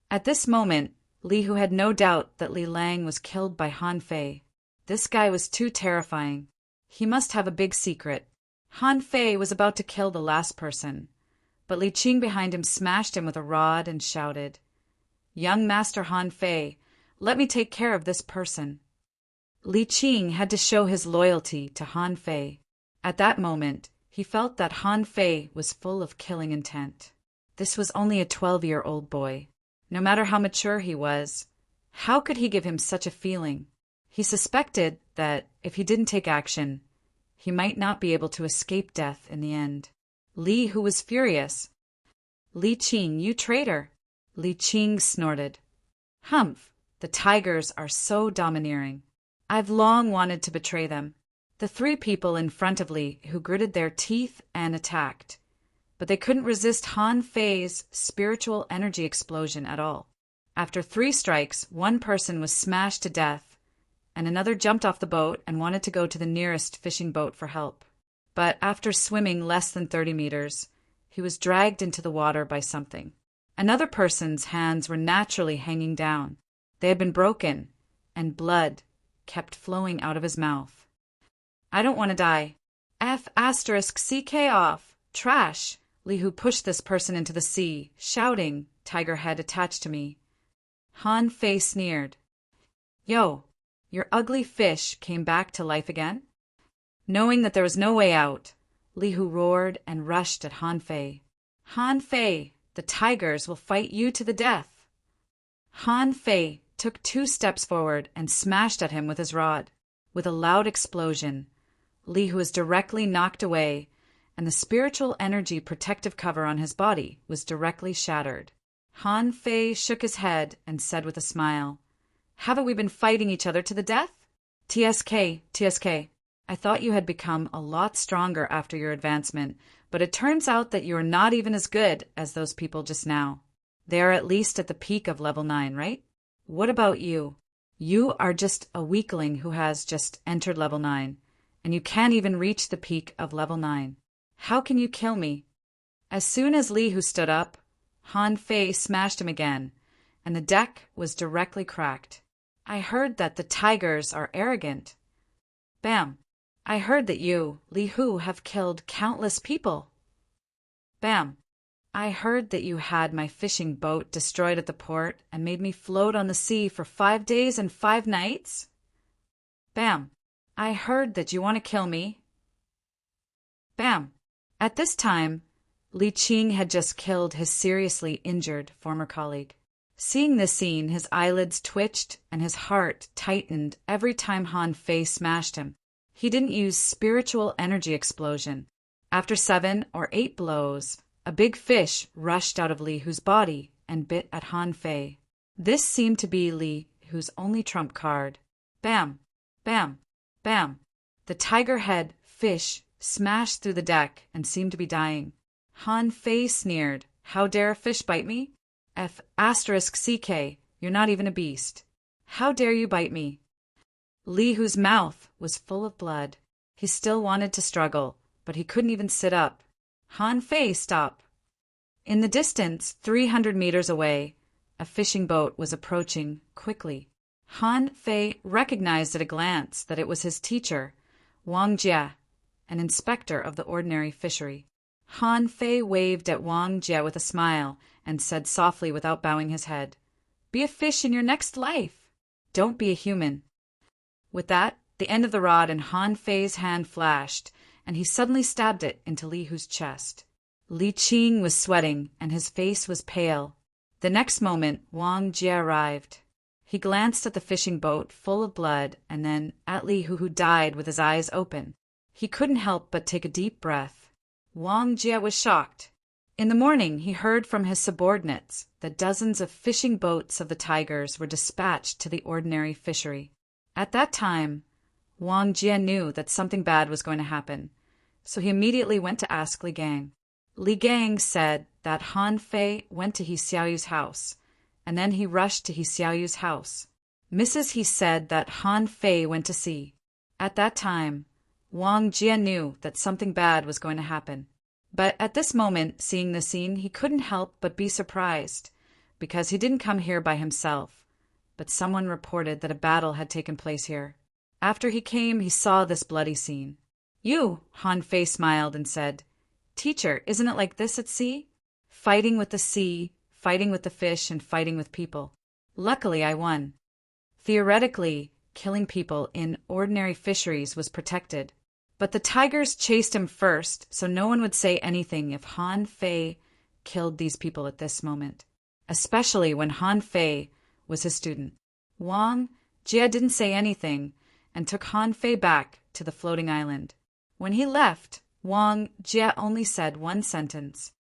Speaker 1: At this moment, Li Hu had no doubt that Li Lang was killed by Han Fei. This guy was too terrifying. He must have a big secret. Han Fei was about to kill the last person, but Li Qing behind him smashed him with a rod and shouted, "Young Master Han Fei, let me take care of this person." Li Qing had to show his loyalty to Han Fei. At that moment, he felt that Han Fei was full of killing intent. This was only a 12-year-old boy. No matter how mature he was, how could he give him such a feeling? He suspected that if he didn't take action, he might not be able to escape death in the end. Li Hu was furious. "Li Qing, you traitor!" Li Qing snorted. "Humph, the tigers are so domineering. I've long wanted to betray them." The 3 people in front of Li Hu gritted their teeth and attacked, but they couldn't resist Han Fei's spiritual energy explosion at all. After 3 strikes, one person was smashed to death, and another jumped off the boat and wanted to go to the nearest fishing boat for help. But after swimming less than 30 meters, he was dragged into the water by something. Another person's hands were naturally hanging down. They had been broken, and blood kept flowing out of his mouth. "I don't want to die. F***ck off. Trash. Li Hu pushed this person into the sea, shouting, "Tiger head attached to me." Han Fei sneered. "Yo, your ugly fish came back to life again?" Knowing that there was no way out, Li Hu roared and rushed at Han Fei. "Han Fei, the tigers will fight you to the death." Han Fei took 2 steps forward and smashed at him with his rod. With a loud explosion, Li Hu was directly knocked away, and the spiritual energy protective cover on his body was directly shattered. Han Fei shook his head and said with a smile, "Haven't we been fighting each other to the death? TSK, I thought you had become a lot stronger after your advancement, but it turns out that you are not even as good as those people just now. They are at least at the peak of level 9, right? What about you? You are just a weakling who has just entered level 9, and you can't even reach the peak of level 9. How can you kill me?" As soon as Li Hu stood up, Han Fei smashed him again, and the deck was directly cracked. "I heard that the tigers are arrogant." Bam! "I heard that you, Li Hu, have killed countless people." Bam! "I heard that you had my fishing boat destroyed at the port and made me float on the sea for 5 days and 5 nights." Bam! "I heard that you want to kill me." Bam! At this time, Li Qing had just killed his seriously injured former colleague. Seeing this scene, his eyelids twitched and his heart tightened every time Han Fei smashed him. He didn't use spiritual energy explosion. After 7 or 8 blows, a big fish rushed out of Li Hu's body and bit at Han Fei. This seemed to be Li Hu's only trump card. Bam! Bam! Bam! The tiger head fish smashed through the deck and seemed to be dying. Han Fei sneered, "How dare a fish bite me? F***CK, you're not even a beast. How dare you bite me?" Li Hu's mouth was full of blood. He still wanted to struggle, but he couldn't even sit up. "Han Fei, stop!" In the distance, 300 meters away, a fishing boat was approaching quickly. Han Fei recognized at a glance that it was his teacher, Wang Jie, an inspector of the ordinary fishery. Han Fei waved at Wang Jie with a smile and said softly without bowing his head, "Be a fish in your next life. Don't be a human." With that, the end of the rod in Han Fei's hand flashed, and he suddenly stabbed it into Li Hu's chest. Li Qing was sweating, and his face was pale. The next moment, Wang Jie arrived. He glanced at the fishing boat full of blood, and then at Li Hu, who died with his eyes open. He couldn't help but take a deep breath. Wang Jie was shocked. In the morning, he heard from his subordinates that dozens of fishing boats of the tigers were dispatched to the ordinary fishery. At that time, Wang Jie knew that something bad was going to happen, so he immediately went to ask Li Gang. Li Gang said that Han Fei went to He Xiaoyu's house, and then he rushed to He Xiaoyu's house. Mrs. He said that Han Fei went to sea. At that time, Wang Jie knew that something bad was going to happen. But at this moment, seeing the scene, he couldn't help but be surprised, because he didn't come here by himself, but someone reported that a battle had taken place here. After he came, he saw this bloody scene. "You," Han Fei smiled and said, "Teacher, isn't it like this at sea? Fighting with the sea, fighting with the fish, and fighting with people. Luckily, I won." Theoretically, killing people in ordinary fisheries was protected, but the tigers chased him first, so no one would say anything if Han Fei killed these people at this moment, especially when Han Fei was his student. Wang Jie didn't say anything and took Han Fei back to the floating island. When he left, Wang Jie only said one sentence: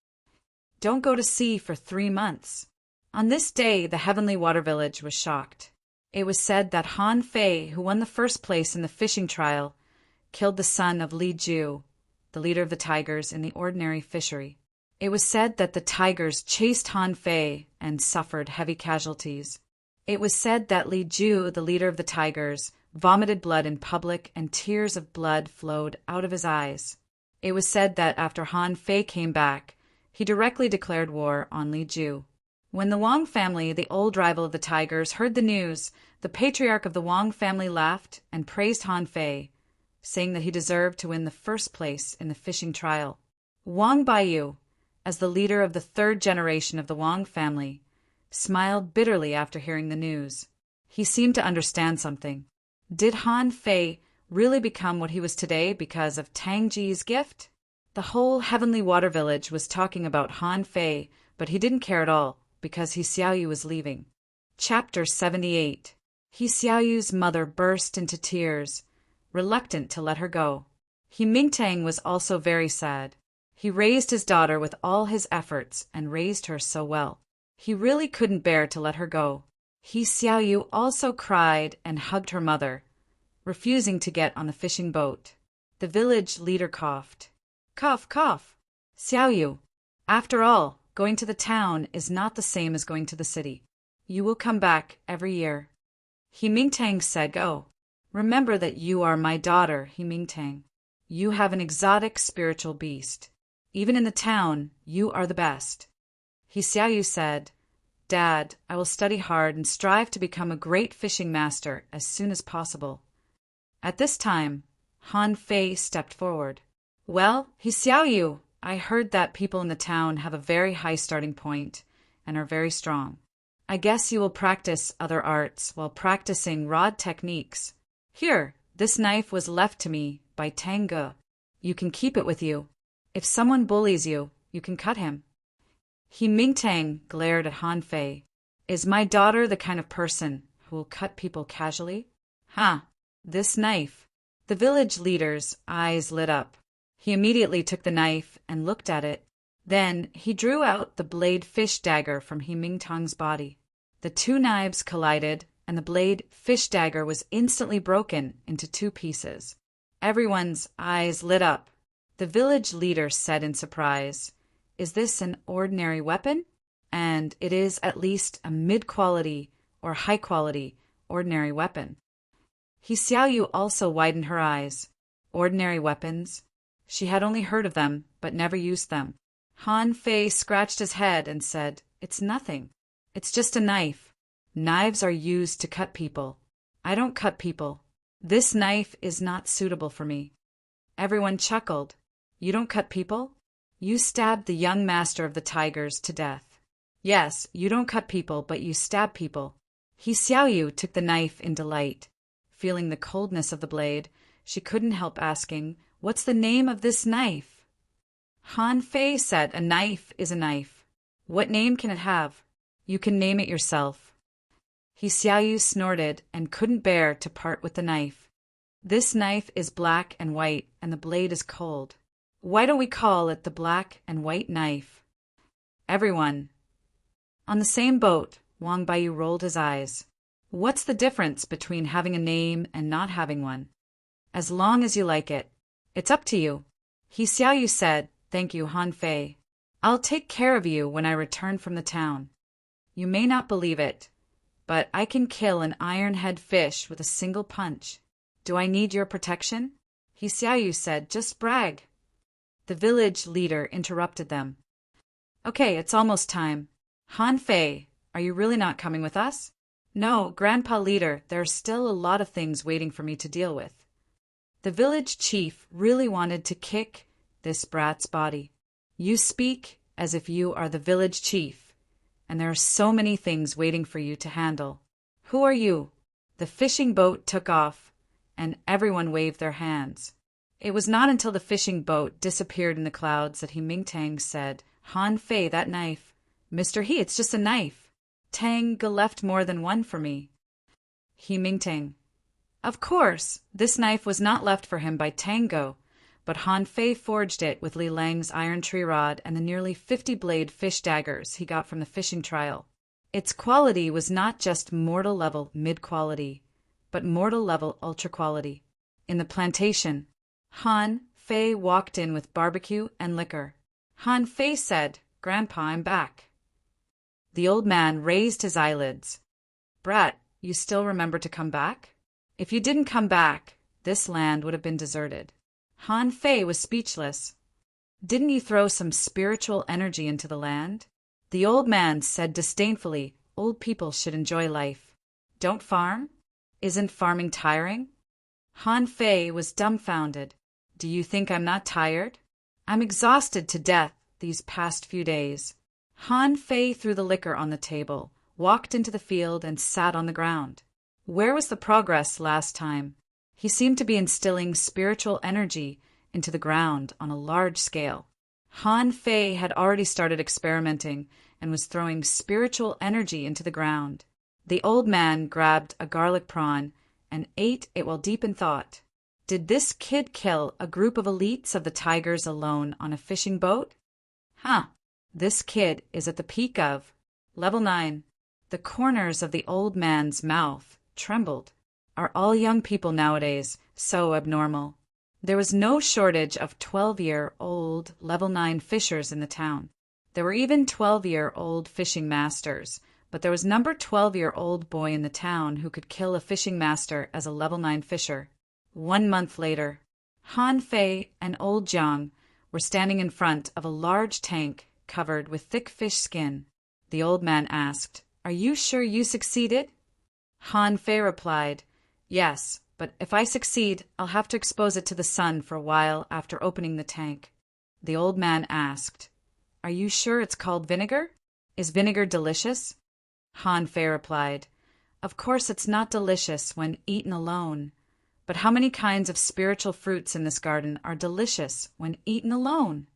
Speaker 1: "Don't go to sea for 3 months." On this day, the Heavenly Water Village was shocked. It was said that Han Fei, who won the first place in the fishing trial, killed the son of Li Ju, the leader of the tigers in the ordinary fishery. It was said that the tigers chased Han Fei and suffered heavy casualties. It was said that Li Ju, the leader of the tigers, vomited blood in public and tears of blood flowed out of his eyes. It was said that after Han Fei came back, he directly declared war on Li Ju. When the Wang family, the old rival of the tigers, heard the news, the patriarch of the Wang family laughed and praised Han Fei, saying that he deserved to win the first place in the fishing trial. Wang Baiyu, as the leader of the third generation of the Wang family, smiled bitterly after hearing the news. He seemed to understand something. Did Han Fei really become what he was today because of Tang Ji's gift? The whole Heavenly Water Village was talking about Han Fei, but he didn't care at all, because He Xiaoyu was leaving. Chapter 78. He Xiaoyu's mother burst into tears, reluctant to let her go. He Mingtang was also very sad. He raised his daughter with all his efforts and raised her so well. He really couldn't bear to let her go. He Xiaoyu also cried and hugged her mother, refusing to get on the fishing boat. The village leader coughed. Cough, cough. Xiaoyu, after all, going to the town is not the same as going to the city. You will come back every year. He Mingtang said, "Go. Remember that you are my daughter, He Mingtang. You have an exotic spiritual beast. Even in the town, you are the best." He Xiaoyu said, "Dad, I will study hard and strive to become a great fishing master as soon as possible." At this time, Han Fei stepped forward. "Well, He Xiaoyu, I heard that people in the town have a very high starting point and are very strong. I guess you will practice other arts while practicing rod techniques. Here, this knife was left to me by Tang Ge. You can keep it with you. If someone bullies you, you can cut him." He Mingtang glared at Han Fei. "Is my daughter the kind of person who will cut people casually? Huh, this knife." The village leader's eyes lit up. He immediately took the knife and looked at it. Then he drew out the blade fish dagger from He Mingtang's body. The two knives collided, and the blade fish dagger was instantly broken into two pieces. Everyone's eyes lit up. The village leader said in surprise, "Is this an ordinary weapon?" And it is at least a mid-quality or high-quality ordinary weapon. He Xiaoyu also widened her eyes. Ordinary weapons. She had only heard of them, but never used them. Han Fei scratched his head and said, "It's nothing. It's just a knife. Knives are used to cut people. I don't cut people. This knife is not suitable for me." Everyone chuckled. "You don't cut people? You stabbed the young master of the tigers to death. Yes, you don't cut people, but you stab people." He Xiaoyu took the knife in delight. Feeling the coldness of the blade, she couldn't help asking, "What's the name of this knife?" Han Fei said, "A knife is a knife. What name can it have? You can name it yourself." He Xiaoyu snorted and couldn't bear to part with the knife. "This knife is black and white, and the blade is cold. Why don't we call it the black and white knife?" Everyone. On the same boat, Wang Baiyu rolled his eyes. "What's the difference between having a name and not having one? As long as you like it. It's up to you." He Xiaoyu said, "Thank you, Han Fei. I'll take care of you when I return from the town. You may not believe it, but I can kill an iron-head fish with a single punch. Do I need your protection?" He Xiaoyu said, "Just brag." The village leader interrupted them. "Okay, it's almost time. Han Fei, are you really not coming with us?" "No, Grandpa Leader, there are still a lot of things waiting for me to deal with." The village chief really wanted to kick this brat's body. "You speak as if you are the village chief, and there are so many things waiting for you to handle. Who are you?" The fishing boat took off, and everyone waved their hands. It was not until the fishing boat disappeared in the clouds that He Mingtang said, "Han Fei, that knife." "Mr. He, it's just a knife. Tang Ge left more than one for me." He Mingtang. "Of course, this knife was not left for him by Tang Ge, but Han Fei forged it with Li Lang's iron tree rod and the nearly 50-blade fish daggers he got from the fishing trial. Its quality was not just mortal level mid-quality, but mortal level ultra-quality. In the plantation, Han Fei walked in with barbecue and liquor. Han Fei said, "Grandpa, I'm back." The old man raised his eyelids. "Brat, you still remember to come back? If you didn't come back, this land would have been deserted." Han Fei was speechless. "Didn't you throw some spiritual energy into the land?" The old man said disdainfully, "Old people should enjoy life. Don't farm? Isn't farming tiring?" Han Fei was dumbfounded. "Do you think I'm not tired? I'm exhausted to death these past few days. Han Fei threw the liquor on the table, walked into the field, and sat on the ground. Where was the progress last time? He seemed to be instilling spiritual energy into the ground on a large scale. Han Fei had already started experimenting and was throwing spiritual energy into the ground. The old man grabbed a garlic prawn and ate it while deep in thought. Did this kid kill a group of elites of the tigers alone on a fishing boat? This kid is at the peak of level 9. The corners of the old man's mouth trembled. Are all young people nowadays so abnormal? There was no shortage of 12-year-old level 9 fishers in the town. There were even 12-year-old fishing masters, but there was number 12-year-old boy in the town who could kill a fishing master as a level 9 fisher. 1 month later, Han Fei and old Jiang were standing in front of a large tank covered with thick fish skin. The old man asked, "Are you sure you succeeded?" Han Fei replied, "Yes, but if I succeed, I'll have to expose it to the sun for a while after opening the tank." The old man asked, "Are you sure it's called vinegar? Is vinegar delicious?" Han Fei replied, "Of course it's not delicious when eaten alone. But how many kinds of spiritual fruits in this garden are delicious when eaten alone?"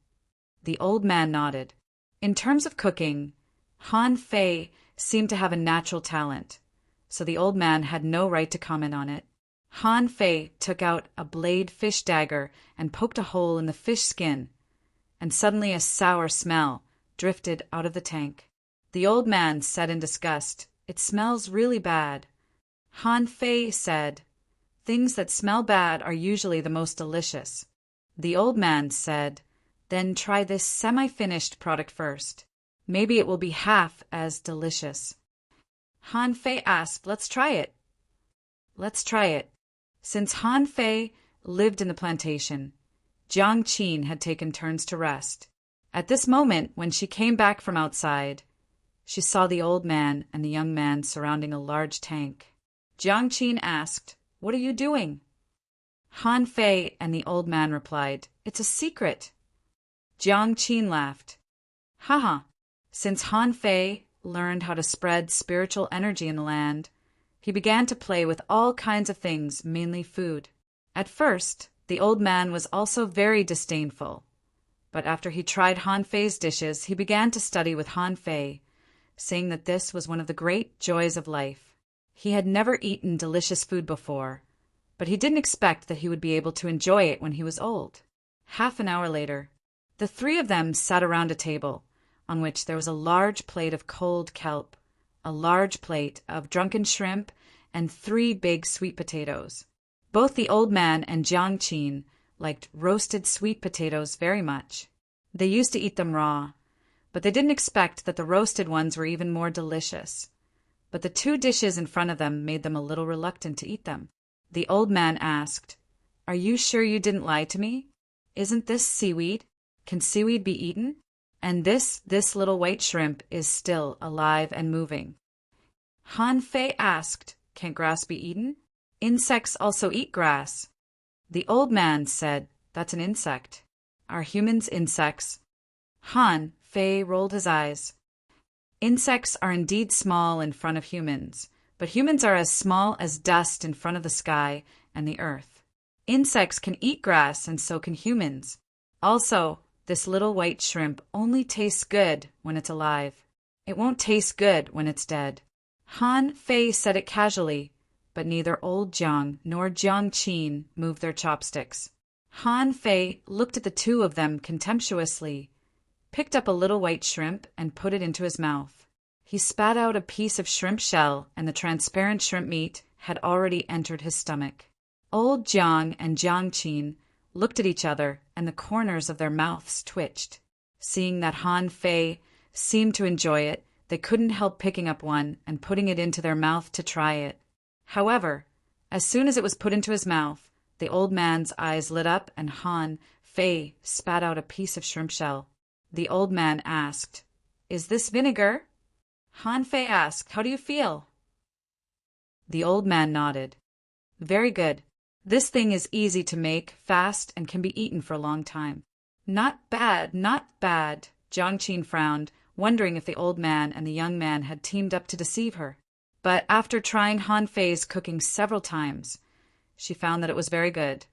Speaker 1: The old man nodded. In terms of cooking, Han Fei seemed to have a natural talent, so the old man had no right to comment on it. Han Fei took out a blade fish dagger and poked a hole in the fish skin, and suddenly a sour smell drifted out of the tank. The old man said in disgust, "It smells really bad." Han Fei said, "Things that smell bad are usually the most delicious." The old man said, "Then try this semi-finished product first. Maybe it will be half as delicious." Han Fei asked, "Let's try it." Let's try it. Since Han Fei lived in the plantation, Jiang Qin had taken turns to rest. At this moment, when she came back from outside, she saw the old man and the young man surrounding a large tank. Jiang Qin asked, "What are you doing?" Han Fei and the old man replied, "It's a secret." Jiang Qin laughed. Haha, since Han Fei learned how to spread spiritual energy in the land, he began to play with all kinds of things, mainly food. At first, the old man was also very disdainful, but after he tried Han Fei's dishes, he began to study with Han Fei, saying that this was one of the great joys of life. He had never eaten delicious food before, but he didn't expect that he would be able to enjoy it when he was old. Half an hour later, the three of them sat around a table, on which there was a large plate of cold kelp, a large plate of drunken shrimp, and 3 big sweet potatoes. Both the old man and Jiang Qin liked roasted sweet potatoes very much. They used to eat them raw, but they didn't expect that the roasted ones were even more delicious. But the 2 dishes in front of them made them a little reluctant to eat them. The old man asked, "Are you sure you didn't lie to me? Isn't this seaweed? Can seaweed be eaten? And this little white shrimp is still alive and moving." Han Fei asked, "Can grass be eaten? Insects also eat grass." The old man said, "That's an insect." "Are humans insects?" Han Fei rolled his eyes. "Insects are indeed small in front of humans, but humans are as small as dust in front of the sky and the earth. Insects can eat grass, and so can humans. Also, this little white shrimp only tastes good when it's alive. It won't taste good when it's dead." Han Fei said it casually, but neither old Jiang nor Jiang Qin moved their chopsticks. Han Fei looked at the 2 of them contemptuously, picked up a little white shrimp, and put it into his mouth. He spat out a piece of shrimp shell, and the transparent shrimp meat had already entered his stomach. Old Jiang and Jiang Qin looked at each other, and the corners of their mouths twitched. Seeing that Han Fei seemed to enjoy it, they couldn't help picking up one and putting it into their mouth to try it. However, as soon as it was put into his mouth, the old man's eyes lit up and Han Fei spat out a piece of shrimp shell. The old man asked, "Is this vinegar?" Han Fei asked, "How do you feel?" The old man nodded. "Very good. This thing is easy to make, fast, and can be eaten for a long time." "Not bad, not bad," Jiang Qin frowned, wondering if the old man and the young man had teamed up to deceive her. But after trying Han Fei's cooking several times, she found that it was very good.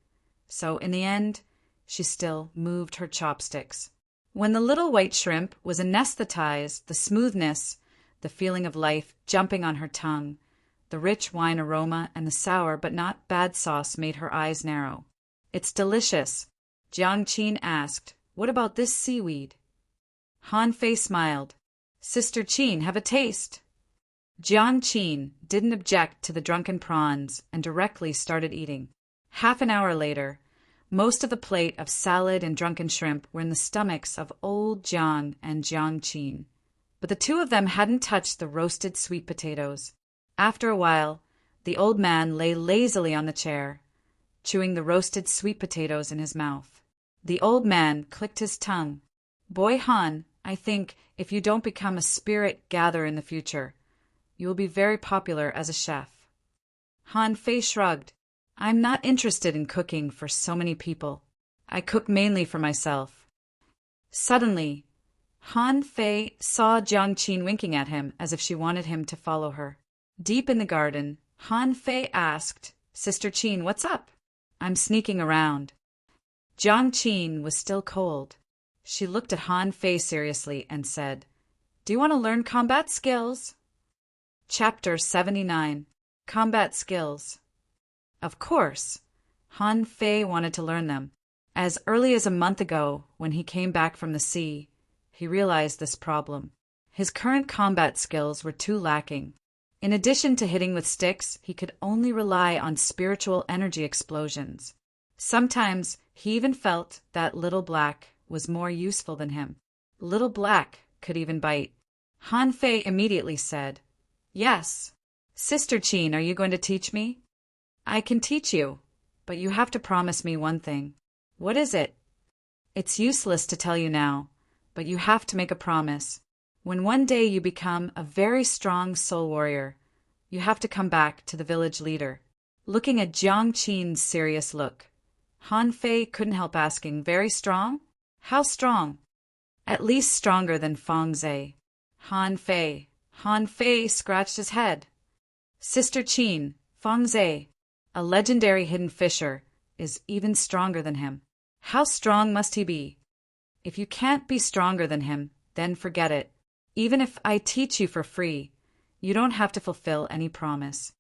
Speaker 1: So in the end, she still moved her chopsticks. When the little white shrimp was anesthetized, the smoothness, the feeling of life jumping on her tongue, the rich wine aroma and the sour but not bad sauce made her eyes narrow. "It's delicious." Jiang Qin asked, "What about this seaweed?" Han Fei smiled. "Sister Qin, have a taste." Jiang Qin didn't object to the drunken prawns and directly started eating. Half an hour later, most of the plate of salad and drunken shrimp were in the stomachs of old Jiang and Jiang Qin. But the two of them hadn't touched the roasted sweet potatoes. After a while, the old man lay lazily on the chair, chewing the roasted sweet potatoes in his mouth. The old man clicked his tongue. "Boy Han, I think if you don't become a spirit gatherer in the future, you will be very popular as a chef." Han Fei shrugged. "I'm not interested in cooking for so many people. I cook mainly for myself." Suddenly, Han Fei saw Jiang Qin winking at him as if she wanted him to follow her. Deep in the garden, Han Fei asked, "Sister Qin, what's up?" "I'm sneaking around." Jiang Qin was still cold. She looked at Han Fei seriously and said, "Do you want to learn combat skills?" Chapter 79. Combat Skills. Of course, Han Fei wanted to learn them. As early as a month ago, when he came back from the sea, he realized this problem. His current combat skills were too lacking. In addition to hitting with sticks, he could only rely on spiritual energy explosions. Sometimes he even felt that Little Black was more useful than him. Little Black could even bite. Han Fei immediately said, "Yes. Sister Qin, are you going to teach me?" "I can teach you, but you have to promise me one thing." "What is it?" "It's useless to tell you now, but you have to make a promise. When one day you become a very strong soul warrior, you have to come back to the village leader." Looking at Jiang Qin's serious look, Han Fei couldn't help asking, "Very strong? How strong?" "At least stronger than Feng Zhe." Han Fei scratched his head. "Sister Qin, Feng Zhe, a legendary hidden fisher, is even stronger than him. How strong must he be? If you can't be stronger than him, then forget it. Even if I teach you for free, you don't have to fulfill any promise."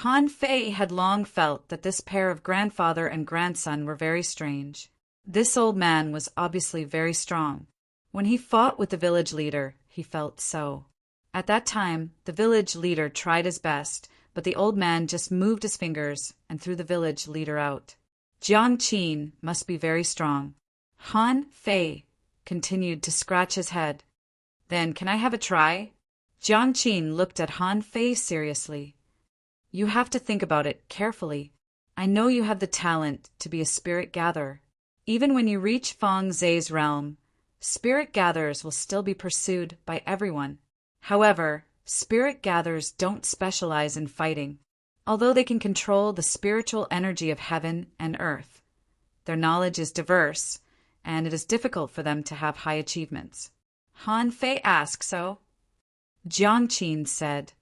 Speaker 1: Han Fei had long felt that this pair of grandfather and grandson were very strange. This old man was obviously very strong. When he fought with the village leader, he felt so. At that time, the village leader tried his best, but the old man just moved his fingers and threw the village leader out. Jiang Qin must be very strong. Han Fei continued to scratch his head. "Then can I have a try?" Jiang Qin looked at Han Fei seriously. "You have to think about it carefully. I know you have the talent to be a spirit gatherer. Even when you reach Feng Zhe's realm, spirit gatherers will still be pursued by everyone. However, spirit gatherers don't specialize in fighting. Although they can control the spiritual energy of heaven and earth, their knowledge is diverse, and it is difficult for them to have high achievements." Han Fei asked, "So?" Jiang Qin said,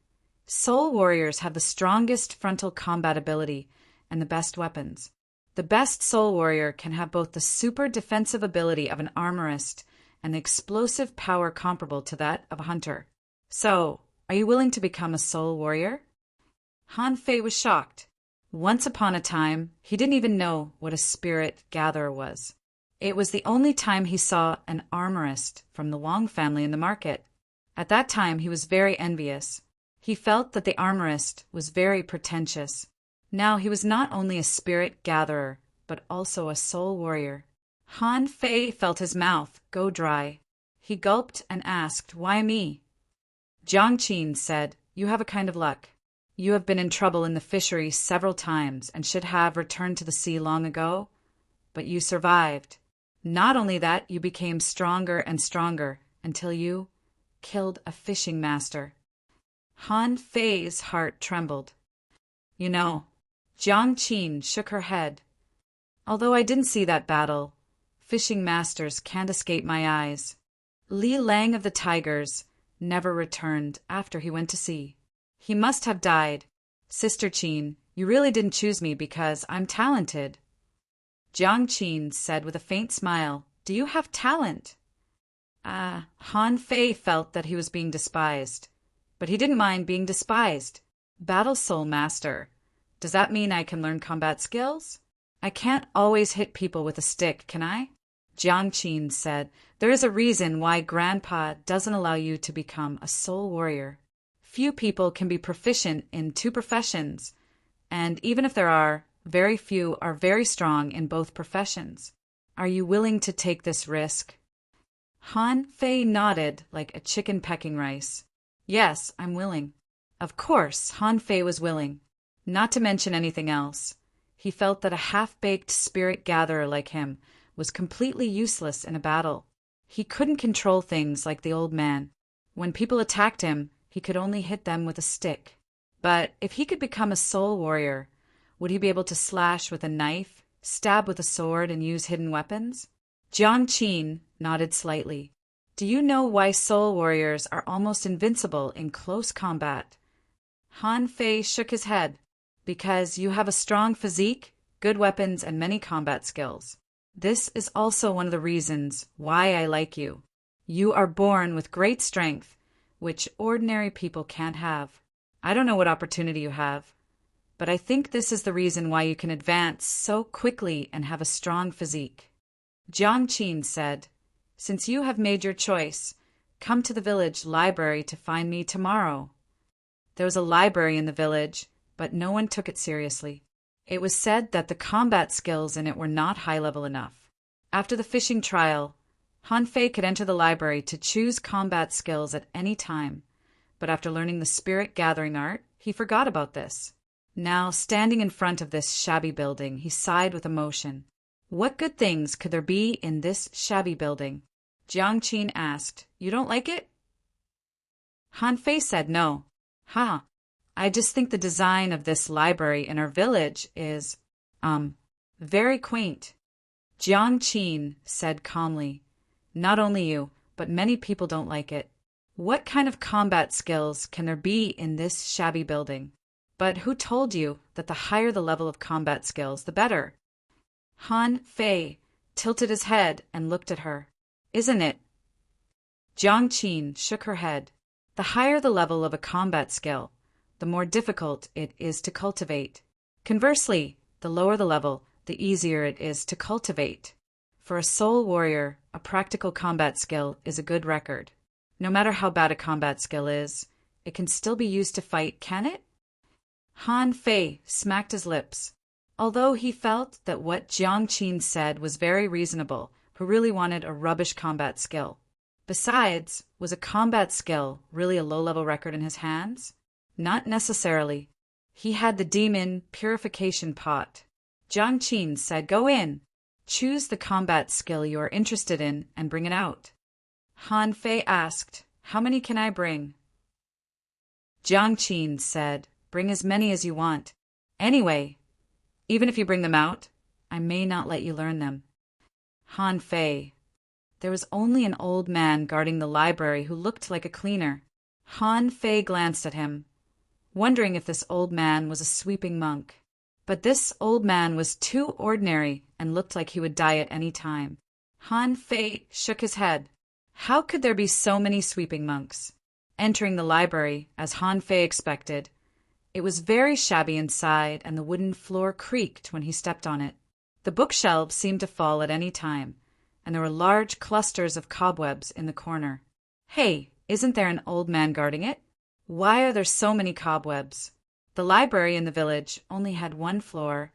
Speaker 1: "Soul warriors have the strongest frontal combat ability and the best weapons. The best soul warrior can have both the super defensive ability of an armorist and the explosive power comparable to that of a hunter. So, are you willing to become a soul warrior?" Han Fei was shocked. Once upon a time, he didn't even know what a spirit gatherer was. It was the only time he saw an armorist from the Wong family in the market. At that time, he was very envious. He felt that the armorist was very pretentious. Now he was not only a spirit gatherer, but also a soul warrior. Han Fei felt his mouth go dry. He gulped and asked, "Why me?" Jiang Qin said, "You have a kind of luck. You have been in trouble in the fishery several times and should have returned to the sea long ago, but you survived. Not only that, you became stronger and stronger until you killed a fishing master." Han Fei's heart trembled. "You know," Jiang Qin shook her head, "although I didn't see that battle, fishing masters can't escape my eyes. Li Lang of the Tigers never returned after he went to sea. He must have died. Sister Qin, you really didn't choose me because I'm talented. Jiang Qin said with a faint smile, Do you have talent? Han Fei felt that he was being despised. But he didn't mind being despised. Battle Soul Master. Does that mean I can learn combat skills? I can't always hit people with a stick, can I? Jiang Qin said, There is a reason why Grandpa doesn't allow you to become a soul warrior. Few people can be proficient in two professions, and even if there are, very few are very strong in both professions. Are you willing to take this risk? Han Fei nodded like a chicken pecking rice. Yes, I'm willing. Of course, Han Fei was willing. Not to mention anything else. He felt that a half-baked spirit gatherer like him was completely useless in a battle. He couldn't control things like the old man. When people attacked him, he could only hit them with a stick. But if he could become a soul warrior, would he be able to slash with a knife, stab with a sword, and use hidden weapons? Jiang Qin nodded slightly. Do you know why soul warriors are almost invincible in close combat? Han Fei shook his head. Because you have a strong physique, good weapons, and many combat skills. This is also one of the reasons why I like you. You are born with great strength, which ordinary people can't have. I don't know what opportunity you have, but I think this is the reason why you can advance so quickly and have a strong physique. Jiang Qin said, Since you have made your choice, come to the village library to find me tomorrow. There was a library in the village, but no one took it seriously. It was said that the combat skills in it were not high-level enough. After the fishing trial, Han Fei could enter the library to choose combat skills at any time, but after learning the spirit-gathering art, he forgot about this. Now, standing in front of this shabby building, he sighed with emotion. What good things could there be in this shabby building? Jiang Qin asked, You don't like it? Han Fei said no. I just think the design of this library in our village is, very quaint. Jiang Qin said calmly, Not only you, but many people don't like it. What kind of combat skills can there be in this shabby building? But who told you that the higher the level of combat skills, the better? Han Fei tilted his head and looked at her. Isn't it? Jiang Qin shook her head. The higher the level of a combat skill, the more difficult it is to cultivate. Conversely, the lower the level, the easier it is to cultivate. For a soul warrior, a practical combat skill is a good record. No matter how bad a combat skill is, it can still be used to fight, can it? Han Fei smacked his lips. Although he felt that what Jiang Qin said was very reasonable, who really wanted a rubbish combat skill. Besides, was a combat skill really a low-level record in his hands? Not necessarily. He had the demon purification pot. Jiang Qin said, Go in. Choose the combat skill you are interested in and bring it out. Han Fei asked, How many can I bring? Jiang Qin said, Bring as many as you want. Anyway, even if you bring them out, I may not let you learn them. Han Fei. There was only an old man guarding the library who looked like a cleaner. Han Fei glanced at him, wondering if this old man was a sweeping monk. But this old man was too ordinary and looked like he would die at any time. Han Fei shook his head. How could there be so many sweeping monks? Entering the library, as Han Fei expected, it was very shabby inside and the wooden floor creaked when he stepped on it. The bookshelves seemed to fall at any time, and there were large clusters of cobwebs in the corner. Hey, isn't there an old man guarding it? Why are there so many cobwebs? The library in the village only had one floor,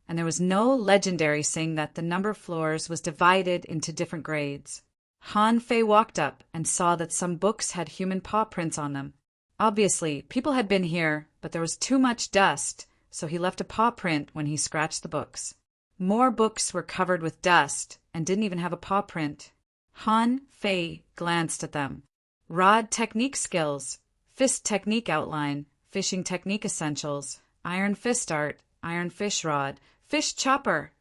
Speaker 1: and there was no legendary saying that the number of floors was divided into different grades. Han Fei walked up and saw that some books had human paw prints on them. Obviously, people had been here, but there was too much dust, so he left a paw print when he scratched the books. More books were covered with dust and didn't even have a paw print. Han Fei glanced at them. Rod technique skills, fist technique outline, fishing technique essentials, iron fist art, iron fish rod, fish chopper.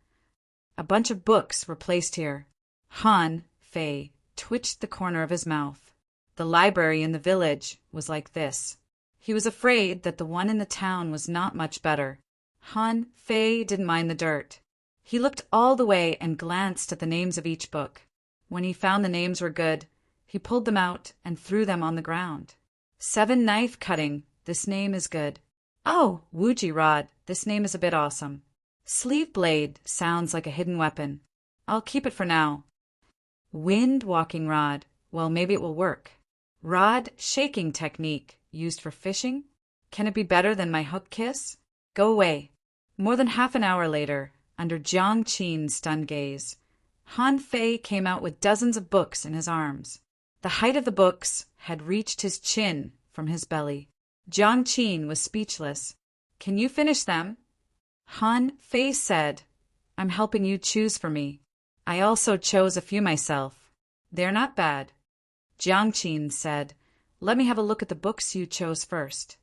Speaker 1: A bunch of books were placed here. Han Fei twitched the corner of his mouth. The library in the village was like this. He was afraid that the one in the town was not much better. Han Fei didn't mind the dirt. He looked all the way and glanced at the names of each book. When he found the names were good, he pulled them out and threw them on the ground. 7 Knife Cutting, this name is good. Oh, Wuji Rod, this name is a bit awesome. Sleeve Blade sounds like a hidden weapon. I'll keep it for now. Wind Walking Rod, well, maybe it will work. Rod Shaking Technique, used for fishing? Can it be better than my hook kiss? Go away. More than half an hour later, under Jiang Qin's stunned gaze, Han Fei came out with dozens of books in his arms. The height of the books had reached his chin from his belly. Jiang Qin was speechless. Can you finish them? Han Fei said, I'm helping you choose for me. I also chose a few myself. They're not bad. Jiang Qin said, let me have a look at the books you chose first.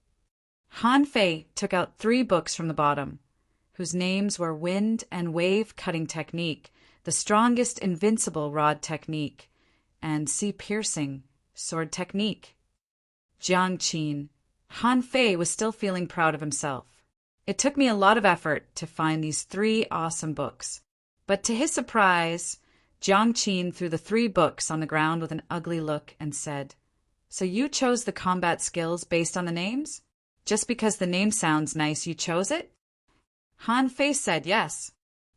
Speaker 1: Han Fei took out 3 books from the bottom, whose names were Wind and Wave Cutting Technique, The Strongest Invincible Rod Technique, and Sea Piercing Sword Technique. Jiang Qin. Han Fei was still feeling proud of himself. It took me a lot of effort to find these 3 awesome books. But to his surprise, Jiang Qin threw the 3 books on the ground with an ugly look and said, So you chose the combat skills based on the names? Just because the name sounds nice, you chose it? Han Fei said yes.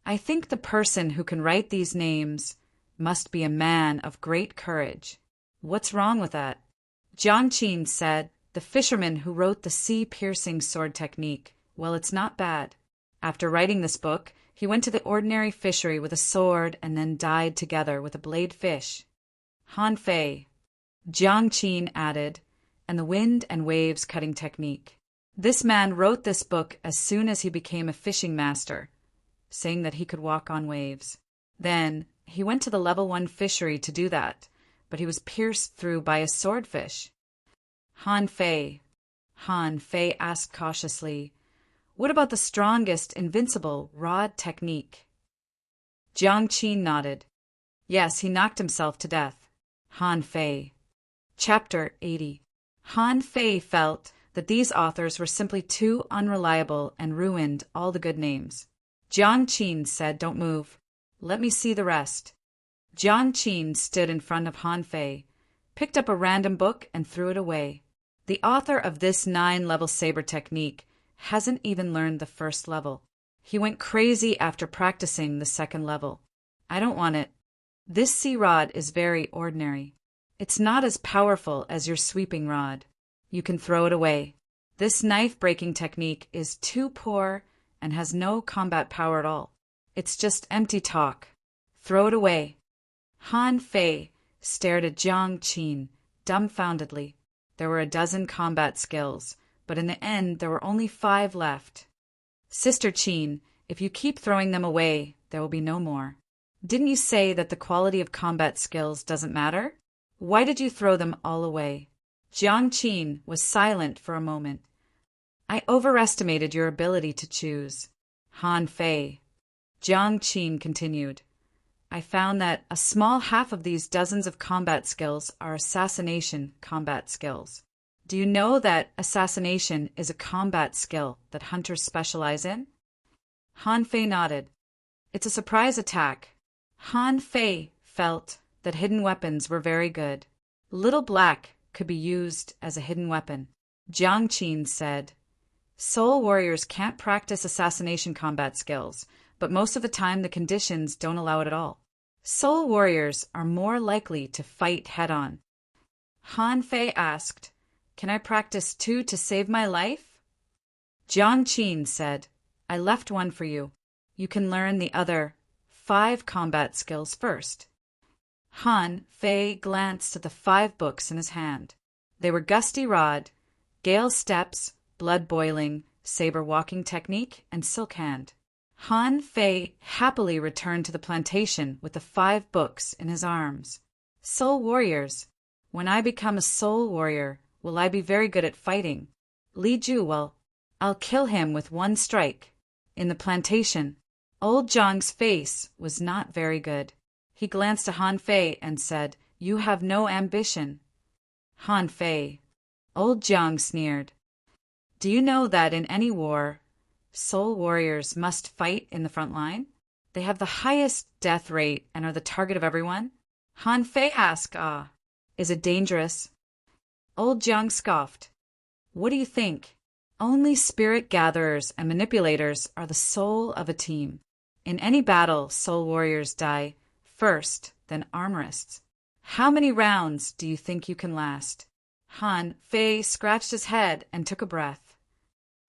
Speaker 1: I think the person who can write these names must be a man of great courage. What's wrong with that? Jiang Qin said, the fisherman who wrote the sea-piercing sword technique. Well, it's not bad. After writing this book, he went to the ordinary fishery with a sword and then died together with a blade fish. Han Fei. Jiang Qin added, and the wind and waves cutting technique. This man wrote this book as soon as he became a fishing master, saying that he could walk on waves. Then he went to the level 1 fishery to do that, but he was pierced through by a swordfish. Han Fei. Han Fei asked cautiously, what about the strongest invincible rod technique? Jiang Qin nodded. Yes, he knocked himself to death. Han Fei. Chapter 80. Han Fei felt that these authors were simply too unreliable and ruined all the good names. Jiang Qin said, don't move. Let me see the rest. Jiang Qin stood in front of Han Fei, picked up a random book and threw it away. The author of this 9-level saber technique hasn't even learned the first level. He went crazy after practicing the 2nd level. I don't want it. This sea rod is very ordinary. It's not as powerful as your sweeping rod. You can throw it away. This knife-breaking technique is too poor and has no combat power at all. It's just empty talk. Throw it away. Han Fei stared at Jiang Qin dumbfoundedly. There were a dozen combat skills, but in the end there were only 5 left. Sister Qin, if you keep throwing them away, there will be no more. Didn't you say that the quality of combat skills doesn't matter? Why did you throw them all away? Jiang Qin was silent for a moment. I overestimated your ability to choose. Han Fei. Jiang Qin continued. I found that a small half of these dozens of combat skills are assassination combat skills. Do you know that assassination is a combat skill that hunters specialize in? Han Fei nodded. It's a surprise attack. Han Fei felt that hidden weapons were very good. Little Black could be used as a hidden weapon. Jiang Qin said, Soul warriors can't practice assassination combat skills, but most of the time the conditions don't allow it at all. Soul warriors are more likely to fight head-on. Han Fei asked, Can I practice 2 to save my life? Jiang Qin said, I left one for you. You can learn the other 5 combat skills first. Han Fei glanced at the 5 books in his hand. They were Gusty Rod, Gale Steps, Blood Boiling, Saber Walking Technique, and Silk Hand. Han Fei happily returned to the plantation with the 5 books in his arms. Soul warriors. When I become a soul warrior, will I be very good at fighting? Li Ju, well, I'll kill him with 1 strike. In the plantation, old Zhang's face was not very good. He glanced at Han Fei and said, You have no ambition. Han Fei. Old Jiang sneered. Do you know that in any war, soul warriors must fight in the front line? They have the highest death rate and are the target of everyone. Han Fei asked, is it dangerous? Old Jiang scoffed. What do you think? Only spirit gatherers and manipulators are the soul of a team. In any battle, soul warriors die first, then armorists. How many rounds do you think you can last? Han Fei scratched his head and took a breath.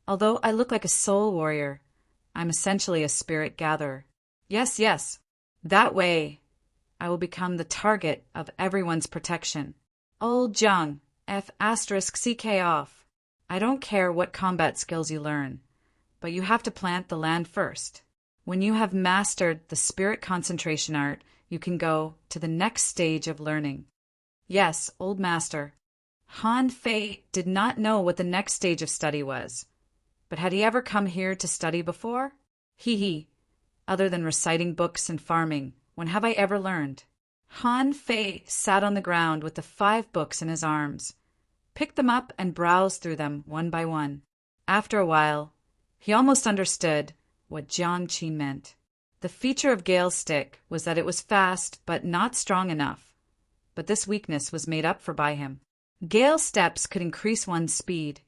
Speaker 1: Although I look like a soul warrior, I'm essentially a spirit gatherer. Yes. That way, I will become the target of everyone's protection. Old Jiang, F***ck off. I don't care what combat skills you learn, but you have to plant the land first. When you have mastered the spirit concentration art, you can go to the next stage of learning. Yes, old master. Han Fei did not know what the next stage of study was. But had he ever come here to study before? He. Other than reciting books and farming, when have I ever learned? Han Fei sat on the ground with the 5 books in his arms, picked them up and browsed through them one by one. After a while, he almost understood what Jiang Qi meant. The feature of Gale's stick was that it was fast but not strong enough, but this weakness was made up for by him. Gale's steps could increase one's speed,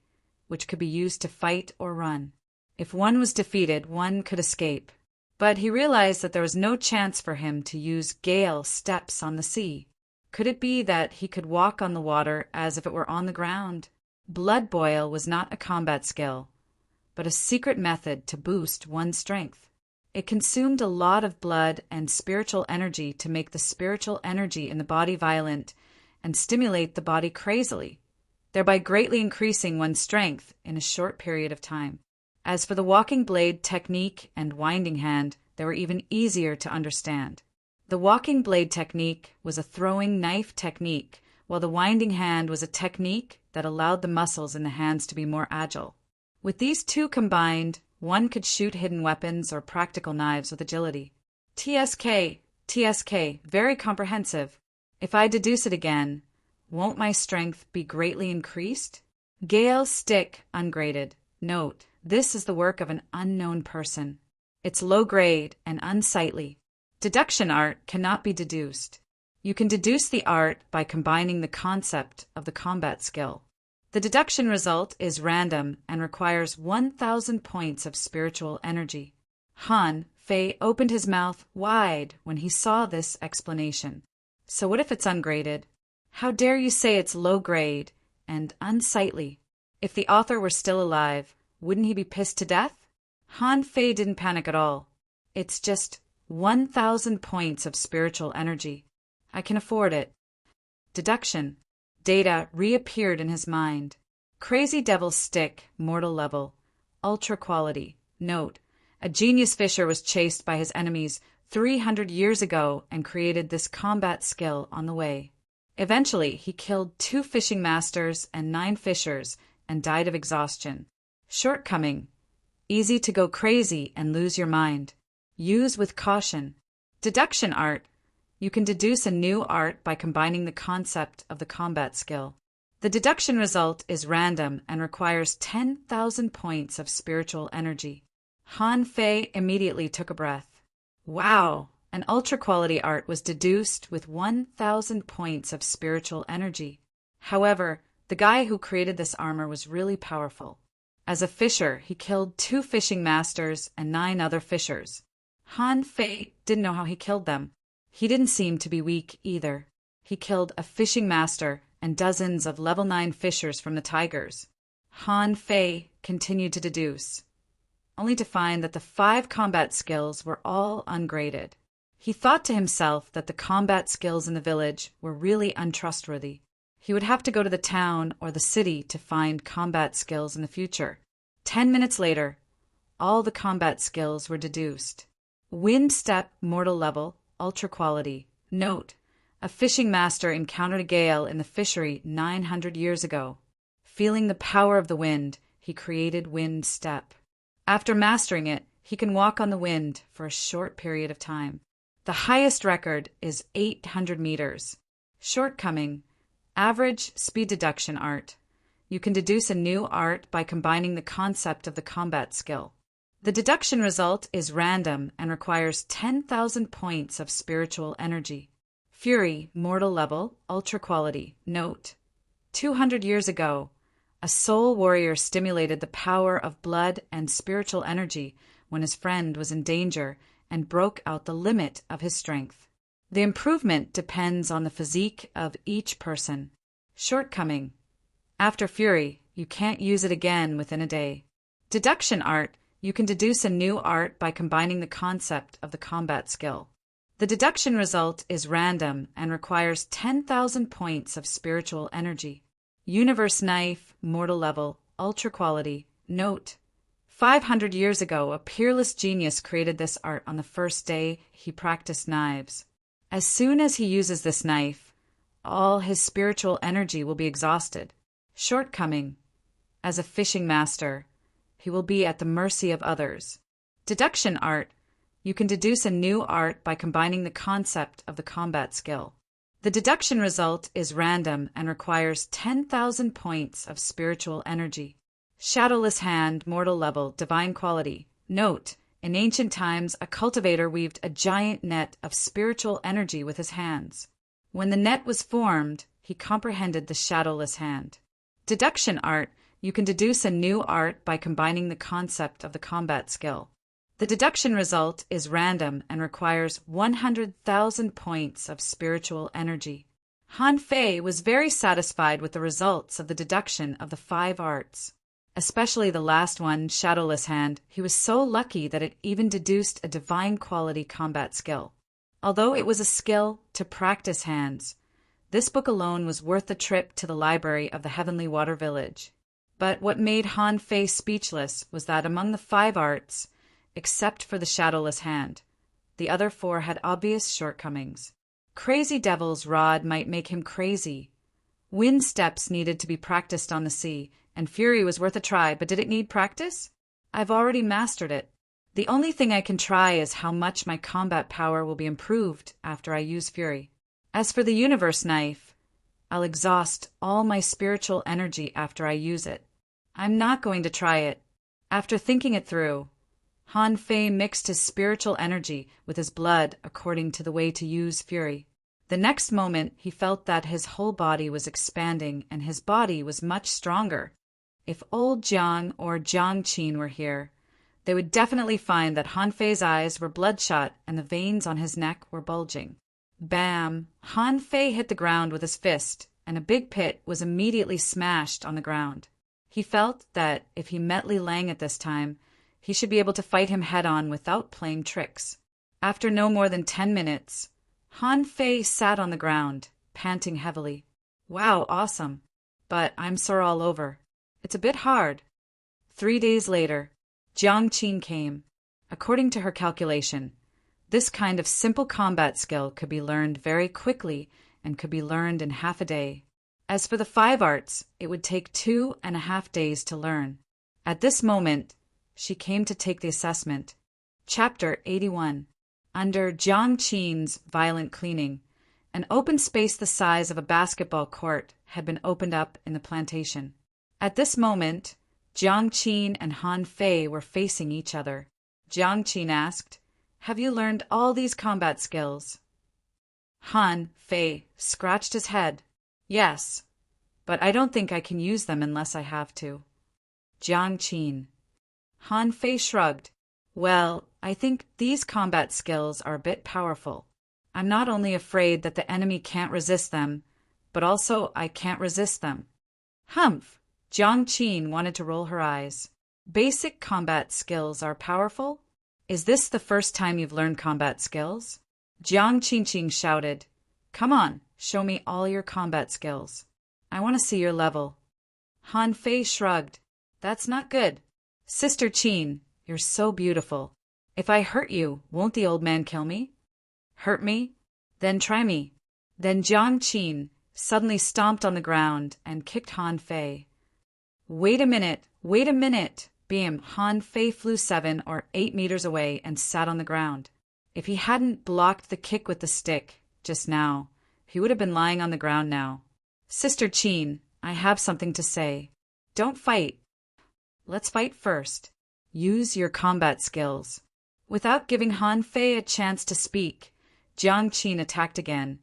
Speaker 1: which could be used to fight or run. If one was defeated, one could escape. But he realized that there was no chance for him to use Gale's steps on the sea. Could it be that he could walk on the water as if it were on the ground? Blood boil was not a combat skill, but a secret method to boost one's strength. It consumed a lot of blood and spiritual energy to make the spiritual energy in the body violent and stimulate the body crazily, thereby greatly increasing one's strength in a short period of time. As for the walking blade technique and winding hand, they were even easier to understand. The walking blade technique was a throwing knife technique, while the winding hand was a technique that allowed the muscles in the hands to be more agile. With these two combined, one could shoot hidden weapons or practical knives with agility. TSK, very comprehensive. If I deduce it again, won't my strength be greatly increased? Gale's stick ungraded. Note, this is the work of an unknown person. It's low grade and unsightly. Deduction art cannot be deduced. You can deduce the art by combining the concept of the combat skill. The deduction result is random and requires 1,000 points of spiritual energy. Han Fei opened his mouth wide when he saw this explanation. So what if it's ungraded? How dare you say it's low grade and unsightly? If the author were still alive, wouldn't he be pissed to death? Han Fei didn't panic at all. It's just 1,000 points of spiritual energy. I can afford it. Deduction. Data reappeared in his mind. Crazy Devil's Stick, mortal level. Ultra quality. Note, a genius fisher was chased by his enemies 300 years ago and created this combat skill on the way. Eventually, he killed 2 fishing masters and 9 fishers and died of exhaustion. Shortcoming. Easy to go crazy and lose your mind. Use with caution. Deduction art. You can deduce a new art by combining the concept of the combat skill. The deduction result is random and requires 10,000 points of spiritual energy. Han Fei immediately took a breath. Wow! An ultra-quality art was deduced with 1,000 points of spiritual energy. However, the guy who created this armor was really powerful. As a fisher, he killed 2 fishing masters and 9 other fishers. Han Fei didn't know how he killed them. He didn't seem to be weak either. He killed a fishing master and dozens of level 9 fishers from the tigers. Han Fei continued to deduce, only to find that the 5 combat skills were all ungraded. He thought to himself that the combat skills in the village were really untrustworthy. He would have to go to the town or the city to find combat skills in the future. 10 minutes later, all the combat skills were deduced. Wind step, mortal level, ultra quality. Note, a fishing master encountered a gale in the fishery 900 years ago. Feeling the power of the wind, he created wind step. After mastering it, he can walk on the wind for a short period of time. The highest record is 800 meters. Shortcoming: average speed deduction art. You can deduce a new art by combining the concept of the combat skill. The deduction result is random and requires 10,000 points of spiritual energy. Fury, mortal level, ultra quality. Note: 200 years ago, a soul warrior stimulated the power of blood and spiritual energy when his friend was in danger and broke out the limit of his strength. The improvement depends on the physique of each person. Shortcoming: after Fury, you can't use it again within a day. Deduction art: you can deduce a new art by combining the concept of the combat skill. The deduction result is random and requires 10,000 points of spiritual energy. Universe knife, mortal level, ultra quality. Note: 500 years ago, a peerless genius created this art on the first day he practiced knives. As soon as he uses this knife, all his spiritual energy will be exhausted. Shortcoming: as a fishing master, he will be at the mercy of others. Deduction art: you can deduce a new art by combining the concept of the combat skill. The deduction result is random and requires 10,000 points of spiritual energy. Shadowless hand, mortal level, divine quality. Note: in ancient times, a cultivator weaved a giant net of spiritual energy with his hands. When the net was formed, he comprehended the shadowless hand. Deduction art: you can deduce a new art by combining the concept of the combat skill. The deduction result is random and requires 100,000 points of spiritual energy. Han Fei was very satisfied with the results of the deduction of the 5 arts. Especially the last one, Shadowless Hand. He was so lucky that it even deduced a divine quality combat skill. Although it was a skill to practice hands, this book alone was worth the trip to the library of the Heavenly Water Village. But what made Han Fei speechless was that among the 5 arts, except for the Shadowless Hand, the other 4 had obvious shortcomings. Crazy Devil's Rod might make him crazy. Wind Steps needed to be practiced on the sea, and Fury was worth a try, but did it need practice? I've already mastered it. The only thing I can try is how much my combat power will be improved after I use Fury. As for the Universe Knife, I'll exhaust all my spiritual energy after I use it. I'm not going to try it. After thinking it through, Han Fei mixed his spiritual energy with his blood according to the way to use Fury. The next moment, he felt that his whole body was expanding and his body was much stronger. If old Jiang or Jiang Qin were here, they would definitely find that Han Fei's eyes were bloodshot and the veins on his neck were bulging. Bam! Han Fei hit the ground with his fist, and a big pit was immediately smashed on the ground. He felt that if he met Li Lang at this time, he should be able to fight him head-on without playing tricks. After no more than 10 minutes, Han Fei sat on the ground, panting heavily. Wow, awesome. But I'm sore all over. It's a bit hard. 3 days later, Jiang Qin came. According to her calculation, this kind of simple combat skill could be learned very quickly and could be learned in half a day. As for the 5 arts, it would take 2.5 days to learn. At this moment, she came to take the assessment. Chapter 81. Under Jiang Qin's violent cleaning, an open space the size of a basketball court had been opened up in the plantation. At this moment, Jiang Qin and Han Fei were facing each other. Jiang Qin asked, "Have you learned all these combat skills?" Han Fei scratched his head. "Yes, but I don't think I can use them unless I have to." Jiang Qin. Han Fei shrugged. "Well, I think these combat skills are a bit powerful. I'm not only afraid that the enemy can't resist them, but also I can't resist them." Humph! Jiang Qin wanted to roll her eyes. Basic combat skills are powerful? Is this the first time you've learned combat skills? Jiang Qin shouted, "Come on, show me all your combat skills. I want to see your level." Han Fei shrugged. "That's not good. Sister Qin, you're so beautiful. If I hurt you, won't the old man kill me?" "Hurt me? Then try me." Then Jiang Qin suddenly stomped on the ground and kicked Han Fei. Wait a minute! Wait a minute! Bam! Han Fei flew 7 or 8 meters away and sat on the ground. If he hadn't blocked the kick with the stick just now, he would have been lying on the ground now. Sister Qin, I have something to say. Don't fight. Let's fight first. Use your combat skills. Without giving Han Fei a chance to speak, Jiang Qin attacked again,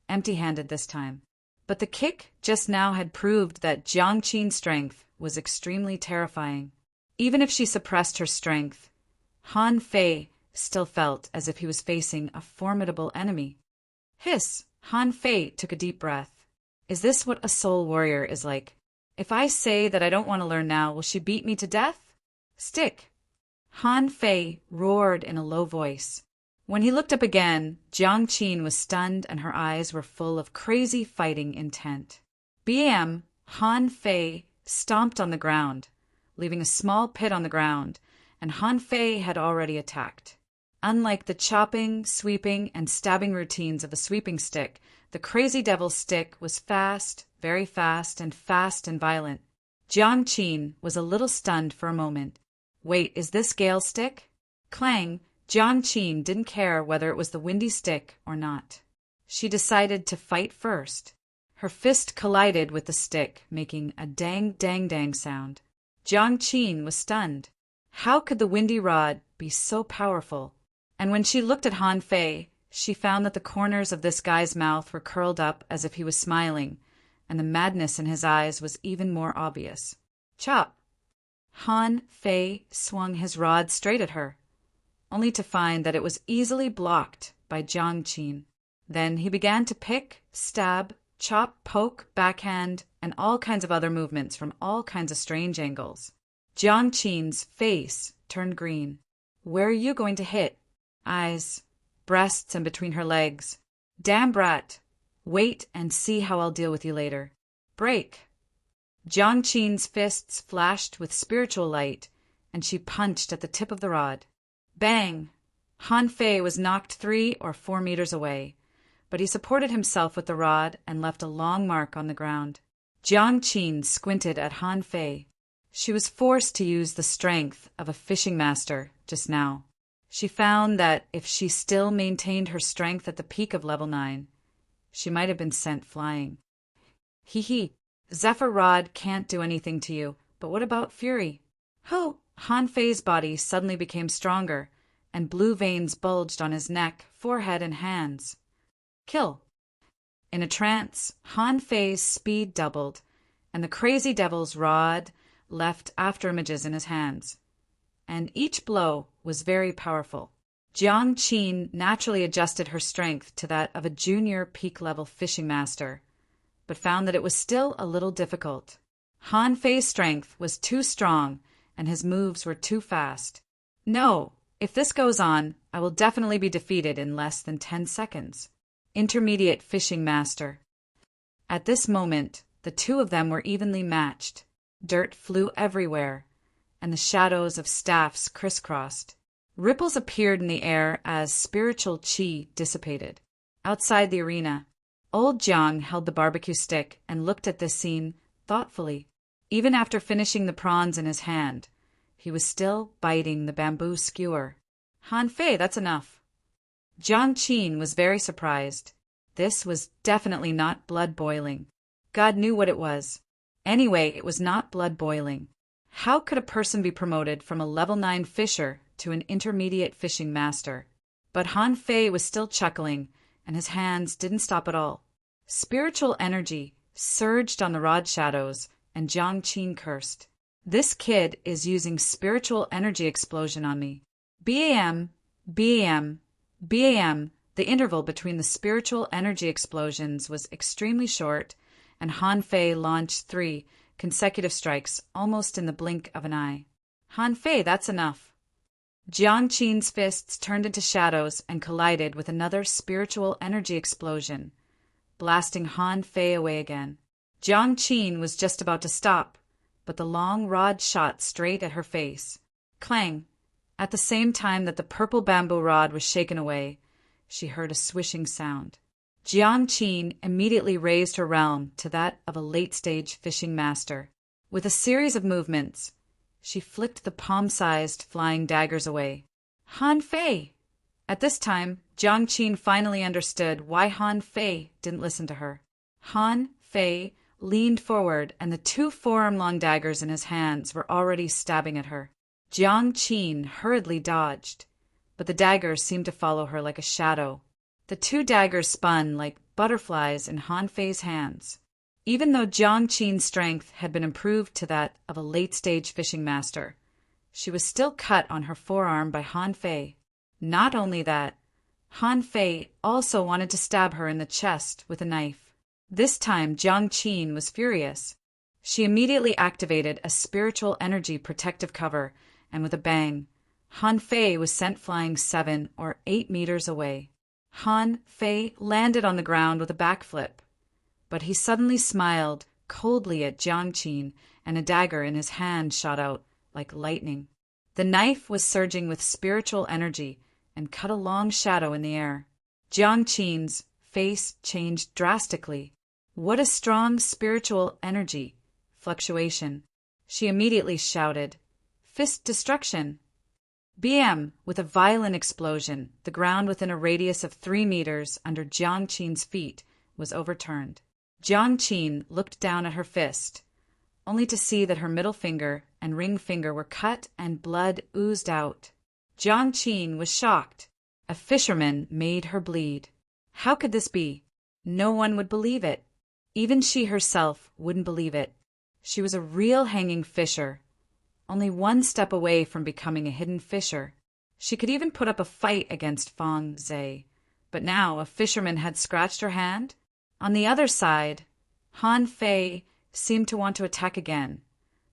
Speaker 1: empty-handed this time. But the kick just now had proved that Jiang Qin's strength was extremely terrifying. Even if she suppressed her strength, Han Fei still felt as if he was facing a formidable enemy. Hiss! Han Fei took a deep breath. Is this what a soul warrior is like? If I say that I don't want to learn now, will she beat me to death? Stick! Han Fei roared in a low voice. When he looked up again, Jiang Qin was stunned and her eyes were full of crazy fighting intent. Bam! Han Fei stomped on the ground, leaving a small pit on the ground, and Han Fei had already attacked. Unlike the chopping, sweeping, and stabbing routines of a sweeping stick, the Crazy Devil's stick was fast, very fast and violent. Jiang Qin was a little stunned for a moment. Wait, is this Gale's stick? Clang! Jiang Qin didn't care whether it was the windy stick or not. She decided to fight first. Her fist collided with the stick, making a dang sound. Jiang Qin was stunned. How could the windy rod be so powerful? And when she looked at Han Fei, she found that the corners of this guy's mouth were curled up as if he was smiling, and the madness in his eyes was even more obvious. Chop! Han Fei swung his rod straight at her, only to find that it was easily blocked by Jiang Qin. Then he began to pick, stab, chop, poke, backhand, and all kinds of other movements from all kinds of strange angles. Jiang Qin's face turned green. Where are you going to hit? Eyes, breasts, and between her legs. Damn brat! Wait and see how I'll deal with you later. Break! Jiang Qin's fists flashed with spiritual light, and she punched at the tip of the rod. Bang! Han Fei was knocked 3 or 4 meters away, but he supported himself with the rod and left a long mark on the ground. Jiang Qin squinted at Han Fei. She was forced to use the strength of a fishing master just now. She found that if she still maintained her strength at the peak of level 9, she might have been sent flying. Hee. Zephyr Rod can't do anything to you, but what about Fury? Ho! Han Fei's body suddenly became stronger, and blue veins bulged on his neck, forehead, and hands. Kill! In a trance, Han Fei's speed doubled, and the Crazy Devil's rod left after images in his hands. And each blow was very powerful. Jiang Qin naturally adjusted her strength to that of a junior peak-level fishing master, but found that it was still a little difficult. Han Fei's strength was too strong, and his moves were too fast. No, if this goes on, I will definitely be defeated in less than 10 seconds. Intermediate fishing master. At this moment, the two of them were evenly matched. Dirt flew everywhere, and the shadows of staffs crisscrossed. Ripples appeared in the air as spiritual qi dissipated. Outside the arena, old Jiang held the barbecue stick and looked at this scene thoughtfully. Even after finishing the prawns in his hand, he was still biting the bamboo skewer. Han Fei, that's enough. Jiang Qin was very surprised. This was definitely not blood boiling. God knew what it was. Anyway, it was not blood boiling. How could a person be promoted from a level 9 fisher to an intermediate fishing master? But Han Fei was still chuckling, and his hands didn't stop at all. Spiritual energy surged on the rod shadows, and Jiang Qin cursed. This kid is using spiritual energy explosion on me. BAM, BAM, BAM. The interval between the spiritual energy explosions was extremely short, and Han Fei launched 3 consecutive strikes almost in the blink of an eye. Han Fei, that's enough. Jiang Qin's fists turned into shadows and collided with another spiritual energy explosion, blasting Han Fei away again. Jiang Qin was just about to stop, but the long rod shot straight at her face. Clang! At the same time that the purple bamboo rod was shaken away, she heard a swishing sound. Jiang Qin immediately raised her realm to that of a late-stage fishing master. With a series of movements, she flicked the palm-sized flying daggers away. Han Fei! At this time, Jiang Qin finally understood why Han Fei didn't listen to her. Han Fei leaned forward, and the 2 forearm-long daggers in his hands were already stabbing at her. Jiang Qin hurriedly dodged, but the daggers seemed to follow her like a shadow. The 2 daggers spun like butterflies in Han Fei's hands. Even though Jiang Qin's strength had been improved to that of a late-stage fishing master, she was still cut on her forearm by Han Fei. Not only that, Han Fei also wanted to stab her in the chest with a knife. This time, Jiang Qin was furious. She immediately activated a spiritual energy protective cover, and with a bang, Han Fei was sent flying 7 or 8 meters away. Han Fei landed on the ground with a backflip, but he suddenly smiled coldly at Jiang Qin, and a dagger in his hand shot out like lightning. The knife was surging with spiritual energy and cut a long shadow in the air. Jiang Qin's face changed drastically. What a strong spiritual energy fluctuation. She immediately shouted, "Fist destruction!" BM! With a violent explosion, the ground within a radius of 3 meters under Jiang Qin's feet was overturned. Jiang Qin looked down at her fist, only to see that her middle finger and ring finger were cut and blood oozed out. Jiang Qin was shocked. A fisherman made her bleed. How could this be? No one would believe it. Even she herself wouldn't believe it. She was a real hanging fisher, only 1 step away from becoming a hidden fisher. She could even put up a fight against Feng Zhe. But now a fisherman had scratched her hand. On the other side, Han Fei seemed to want to attack again,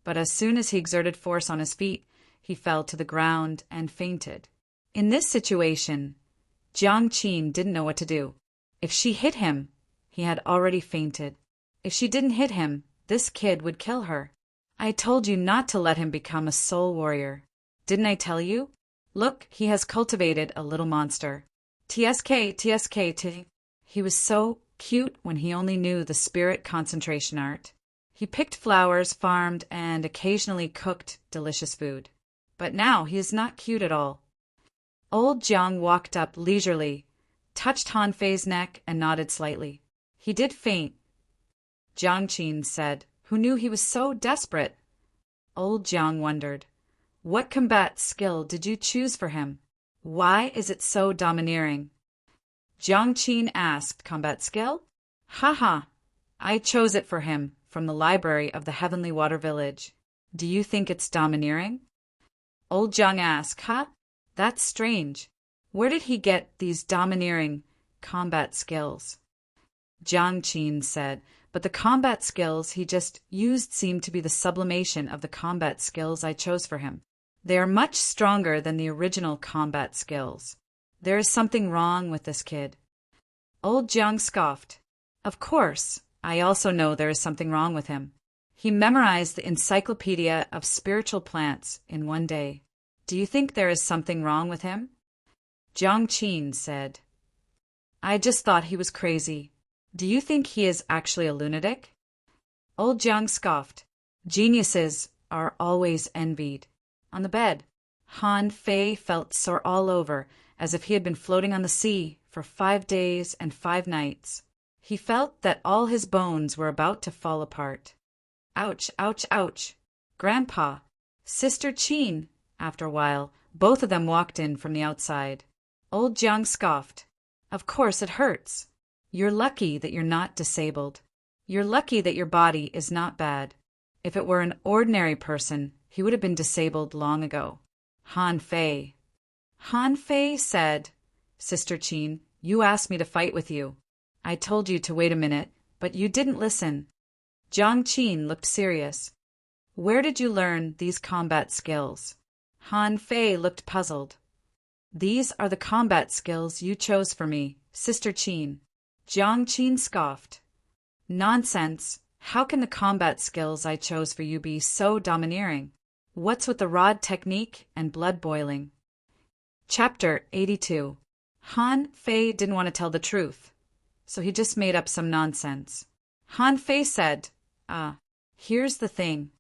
Speaker 1: but as soon as he exerted force on his feet, he fell to the ground and fainted. In this situation, Jiang Qin didn't know what to do. If she hit him, he had already fainted. If she didn't hit him, this kid would kill her. I told you not to let him become a soul warrior. Didn't I tell you? Look, he has cultivated a little monster. TSK. He was so cute when he only knew the spirit concentration art. He picked flowers, farmed, and occasionally cooked delicious food. But now he is not cute at all. Old Jiang walked up leisurely, touched Han Fei's neck, and nodded slightly. He did faint, Jiang Qin said, who knew he was so desperate. Old Jiang wondered, what combat skill did you choose for him? Why is it so domineering? Jiang Qin asked, combat skill? Ha! I chose it for him from the library of the Heavenly Water Village. Do you think it's domineering? Old Jiang asked, huh? That's strange. Where did he get these domineering combat skills? Jiang Qin said, but the combat skills he just used seemed to be the sublimation of the combat skills I chose for him. They are much stronger than the original combat skills. There is something wrong with this kid. Old Jiang scoffed. Of course, I also know there is something wrong with him. He memorized the Encyclopedia of Spiritual Plants in 1 day. Do you think there is something wrong with him? Jiang Qin said, I just thought he was crazy. Do you think he is actually a lunatic? Old Jiang scoffed. Geniuses are always envied. On the bed, Han Fei felt sore all over, as if he had been floating on the sea for 5 days and 5 nights. He felt that all his bones were about to fall apart. Ouch, ouch, ouch. Grandpa, Sister Qin. After a while, both of them walked in from the outside. Old Jiang scoffed. Of course it hurts. You're lucky that you're not disabled. You're lucky that your body is not bad. If it were an ordinary person, he would have been disabled long ago. Han Fei said, Sister Qin, you asked me to fight with you. I told you to wait a minute, but you didn't listen. Jiang Qin looked serious. Where did you learn these combat skills? Han Fei looked puzzled. These are the combat skills you chose for me, Sister Qin. Jiang Qin scoffed. Nonsense. How can the combat skills I chose for you be so domineering? What's with the rod technique and blood boiling? Chapter 82. Han Fei didn't want to tell the truth, so he just made up some nonsense. Han Fei said, here's the thing.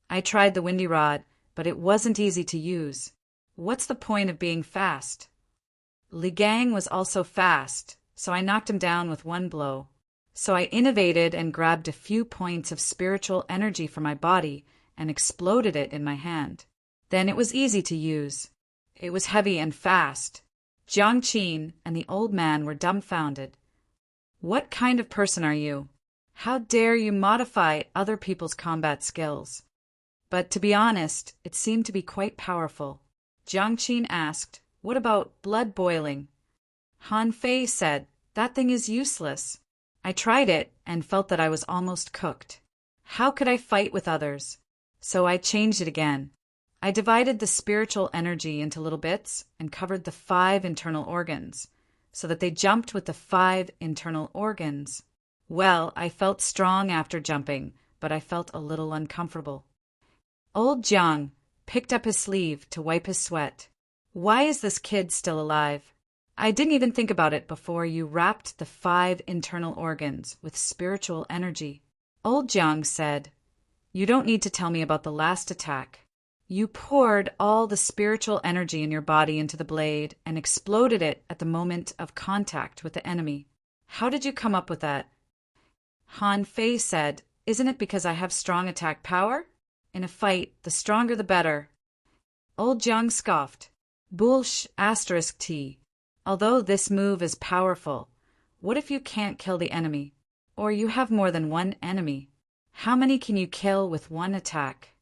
Speaker 1: I tried the windy rod, but it wasn't easy to use. What's the point of being fast? Li Gang was also fast, so I knocked him down with one blow. So I innovated and grabbed a few points of spiritual energy from my body and exploded it in my hand. Then it was easy to use. It was heavy and fast. Jiang Qin and the old man were dumbfounded. What kind of person are you? How dare you modify other people's combat skills? But to be honest, it seemed to be quite powerful. Jiang Qin asked, "What about blood boiling?" Han Fei said, "That thing is useless. I tried it and felt that I was almost cooked. How could I fight with others? So I changed it again. I divided the spiritual energy into little bits and covered the 5 internal organs, so that they jumped with the 5 internal organs. Well, I felt strong after jumping, but I felt a little uncomfortable." Old Jiang picked up his sleeve to wipe his sweat. "Why is this kid still alive? I didn't even think about it before you wrapped the 5 internal organs with spiritual energy." Old Jiang said, "You don't need to tell me about the last attack. You poured all the spiritual energy in your body into the blade and exploded it at the moment of contact with the enemy. How did you come up with that?" Han Fei said, "Isn't it because I have strong attack power? In a fight, the stronger the better." Old Jiang scoffed. "Bullsh asterisk T. Although this move is powerful, what if you can't kill the enemy? Or you have more than one enemy? How many can you kill with one attack?"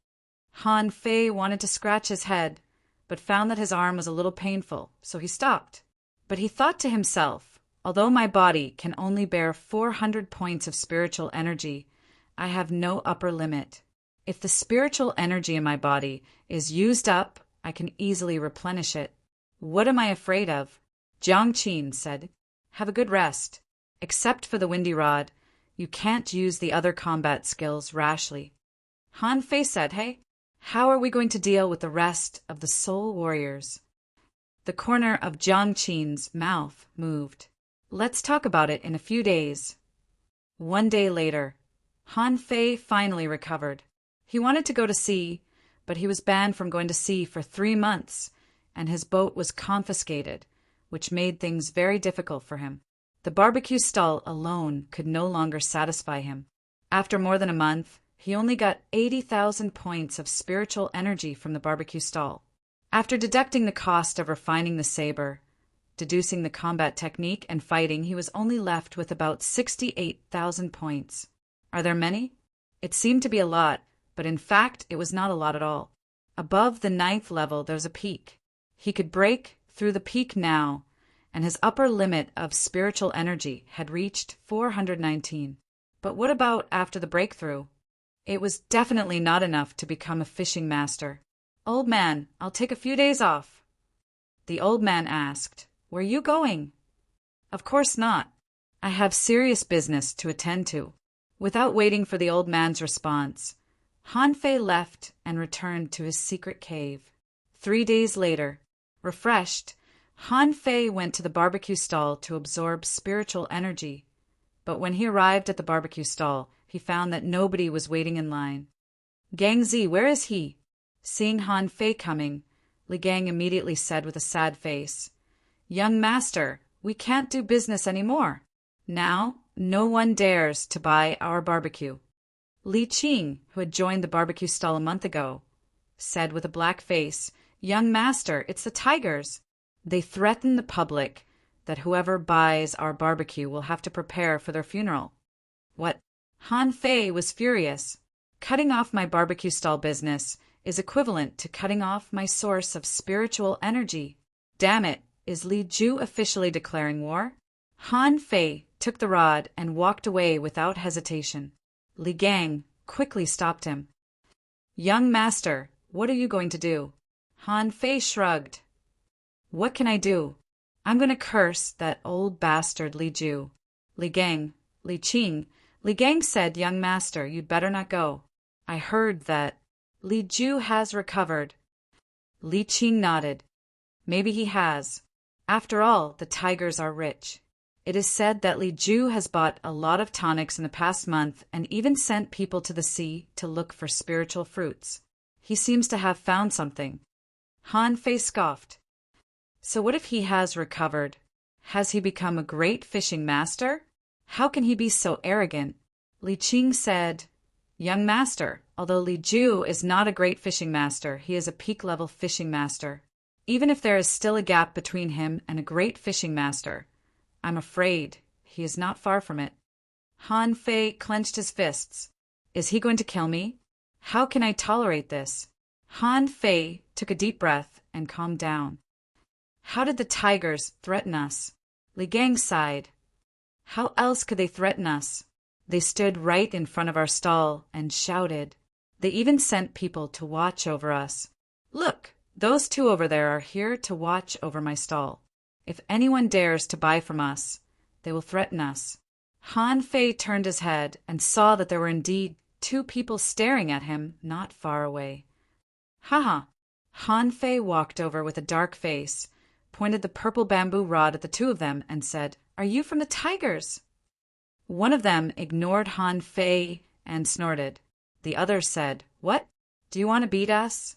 Speaker 1: Han Fei wanted to scratch his head, but found that his arm was a little painful, so he stopped. But he thought to himself, "Although my body can only bear 400 points of spiritual energy, I have no upper limit. If the spiritual energy in my body is used up, I can easily replenish it. What am I afraid of?" Jiang Qin said, "Have a good rest. Except for the windy rod, you can't use the other combat skills rashly." Han Fei said, "Hey, how are we going to deal with the rest of the soul warriors?" The corner of Jiang Qin's mouth moved. "Let's talk about it in a few days." One day later, Han Fei finally recovered. He wanted to go to sea, but he was banned from going to sea for 3 months, and his boat was confiscated, which made things very difficult for him. The barbecue stall alone could no longer satisfy him. After more than a month, he only got 80,000 points of spiritual energy from the barbecue stall. After deducting the cost of refining the saber, deducing the combat technique and fighting, he was only left with about 68,000 points. Are there many? It seemed to be a lot, but in fact it was not a lot at all. Above the 9th level there's a peak. He could break through the peak now, and his upper limit of spiritual energy had reached 419. But what about after the breakthrough? It was definitely not enough to become a fishing master. "Old man, I'll take a few days off." The old man asked, "Where are you going?" "Of course not. I have serious business to attend to." Without waiting for the old man's response, Han Fei left and returned to his secret cave. 3 days later, refreshed, Han Fei went to the barbecue stall to absorb spiritual energy. But when he arrived at the barbecue stall, he found that nobody was waiting in line. "Gangzi, where is he?" Seeing Han Fei coming, Li Gang immediately said with a sad face, "Young master, we can't do business any more. Now, no one dares to buy our barbecue." Li Qing, who had joined the barbecue stall a month ago, said with a black face, "Young master, it's the tigers. They threaten the public that whoever buys our barbecue will have to prepare for their funeral." What? Han Fei was furious. "Cutting off my barbecue stall business is equivalent to cutting off my source of spiritual energy. Damn it, is Li Ju officially declaring war?" Han Fei took the rod and walked away without hesitation. Li Gang quickly stopped him. "Young master, what are you going to do?" Han Fei shrugged. "What can I do? I'm going to curse that old bastard Li Ju." Li Gang, Li Qing. Li Gang said, "Young master, you'd better not go. I heard that Li Ju has recovered." Li Qing nodded. "Maybe he has. After all, the tigers are rich. It is said that Li Ju has bought a lot of tonics in the past month and even sent people to the sea to look for spiritual fruits. He seems to have found something." Han Fei scoffed. So what if he has recovered? Has he become a great fishing master? How can he be so arrogant? Li Qing said, Young master, although Li Ju is not a great fishing master, he is a peak-level fishing master. Even if there is still a gap between him and a great fishing master, I'm afraid he is not far from it. Han Fei clenched his fists. Is he going to kill me? How can I tolerate this? Han Fei took a deep breath and calmed down. How did the tigers threaten us? Li Gang sighed. How else could they threaten us? They stood right in front of our stall and shouted. They even sent people to watch over us. Look, those two over there are here to watch over my stall. If anyone dares to buy from us, they will threaten us. Han Fei turned his head and saw that there were indeed two people staring at him not far away. Ha! Han Fei walked over with a dark face, pointed the purple bamboo rod at the two of them, and said, Are you from the tigers? One of them ignored Han Fei and snorted. The other said, What? Do you want to beat us?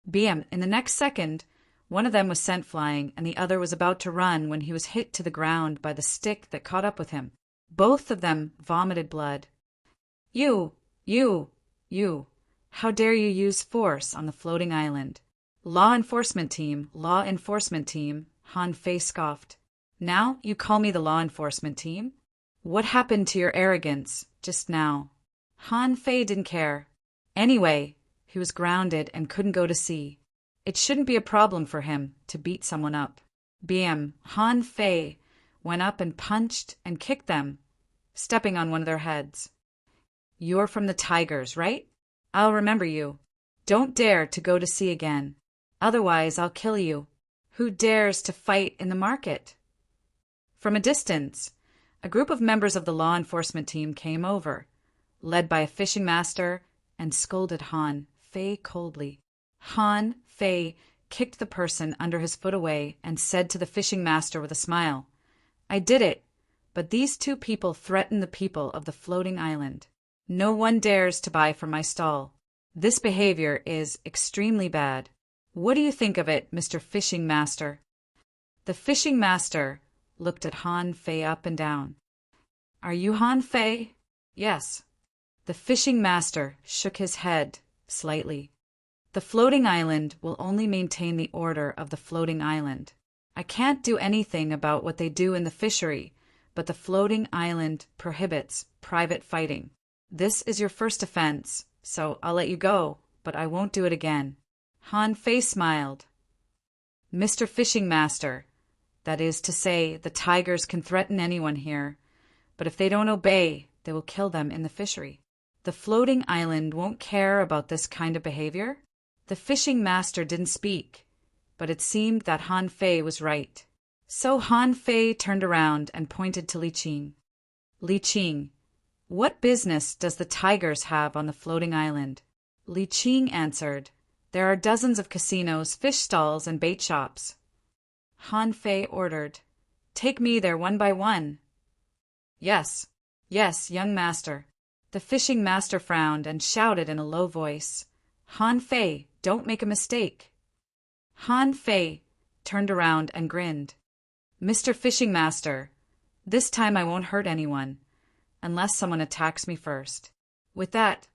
Speaker 1: Bam! In the next second, one of them was sent flying, and the other was about to run when he was hit to the ground by the stick that caught up with him. Both of them vomited blood. You! How dare you use force on the floating island? Law enforcement team, Han Fei scoffed. Now you call me the law enforcement team? What happened to your arrogance just now? Han Fei didn't care. Anyway, he was grounded and couldn't go to sea. It shouldn't be a problem for him to beat someone up. Bam! Han Fei went up and punched and kicked them, stepping on one of their heads. You're from the tigers, right? I'll remember you. Don't dare to go to sea again. Otherwise, I'll kill you. Who dares to fight in the market? From a distance, a group of members of the law enforcement team came over, led by a fishing master, and scolded Han Fei coldly. Han Fei kicked the person under his foot away and said to the fishing master with a smile, I did it, but these two people threaten the people of the floating island. No one dares to buy from my stall. This behavior is extremely bad. What do you think of it, Mr. Fishing Master? The fishing master looked at Han Fei up and down. Are you Han Fei? Yes. The fishing master shook his head slightly. The floating island will only maintain the order of the floating island. I can't do anything about what they do in the fishery, but the floating island prohibits private fighting. This is your first offense, so I'll let you go, but I won't do it again. Han Fei smiled. Mr. Fishing Master, that is to say, the tigers can threaten anyone here, but if they don't obey, they will kill them in the fishery. The floating island won't care about this kind of behavior? The fishing master didn't speak, but it seemed that Han Fei was right. So Han Fei turned around and pointed to Li Qing. Li Qing, what business does the tigers have on the floating island? Li Qing answered, There are dozens of casinos, fish stalls, and bait shops. Han Fei ordered, Take me there one by one. Yes, young master. The fishing master frowned and shouted in a low voice, Han Fei, don't make a mistake. Han Fei turned around and grinned. Mr. Fishing Master, this time I won't hurt anyone, unless someone attacks me first. With that,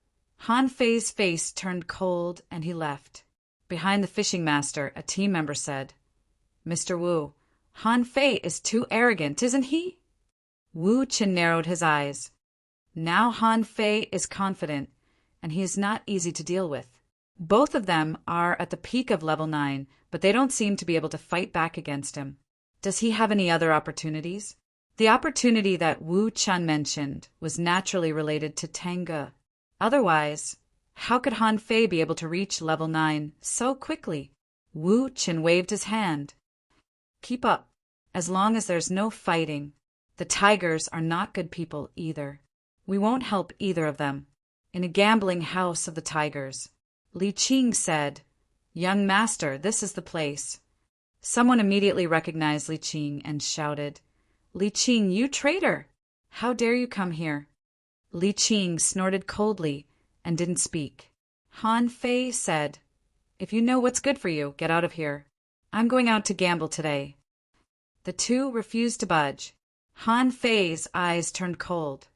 Speaker 1: Han Fei's face turned cold and he left. Behind the fishing master, a team member said, Mr. Wu, Han Fei is too arrogant, isn't he? Wu Qin narrowed his eyes. Now Han Fei is confident, and he is not easy to deal with. Both of them are at the peak of level 9, but they don't seem to be able to fight back against him. Does he have any other opportunities? The opportunity that Wu Chun mentioned was naturally related to Tenga. Otherwise, how could Han Fei be able to reach level 9 so quickly? Wu Qin waved his hand. Keep up, as long as there's no fighting. The tigers are not good people either. We won't help either of them. In a gambling house of the tigers. Li Qing said, Young master, this is the place. Someone immediately recognized Li Qing and shouted, Li Qing, you traitor! How dare you come here? Li Qing snorted coldly and didn't speak. Han Fei said, If you know what's good for you, get out of here. I'm going out to gamble today." The two refused to budge. Han Fei's eyes turned cold.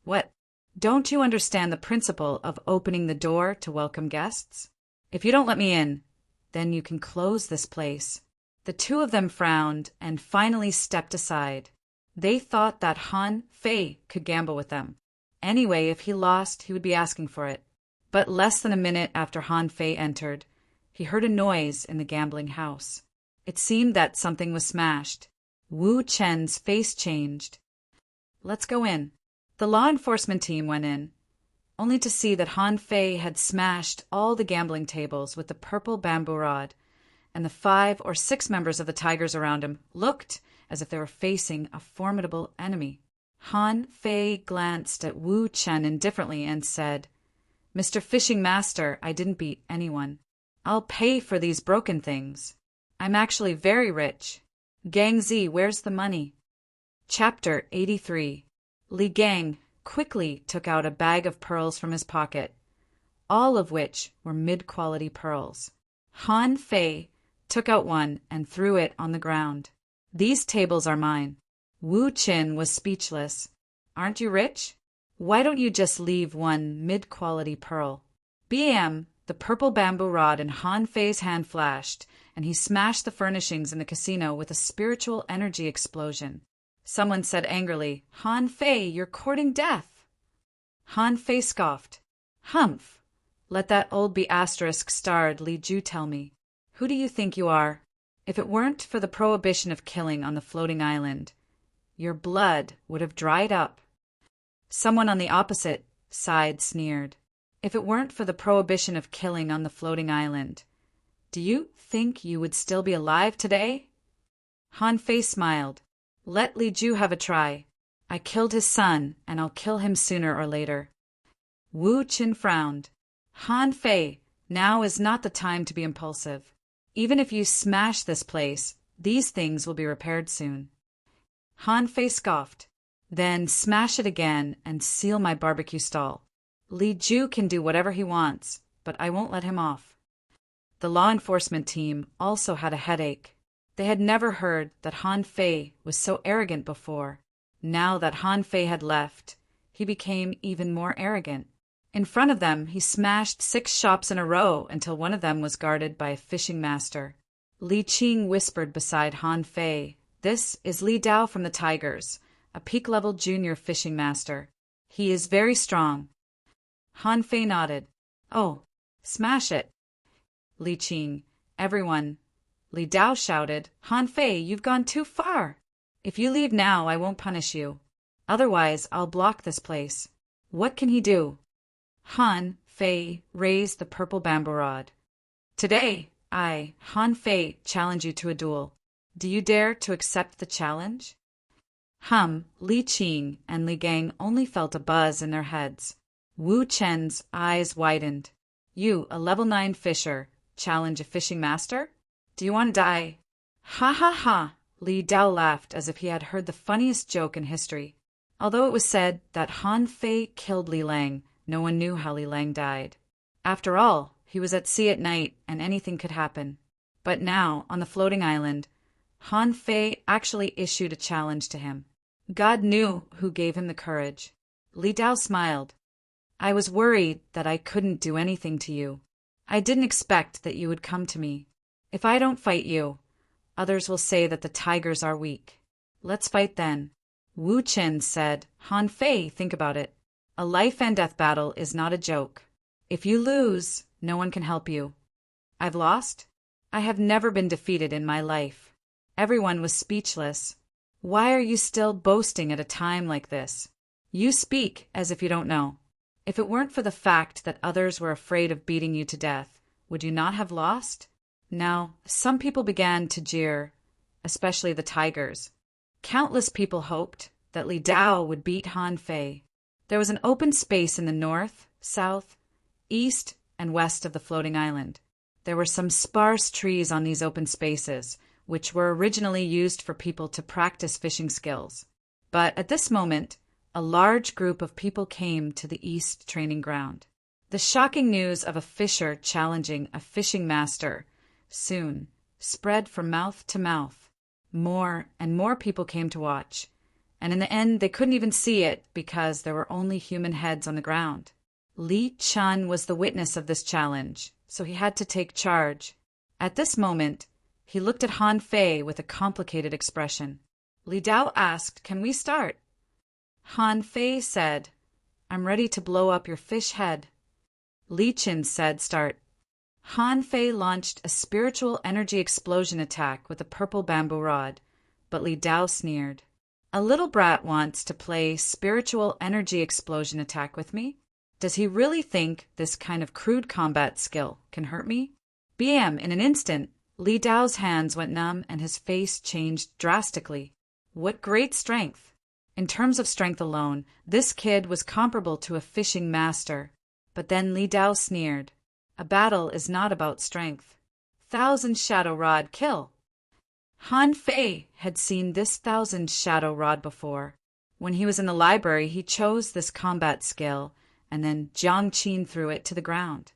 Speaker 1: "What? Don't you understand the principle of opening the door to welcome guests? If you don't let me in, then you can close this place." The two of them frowned and finally stepped aside. They thought that Han Fei could gamble with them. Anyway, if he lost, he would be asking for it. But less than a minute after Han Fei entered, he heard a noise in the gambling house. It seemed that something was smashed. Wu Chen's face changed. "Let's go in." The law enforcement team went in, only to see that Han Fei had smashed all the gambling tables with the purple bamboo rod, and the 5 or 6 members of the Tigers around him looked as if they were facing a formidable enemy. Han Fei glanced at Wu Chen indifferently and said, "Mr. Fishing Master, I didn't beat anyone. I'll pay for these broken things. I'm actually very rich. Gang Zi, where's the money?" Chapter 83. Li Gang quickly took out a bag of pearls from his pocket, all of which were mid-quality pearls. Han Fei took out one and threw it on the ground. "These tables are mine." Wu Qin was speechless. "Aren't you rich? Why don't you just leave one mid-quality pearl?" Bam! The purple bamboo rod in Han Fei's hand flashed, and he smashed the furnishings in the casino with a spiritual energy explosion. Someone said angrily, "Han Fei, you're courting death." Han Fei scoffed. "Humph! Let that old be***starred Li Ju tell me. Who do you think you are? If it weren't for the prohibition of killing on the floating island, your blood would have dried up." Someone on the opposite side sneered. "If it weren't for the prohibition of killing on the floating island, do you think you would still be alive today?" Han Fei smiled. "Let Li Ju have a try. I killed his son, and I'll kill him sooner or later." Wu Qin frowned. "Han Fei, now is not the time to be impulsive. Even if you smash this place, these things will be repaired soon." Han Fei scoffed. "Then smash it again and seal my barbecue stall. Li Ju can do whatever he wants, but I won't let him off." The law enforcement team also had a headache. They had never heard that Han Fei was so arrogant before. Now that Han Fei had left, he became even more arrogant. In front of them, he smashed 6 shops in a row until one of them was guarded by a fishing master. Li Qing whispered beside Han Fei, "This is Li Dao from the Tigers, a peak-level junior fishing master. He is very strong." Han Fei nodded. "Oh, smash it." Li Qing, "Everyone." Li Dao shouted, "Han Fei, you've gone too far. If you leave now, I won't punish you. Otherwise, I'll block this place." What can he do? Han Fei raised the purple bamboo rod. "Today, I, Han Fei, challenge you to a duel. Do you dare to accept the challenge?" Li Qing and Li Gang only felt a buzz in their heads. Wu Chen's eyes widened. "You, a level 9 fisher, challenge a fishing master? Do you want to die?" "Ha ha ha!" Li Dao laughed as if he had heard the funniest joke in history. Although it was said that Han Fei killed Li Lang, no one knew how Li Lang died. After all, he was at sea at night and anything could happen. But now, on the floating island, Han Fei actually issued a challenge to him. God knew who gave him the courage. Li Dao smiled. "I was worried that I couldn't do anything to you. I didn't expect that you would come to me. If I don't fight you, others will say that the Tigers are weak. Let's fight then." Wu Qin said, "Han Fei, think about it. A life and death battle is not a joke. If you lose, no one can help you." "I've lost? I have never been defeated in my life." Everyone was speechless. "Why are you still boasting at a time like this? You speak as if you don't know. If it weren't for the fact that others were afraid of beating you to death, would you not have lost?" Now, some people began to jeer, especially the Tigers. Countless people hoped that Li Dao would beat Han Fei. There was an open space in the north, south, east, and west of the floating island. There were some sparse trees on these open spaces, which were originally used for people to practice fishing skills. But at this moment, a large group of people came to the east training ground. The shocking news of a fisher challenging a fishing master soon spread from mouth to mouth. More and more people came to watch, and in the end they couldn't even see it because there were only human heads on the ground. Li Chun was the witness of this challenge, so he had to take charge. At this moment, he looked at Han Fei with a complicated expression. Li Dao asked, "Can we start?" Han Fei said, "I'm ready to blow up your fish head." Li Qin said, "Start." Han Fei launched a spiritual energy explosion attack with a purple bamboo rod, but Li Dao sneered. "A little brat wants to play spiritual energy explosion attack with me? Does he really think this kind of crude combat skill can hurt me?" Bam! In an instant, Li Dao's hands went numb and his face changed drastically. What great strength! In terms of strength alone, this kid was comparable to a fishing master. But then Li Dao sneered. A battle is not about strength. Thousand Shadow Rod kill! Han Fei had seen this thousand Shadow Rod before. When he was in the library, he chose this combat skill, and then Jiang Qin threw it to the ground.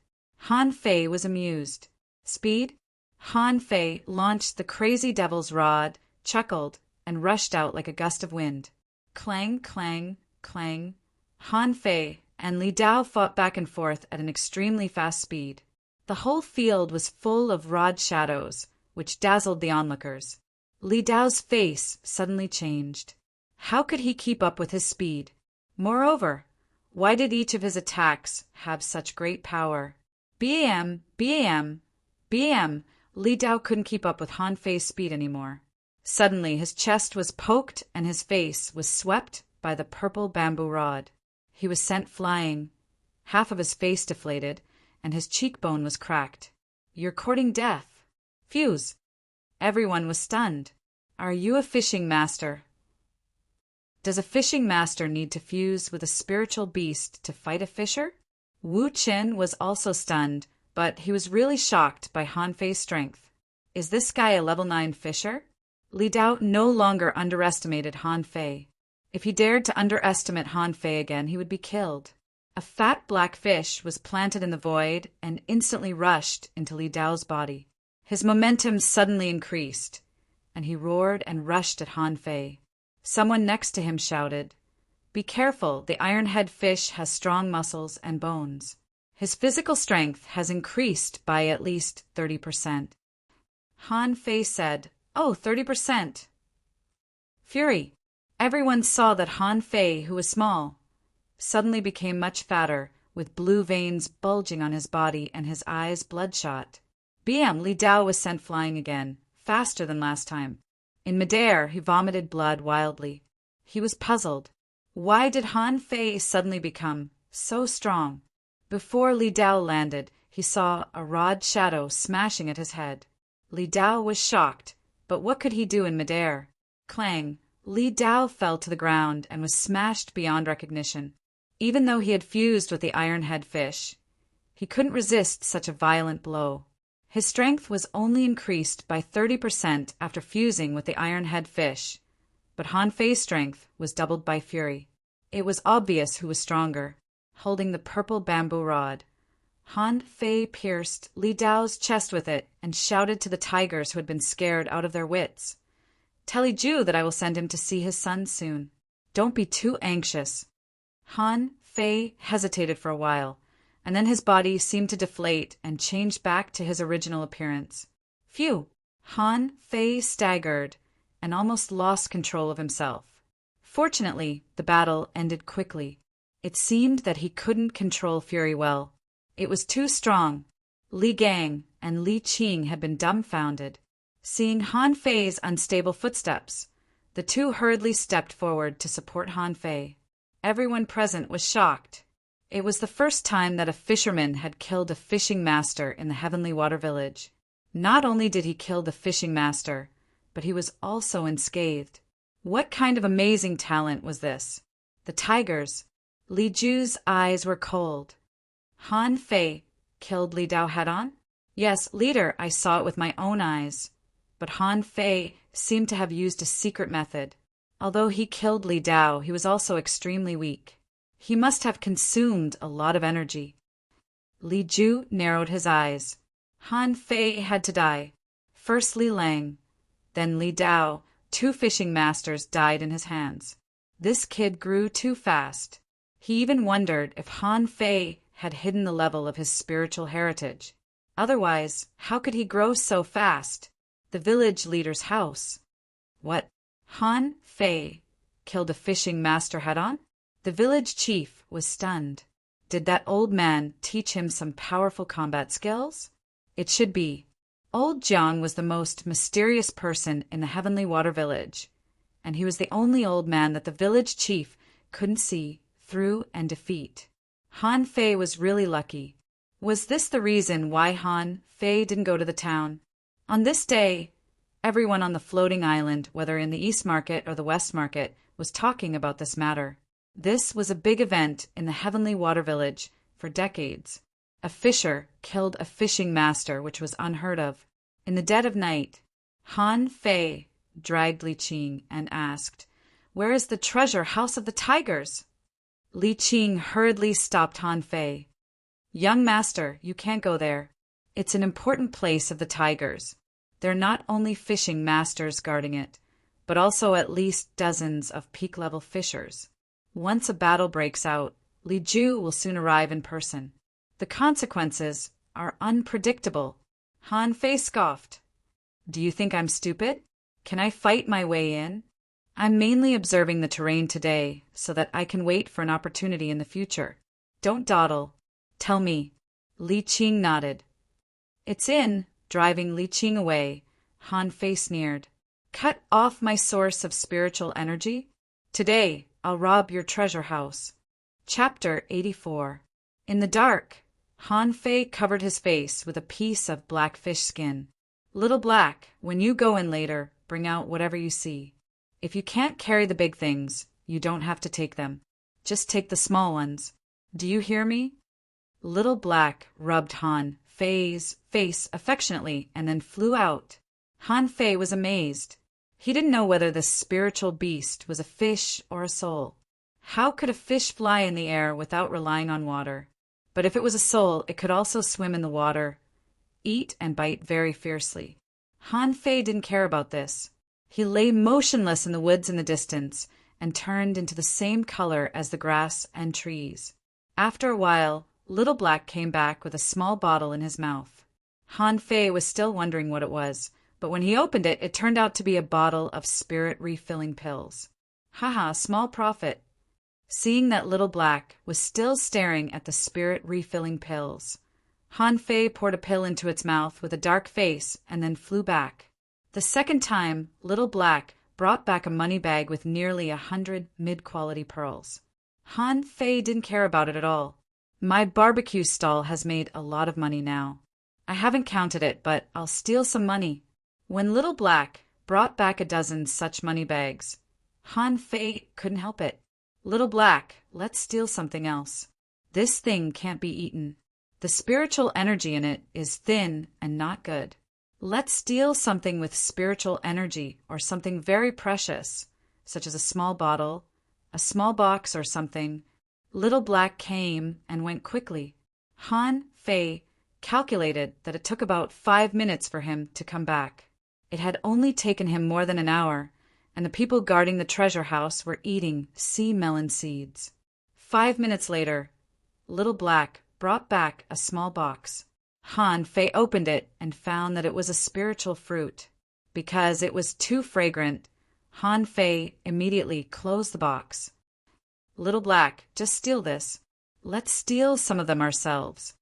Speaker 1: Han Fei was amused. Speed? Han Fei launched the crazy devil's rod, chuckled, and rushed out like a gust of wind. Clang, clang, clang. Han Fei and Li Dao fought back and forth at an extremely fast speed. The whole field was full of rod shadows, which dazzled the onlookers. Li Dao's face suddenly changed. How could he keep up with his speed? Moreover, why did each of his attacks have such great power? Bam! Bam! Bam! Li Dao couldn't keep up with Han Fei's speed anymore. Suddenly his chest was poked and his face was swept by the purple bamboo rod. He was sent flying. Half of his face deflated, and his cheekbone was cracked. "You're courting death." Fuse. Everyone was stunned. "Are you a fishing master?" Does a fishing master need to fuse with a spiritual beast to fight a fisher? Wu Qin was also stunned, but he was really shocked by Han Fei's strength. Is this guy a level 9 fisher? Li Dao no longer underestimated Han Fei. If he dared to underestimate Han Fei again, he would be killed. A fat black fish was planted in the void and instantly rushed into Li Dao's body. His momentum suddenly increased, and he roared and rushed at Han Fei. Someone next to him shouted, "Be careful, the iron-head fish has strong muscles and bones. His physical strength has increased by at least 30%. Han Fei said, "Oh, 30%. Fury. Everyone saw that Han Fei, who was small, suddenly became much fatter, with blue veins bulging on his body and his eyes bloodshot. Bam! Li Dao was sent flying again, faster than last time. In midair, he vomited blood wildly. He was puzzled. Why did Han Fei suddenly become so strong? Before Li Dao landed, he saw a rod shadow smashing at his head. Li Dao was shocked, but what could he do in midair? Clang! Li Dao fell to the ground and was smashed beyond recognition. Even though he had fused with the iron-head fish, he couldn't resist such a violent blow. His strength was only increased by 30% after fusing with the iron-head fish, but Han Fei's strength was doubled by fury. It was obvious who was stronger. Holding the purple bamboo rod, Han Fei pierced Li Dao's chest with it and shouted to the tigers who had been scared out of their wits. "Tell Li Ju that I will send him to see his son soon. Don't be too anxious." Han Fei hesitated for a while, and then his body seemed to deflate and changed back to his original appearance. Phew! Han Fei staggered and almost lost control of himself. Fortunately, the battle ended quickly. It seemed that he couldn't control fury well. It was too strong. Li Gang and Li Qing had been dumbfounded. Seeing Han Fei's unstable footsteps, the two hurriedly stepped forward to support Han Fei. Everyone present was shocked. It was the first time that a fisherman had killed a fishing master in the Heavenly Water Village. Not only did he kill the fishing master, but he was also unscathed. What kind of amazing talent was this? The tigers. Li Ju's eyes were cold. Han Fei killed Li Dao head-on? Yes, leader, I saw it with my own eyes. But Han Fei seemed to have used a secret method. Although he killed Li Dao, he was also extremely weak. He must have consumed a lot of energy. Li Ju narrowed his eyes. Han Fei had to die. First Li Lang, then Li Dao, two fishing masters, died in his hands. This kid grew too fast. He even wondered if Han Fei had hidden the level of his spiritual heritage. Otherwise, how could he grow so fast? The village leader's house. What? Han Fei killed a fishing master head-on? The village chief was stunned. Did that old man teach him some powerful combat skills? It should be. Old Jiang was the most mysterious person in the Heavenly Water Village, and he was the only old man that the village chief couldn't see through and defeat. Han Fei was really lucky. Was this the reason why Han Fei didn't go to the town? On this day, everyone on the floating island, whether in the East Market or the West Market, was talking about this matter. This was a big event in the Heavenly Water Village for decades. A fisher killed a fishing master, which was unheard of. In the dead of night, Han Fei dragged Li Qing and asked, "Where is the treasure house of the tigers?" Li Qing hurriedly stopped Han Fei. "Young master, you can't go there. It's an important place of the tigers. They're not only fishing masters guarding it, but also at least dozens of peak-level fishers. Once a battle breaks out, Li Ju will soon arrive in person. The consequences are unpredictable." Han Fei scoffed. "Do you think I'm stupid? Can I fight my way in? I'm mainly observing the terrain today so that I can wait for an opportunity in the future. Don't dawdle. Tell me." Li Qing nodded. "It's in." Driving Li Qing away, Han Fei sneered. "Cut off my source of spiritual energy? Today, I'll rob your treasure house." Chapter 84. In the dark, Han Fei covered his face with a piece of black fish skin. "Little Black, when you go in later, bring out whatever you see. If you can't carry the big things, you don't have to take them. Just take the small ones. Do you hear me?" Little Black rubbed Han Fei's face affectionately and then flew out. Han Fei was amazed. He didn't know whether this spiritual beast was a fish or a soul. How could a fish fly in the air without relying on water? But if it was a soul, it could also swim in the water, eat and bite very fiercely. Han Fei didn't care about this. He lay motionless in the woods in the distance and turned into the same color as the grass and trees. After a while, Little Black came back with a small bottle in his mouth. Han Fei was still wondering what it was, but when he opened it, it turned out to be a bottle of spirit refilling pills. Haha, small profit. Seeing that Little Black was still staring at the spirit refilling pills, Han Fei poured a pill into its mouth with a dark face and then flew back. The second time, Little Black brought back a money bag with nearly 100 mid-quality pearls. Han Fei didn't care about it at all. "My barbecue stall has made a lot of money now. I haven't counted it, but I'll steal some money." When Little Black brought back a dozen such money bags, Han Fei couldn't help it. "Little Black, let's steal something else. This thing can't be eaten. The spiritual energy in it is thin and not good. Let's steal something with spiritual energy or something very precious, such as a small bottle, a small box or something." Little Black came and went quickly. Han Fei calculated that it took about 5 minutes for him to come back. It had only taken him more than an hour, and the people guarding the treasure house were eating sea melon seeds. 5 minutes later, Little Black brought back a small box. Han Fei opened it and found that it was a spiritual fruit. Because it was too fragrant, Han Fei immediately closed the box. "Little Black, just steal this. Let's steal some of them ourselves."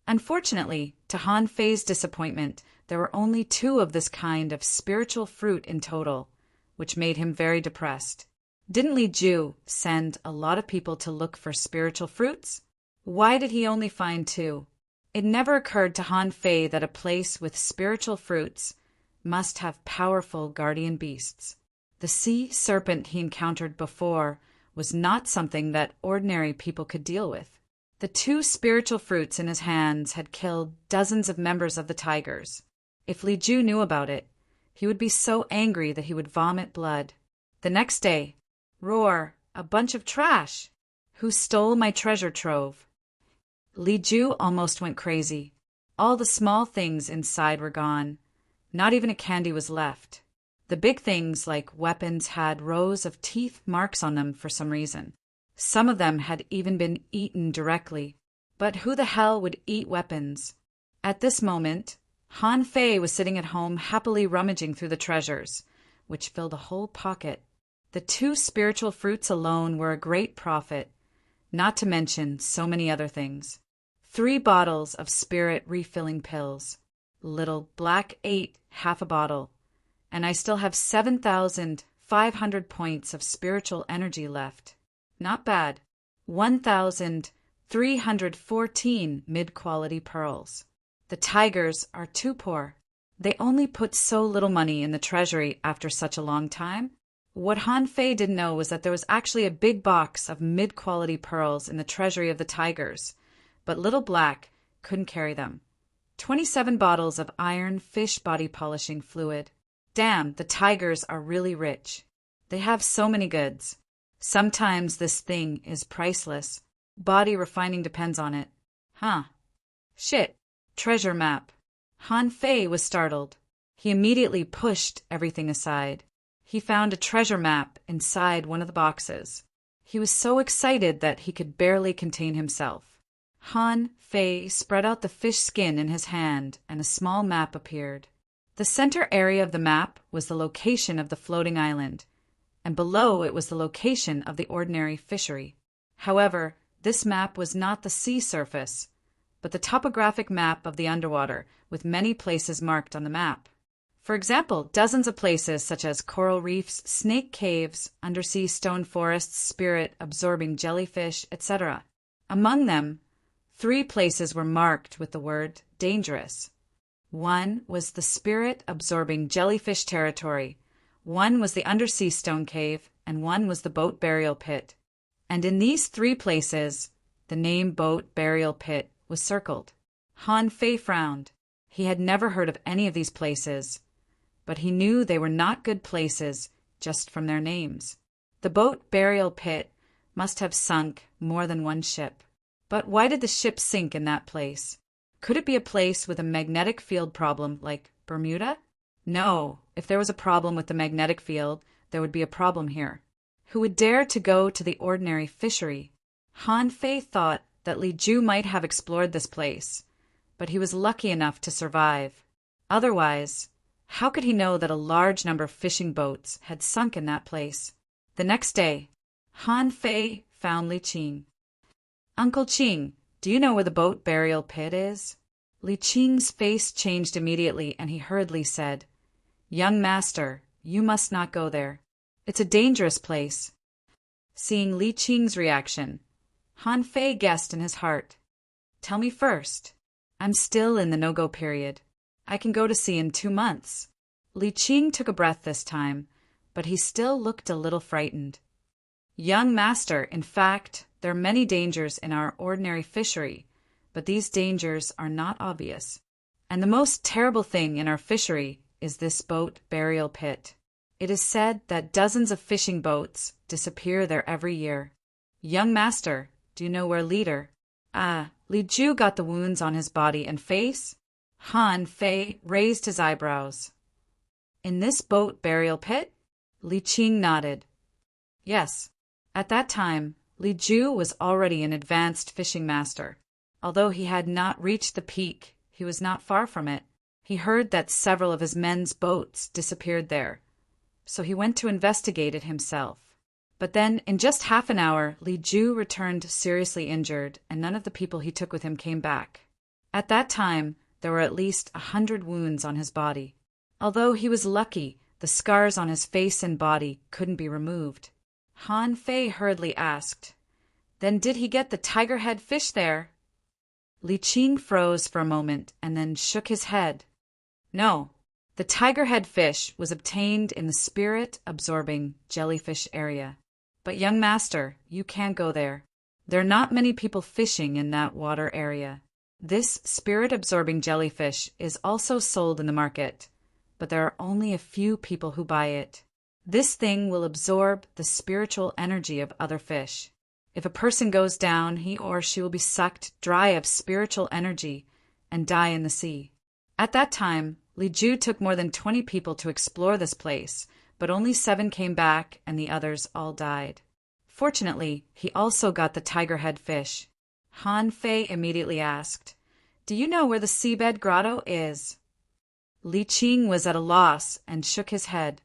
Speaker 1: Unfortunately, to Han Fei's disappointment, there were only 2 of this kind of spiritual fruit in total, which made him very depressed. Didn't Li Ju send a lot of people to look for spiritual fruits? Why did he only find 2? It never occurred to Han Fei that a place with spiritual fruits must have powerful guardian beasts. The sea serpent he encountered before was not something that ordinary people could deal with. The 2 spiritual fruits in his hands had killed dozens of members of the tigers. If Li Ju knew about it, he would be so angry that he would vomit blood. The next day, roar, "A bunch of trash! Who stole my treasure trove?" Li Ju almost went crazy. All the small things inside were gone. Not even a candy was left. The big things like weapons had rows of teeth marks on them for some reason. Some of them had even been eaten directly. But who the hell would eat weapons? At this moment, Han Fei was sitting at home happily rummaging through the treasures, which filled a whole pocket. The 2 spiritual fruits alone were a great profit, not to mention so many other things. 3 bottles of spirit refilling pills. Little Black ate half a bottle, and I still have 7,500 points of spiritual energy left. Not bad. 1,314 mid-quality pearls. The tigers are too poor. They only put so little money in the treasury after such a long time. What Han Fei didn't know was that there was actually a big box of mid-quality pearls in the treasury of the tigers, but Little Black couldn't carry them. 27 bottles of iron fish body polishing fluid. Damn, the tigers are really rich. They have so many goods. Sometimes this thing is priceless. Body refining depends on it. Huh. Shit. Treasure map. Han Fei was startled. He immediately pushed everything aside. He found a treasure map inside one of the boxes. He was so excited that he could barely contain himself. Han Fei spread out the fish skin in his hand, and a small map appeared. The center area of the map was the location of the floating island, and below it was the location of the ordinary fishery. However, this map was not the sea surface, but the topographic map of the underwater, with many places marked on the map. For example, dozens of places such as coral reefs, snake caves, undersea stone forests, spirit-absorbing jellyfish, etc. Among them, 3 places were marked with the word dangerous. One was the spirit-absorbing jellyfish territory, one was the undersea stone cave, and one was the boat burial pit. And in these 3 places, the name boat burial pit was circled. Han Fei frowned. He had never heard of any of these places, but he knew they were not good places just from their names. The boat burial pit must have sunk more than one ship. But why did the ship sink in that place? Could it be a place with a magnetic field problem like Bermuda? No, if there was a problem with the magnetic field, there would be a problem here. Who would dare to go to the ordinary fishery? Han Fei thought that Li Ju might have explored this place, but he was lucky enough to survive. Otherwise, how could he know that a large number of fishing boats had sunk in that place? The next day, Han Fei found Li Qing. Uncle Qing, do you know where the boat burial pit is? Li Qing's face changed immediately, and he hurriedly said, Young master, you must not go there. It's a dangerous place. Seeing Li Qing's reaction, Han Fei guessed in his heart, Tell me first. I'm still in the no-go period. I can go to sea in 2 months. Li Qing took a breath this time, but he still looked a little frightened. Young master, in fact, there are many dangers in our ordinary fishery, but these dangers are not obvious. And the most terrible thing in our fishery is this boat burial pit. It is said that dozens of fishing boats disappear there every year. Young master, do you know where leader? Li Ju got the wounds on his body and face? Han Fei raised his eyebrows. In this boat burial pit? Li Qing nodded. Yes. At that time, Li Ju was already an advanced fishing master. Although he had not reached the peak, he was not far from it. He heard that several of his men's boats disappeared there, so he went to investigate it himself. But then, in just half an hour, Li Ju returned seriously injured, and none of the people he took with him came back. At that time, there were at least 100 wounds on his body. Although he was lucky, the scars on his face and body couldn't be removed. Han Fei hurriedly asked, Then did he get the tiger-head fish there? Li Qing froze for a moment and then shook his head. No, the tiger-head fish was obtained in the spirit-absorbing jellyfish area. But young master, you can't go there. There are not many people fishing in that water area. This spirit-absorbing jellyfish is also sold in the market, but there are only a few people who buy it. This thing will absorb the spiritual energy of other fish. If a person goes down, he or she will be sucked dry of spiritual energy and die in the sea. At that time, Li Ju took more than 20 people to explore this place, but only 7 came back and the others all died. Fortunately, he also got the tiger-head fish. Han Fei immediately asked, "Do you know where the seabed grotto is?" Li Qing was at a loss and shook his head.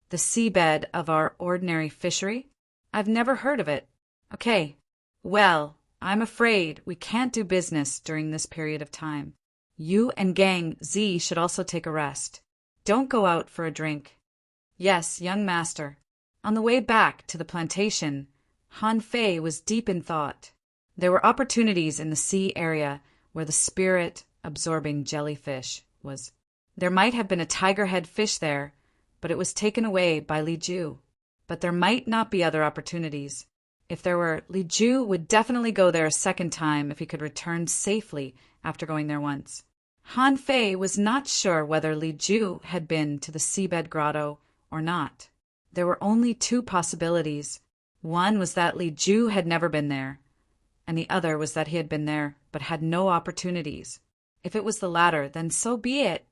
Speaker 1: "The seabed of our ordinary fishery? I've never heard of it." "Okay. Well, I'm afraid we can't do business during this period of time. You and Gang Z should also take a rest. Don't go out for a drink." "Yes, young master." On the way back to the plantation, Han Fei was deep in thought. There were opportunities in the sea area where the spirit-absorbing jellyfish was. There might have been a tiger-head fish there, but it was taken away by Li Ju. But there might not be other opportunities. If there were, Li Ju would definitely go there a second time if he could return safely after going there once. Han Fei was not sure whether Li Ju had been to the seabed grotto or not. There were only 2 possibilities. One was that Li Ju had never been there, and the other was that he had been there but had no opportunities. If it was the latter, then so be it.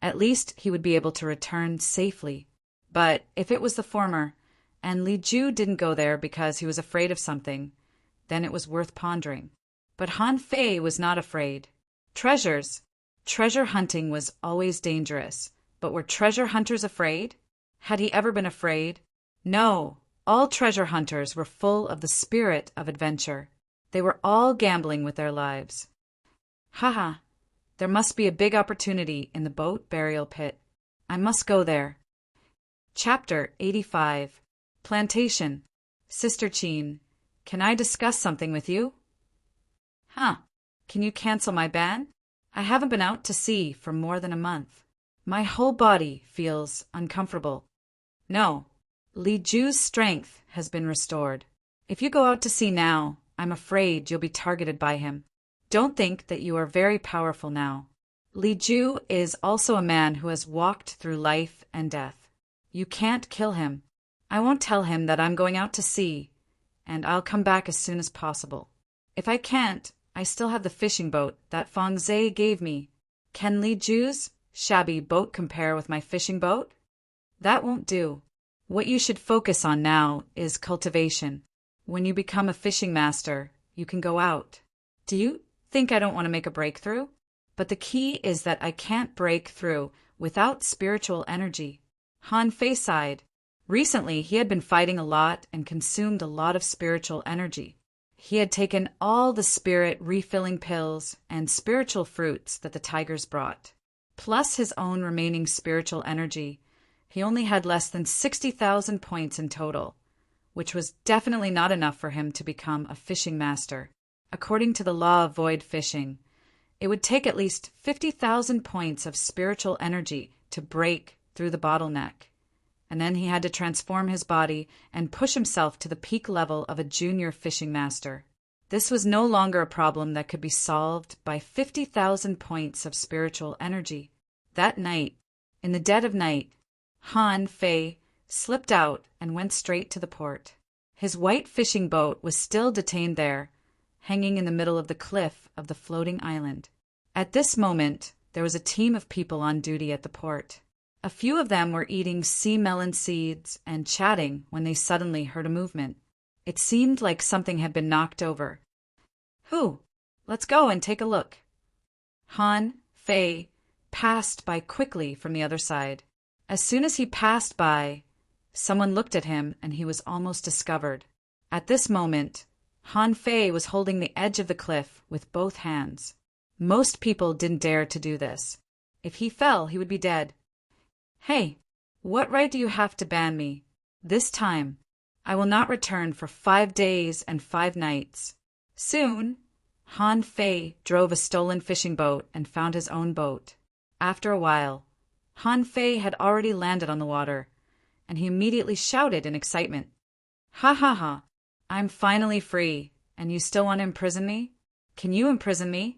Speaker 1: At least he would be able to return safely. But if it was the former, and Li Ju didn't go there because he was afraid of something, then it was worth pondering. But Han Fei was not afraid. Treasure hunting was always dangerous, but were treasure hunters afraid? Had he ever been afraid? No, all treasure hunters were full of the spirit of adventure. They were all gambling with their lives. Haha, there must be a big opportunity in the boat burial pit. I must go there. Chapter 85. Plantation. Sister Qin, can I discuss something with you? Huh. Can you cancel my ban? I haven't been out to sea for more than a month. My whole body feels uncomfortable. No. Li Ju's strength has been restored. If you go out to sea now, I'm afraid you'll be targeted by him. Don't think that you are very powerful now. Li Ju is also a man who has walked through life and death. You can't kill him. I won't tell him that I'm going out to sea, and I'll come back as soon as possible. If I can't, I still have the fishing boat that Feng Zhe gave me. Can Li Ju's shabby boat compare with my fishing boat? That won't do. What you should focus on now is cultivation. When you become a fishing master, you can go out. Do you think I don't want to make a breakthrough? But the key is that I can't break through without spiritual energy. Han Fei sighed. Recently, he had been fighting a lot and consumed a lot of spiritual energy. He had taken all the spirit refilling pills and spiritual fruits that the tigers brought, plus his own remaining spiritual energy. He only had less than 60,000 points in total, which was definitely not enough for him to become a fishing master. According to the law of void fishing, it would take at least 50,000 points of spiritual energy to break through the bottleneck. And then he had to transform his body and push himself to the peak level of a junior fishing master. This was no longer a problem that could be solved by 50,000 points of spiritual energy. That night, in the dead of night, Han Fei slipped out and went straight to the port. His white fishing boat was still detained there, hanging in the middle of the cliff of the floating island. At this moment, there was a team of people on duty at the port. A few of them were eating sea melon seeds and chatting when they suddenly heard a movement. It seemed like something had been knocked over. Who? Let's go and take a look. Han Fei passed by quickly from the other side. As soon as he passed by, someone looked at him and he was almost discovered. At this moment, Han Fei was holding the edge of the cliff with both hands. Most people didn't dare to do this. If he fell, he would be dead. Hey, what right do you have to ban me? This time, I will not return for 5 days and 5 nights. Soon, Han Fei drove a stolen fishing boat and found his own boat. After a while, Han Fei had already landed on the water, and he immediately shouted in excitement. Ha ha ha, I'm finally free, and you still want to imprison me? Can you imprison me?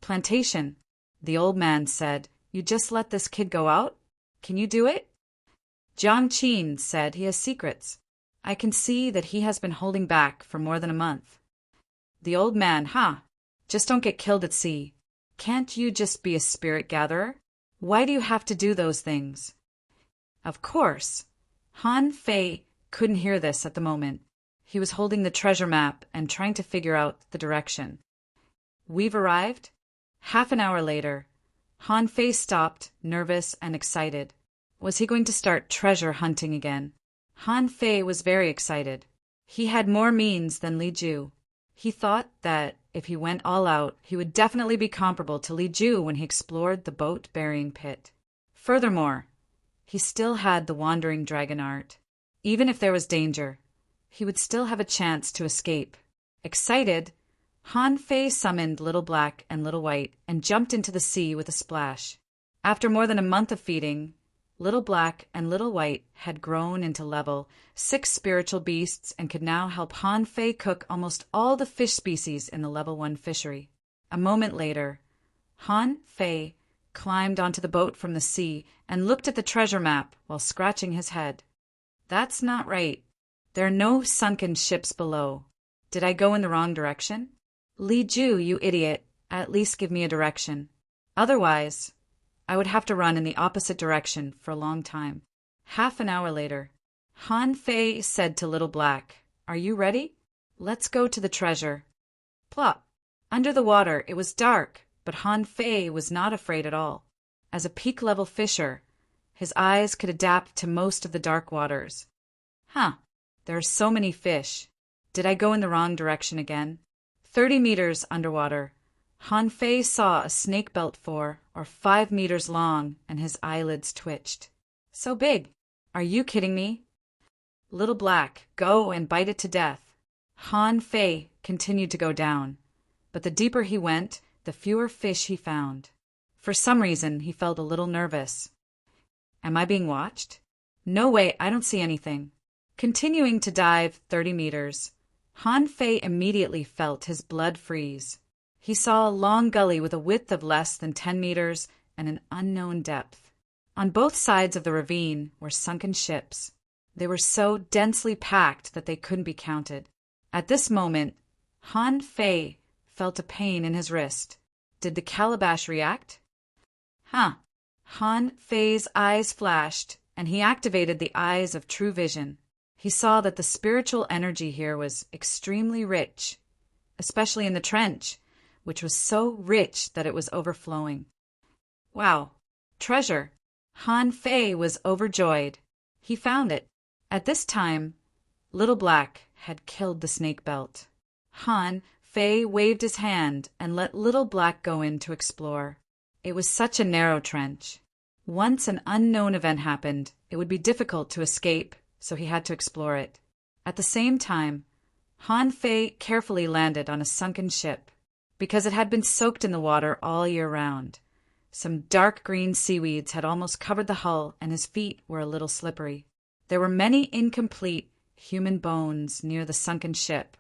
Speaker 1: Plantation, the old man said, you just let this kid go out? Can you do it? Jiang Qin said he has secrets. I can see that he has been holding back for more than a month. The old man, just don't get killed at sea. Can't you just be a spirit gatherer? Why do you have to do those things? Of course. Han Fei couldn't hear this at the moment. He was holding the treasure map and trying to figure out the direction. We've arrived? Half an hour later, Han Fei stopped, nervous and excited. Was he going to start treasure hunting again? Han Fei was very excited. He had more means than Li Ju. He thought that if he went all out, he would definitely be comparable to Li Ju when he explored the boat-burying pit. Furthermore, he still had the wandering dragon art. Even if there was danger, he would still have a chance to escape. Excited, Han Fei summoned Little Black and Little White and jumped into the sea with a splash. After more than a month of feeding, Little Black and Little White had grown into level 6 spiritual beasts and could now help Han Fei cook almost all the fish species in the level 1 fishery. A moment later, Han Fei climbed onto the boat from the sea and looked at the treasure map while scratching his head. That's not right. There are no sunken ships below. Did I go in the wrong direction? Li Ju, you idiot, at least give me a direction. Otherwise, I would have to run in the opposite direction for a long time. Half an hour later, Han Fei said to Little Black, "Are you ready? Let's go to the treasure." Plop! Under the water, it was dark, but Han Fei was not afraid at all. As a peak-level fisher, his eyes could adapt to most of the dark waters. There are so many fish. Did I go in the wrong direction again? 30 meters underwater, Han Fei saw a snake belt 4 or 5 meters long, and his eyelids twitched. So big! Are you kidding me? Little Black, go and bite it to death. Han Fei continued to go down, but the deeper he went, the fewer fish he found. For some reason, he felt a little nervous. Am I being watched? No way, I don't see anything. Continuing to dive 30 meters, Han Fei immediately felt his blood freeze. He saw a long gully with a width of less than 10 meters and an unknown depth. On both sides of the ravine were sunken ships. They were so densely packed that they couldn't be counted. At this moment, Han Fei felt a pain in his wrist. Did the calabash react? Han Fei's eyes flashed, and he activated the eyes of true vision. He saw that the spiritual energy here was extremely rich, especially in the trench, which was so rich that it was overflowing. Wow! Treasure! Han Fei was overjoyed. He found it. At this time, Little Black had killed the snake belt. Han Fei waved his hand and let Little Black go in to explore. It was such a narrow trench. Once an unknown event happened, it would be difficult to escape, so he had to explore it. At the same time, Han Fei carefully landed on a sunken ship, because it had been soaked in the water all year round. Some dark green seaweeds had almost covered the hull, and his feet were a little slippery. There were many incomplete human bones near the sunken ship,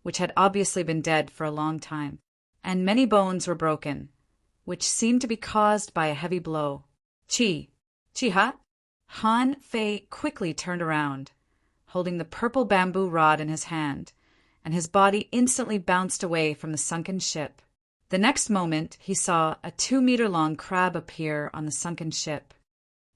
Speaker 1: which had obviously been dead for a long time, and many bones were broken, which seemed to be caused by a heavy blow. Chi-ha? Han Fei quickly turned around, holding the purple bamboo rod in his hand, and his body instantly bounced away from the sunken ship. The next moment, he saw a 2-meter-long crab appear on the sunken ship.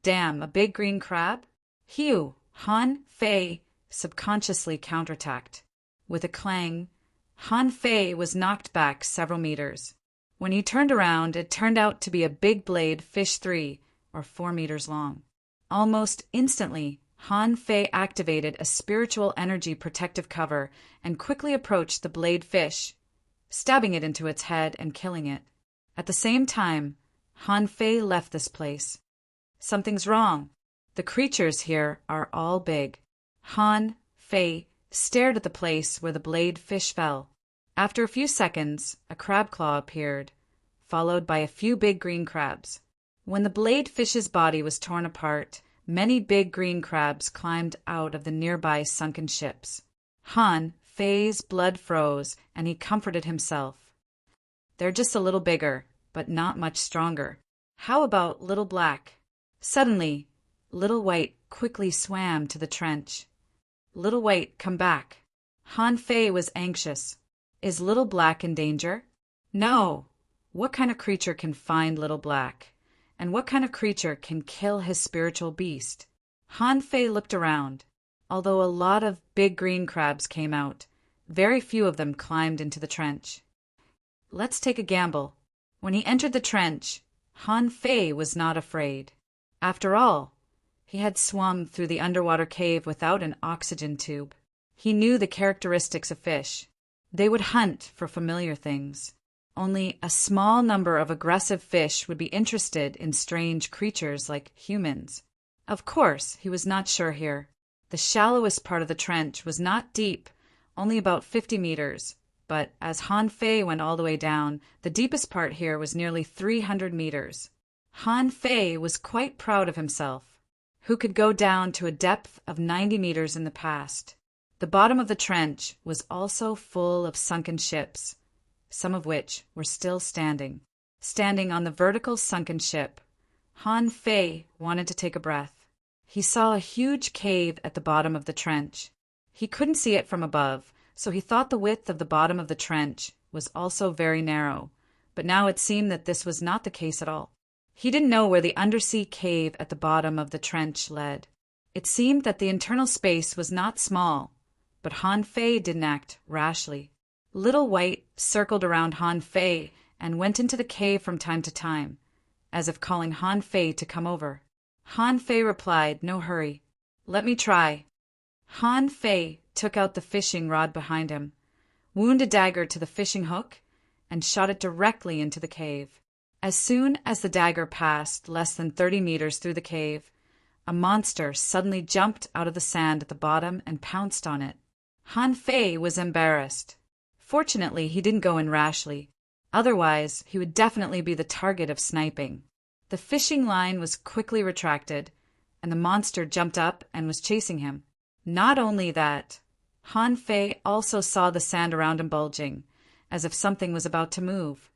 Speaker 1: Damn, a big green crab? Hew! Han Fei subconsciously counterattacked. With a clang, Han Fei was knocked back several meters. When he turned around, it turned out to be a big blade fish 3 or 4 meters long. Almost instantly, Han Fei activated a spiritual energy protective cover and quickly approached the blade fish, stabbing it into its head and killing it. At the same time, Han Fei left this place. Something's wrong. The creatures here are all big. Han Fei stared at the place where the blade fish fell. After a few seconds, a crab claw appeared, followed by a few big green crabs. When the blade fish's body was torn apart, many big green crabs climbed out of the nearby sunken ships. Han Fei's blood froze, and he comforted himself. They're just a little bigger, but not much stronger. How about Little Black? Suddenly, Little White quickly swam to the trench. Little White, come back. Han Fei was anxious. Is Little Black in danger? No. What kind of creature can find Little Black? And what kind of creature can kill his spiritual beast? Han Fei looked around. Although a lot of big green crabs came out, very few of them climbed into the trench. Let's take a gamble. When he entered the trench, Han Fei was not afraid. After all, he had swum through the underwater cave without an oxygen tube. He knew the characteristics of fish. They would hunt for familiar things. Only a small number of aggressive fish would be interested in strange creatures like humans. Of course, he was not sure here. The shallowest part of the trench was not deep, only about 50 meters. But as Han Fei went all the way down, the deepest part here was nearly 300 meters. Han Fei was quite proud of himself, who could go down to a depth of 90 meters in the past. The bottom of the trench was also full of sunken ships, some of which were still standing. Standing on the vertical sunken ship, Han Fei wanted to take a breath. He saw a huge cave at the bottom of the trench. He couldn't see it from above, so he thought the width of the bottom of the trench was also very narrow, but now it seemed that this was not the case at all. He didn't know where the undersea cave at the bottom of the trench led. It seemed that the internal space was not small, but Han Fei didn't act rashly. Little White circled around Han Fei and went into the cave from time to time, as if calling Han Fei to come over. Han Fei replied, "No hurry. Let me try." Han Fei took out the fishing rod behind him, wound a dagger to the fishing hook, and shot it directly into the cave. As soon as the dagger passed less than 30 meters through the cave, a monster suddenly jumped out of the sand at the bottom and pounced on it. Han Fei was embarrassed. Fortunately, he didn't go in rashly. Otherwise, he would definitely be the target of sniping. The fishing line was quickly retracted, and the monster jumped up and was chasing him. Not only that, Han Fei also saw the sand around him bulging, as if something was about to move.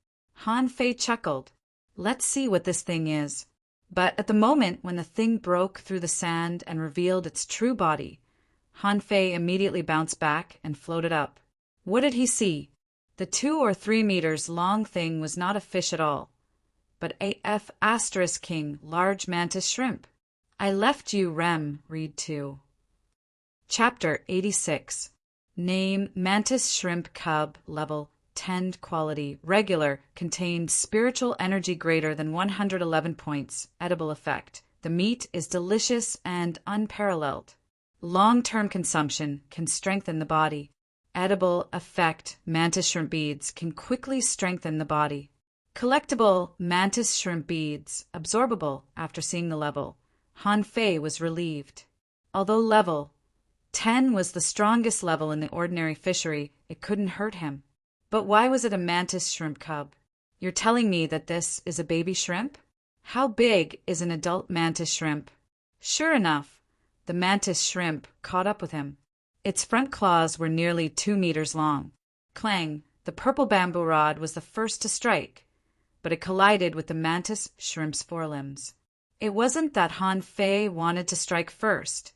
Speaker 1: Han Fei chuckled. Let's see what this thing is. But at the moment when the thing broke through the sand and revealed its true body, Han Fei immediately bounced back and floated up. What did he see? The 2 or 3 meters long thing was not a fish at all, but a F*King large mantis shrimp. I left you Rem, read 2. Chapter 86. Name Mantis Shrimp Cub Level 10 Quality Regular contained spiritual energy greater than 111 points. Edible effect. The meat is delicious and unparalleled. Long-term consumption can strengthen the body. Edible effect. Mantis shrimp beads can quickly strengthen the body. Collectible mantis shrimp beads. Absorbable after seeing the level. Han Fei was relieved. Although level 10 was the strongest level in the ordinary fishery, it couldn't hurt him. But why was it a mantis shrimp cub? You're telling me that this is a baby shrimp? How big is an adult mantis shrimp? Sure enough, the mantis shrimp caught up with him. Its front claws were nearly 2 meters long. Clang, the purple bamboo rod was the first to strike, but it collided with the mantis shrimp's forelimbs. It wasn't that Han Fei wanted to strike first,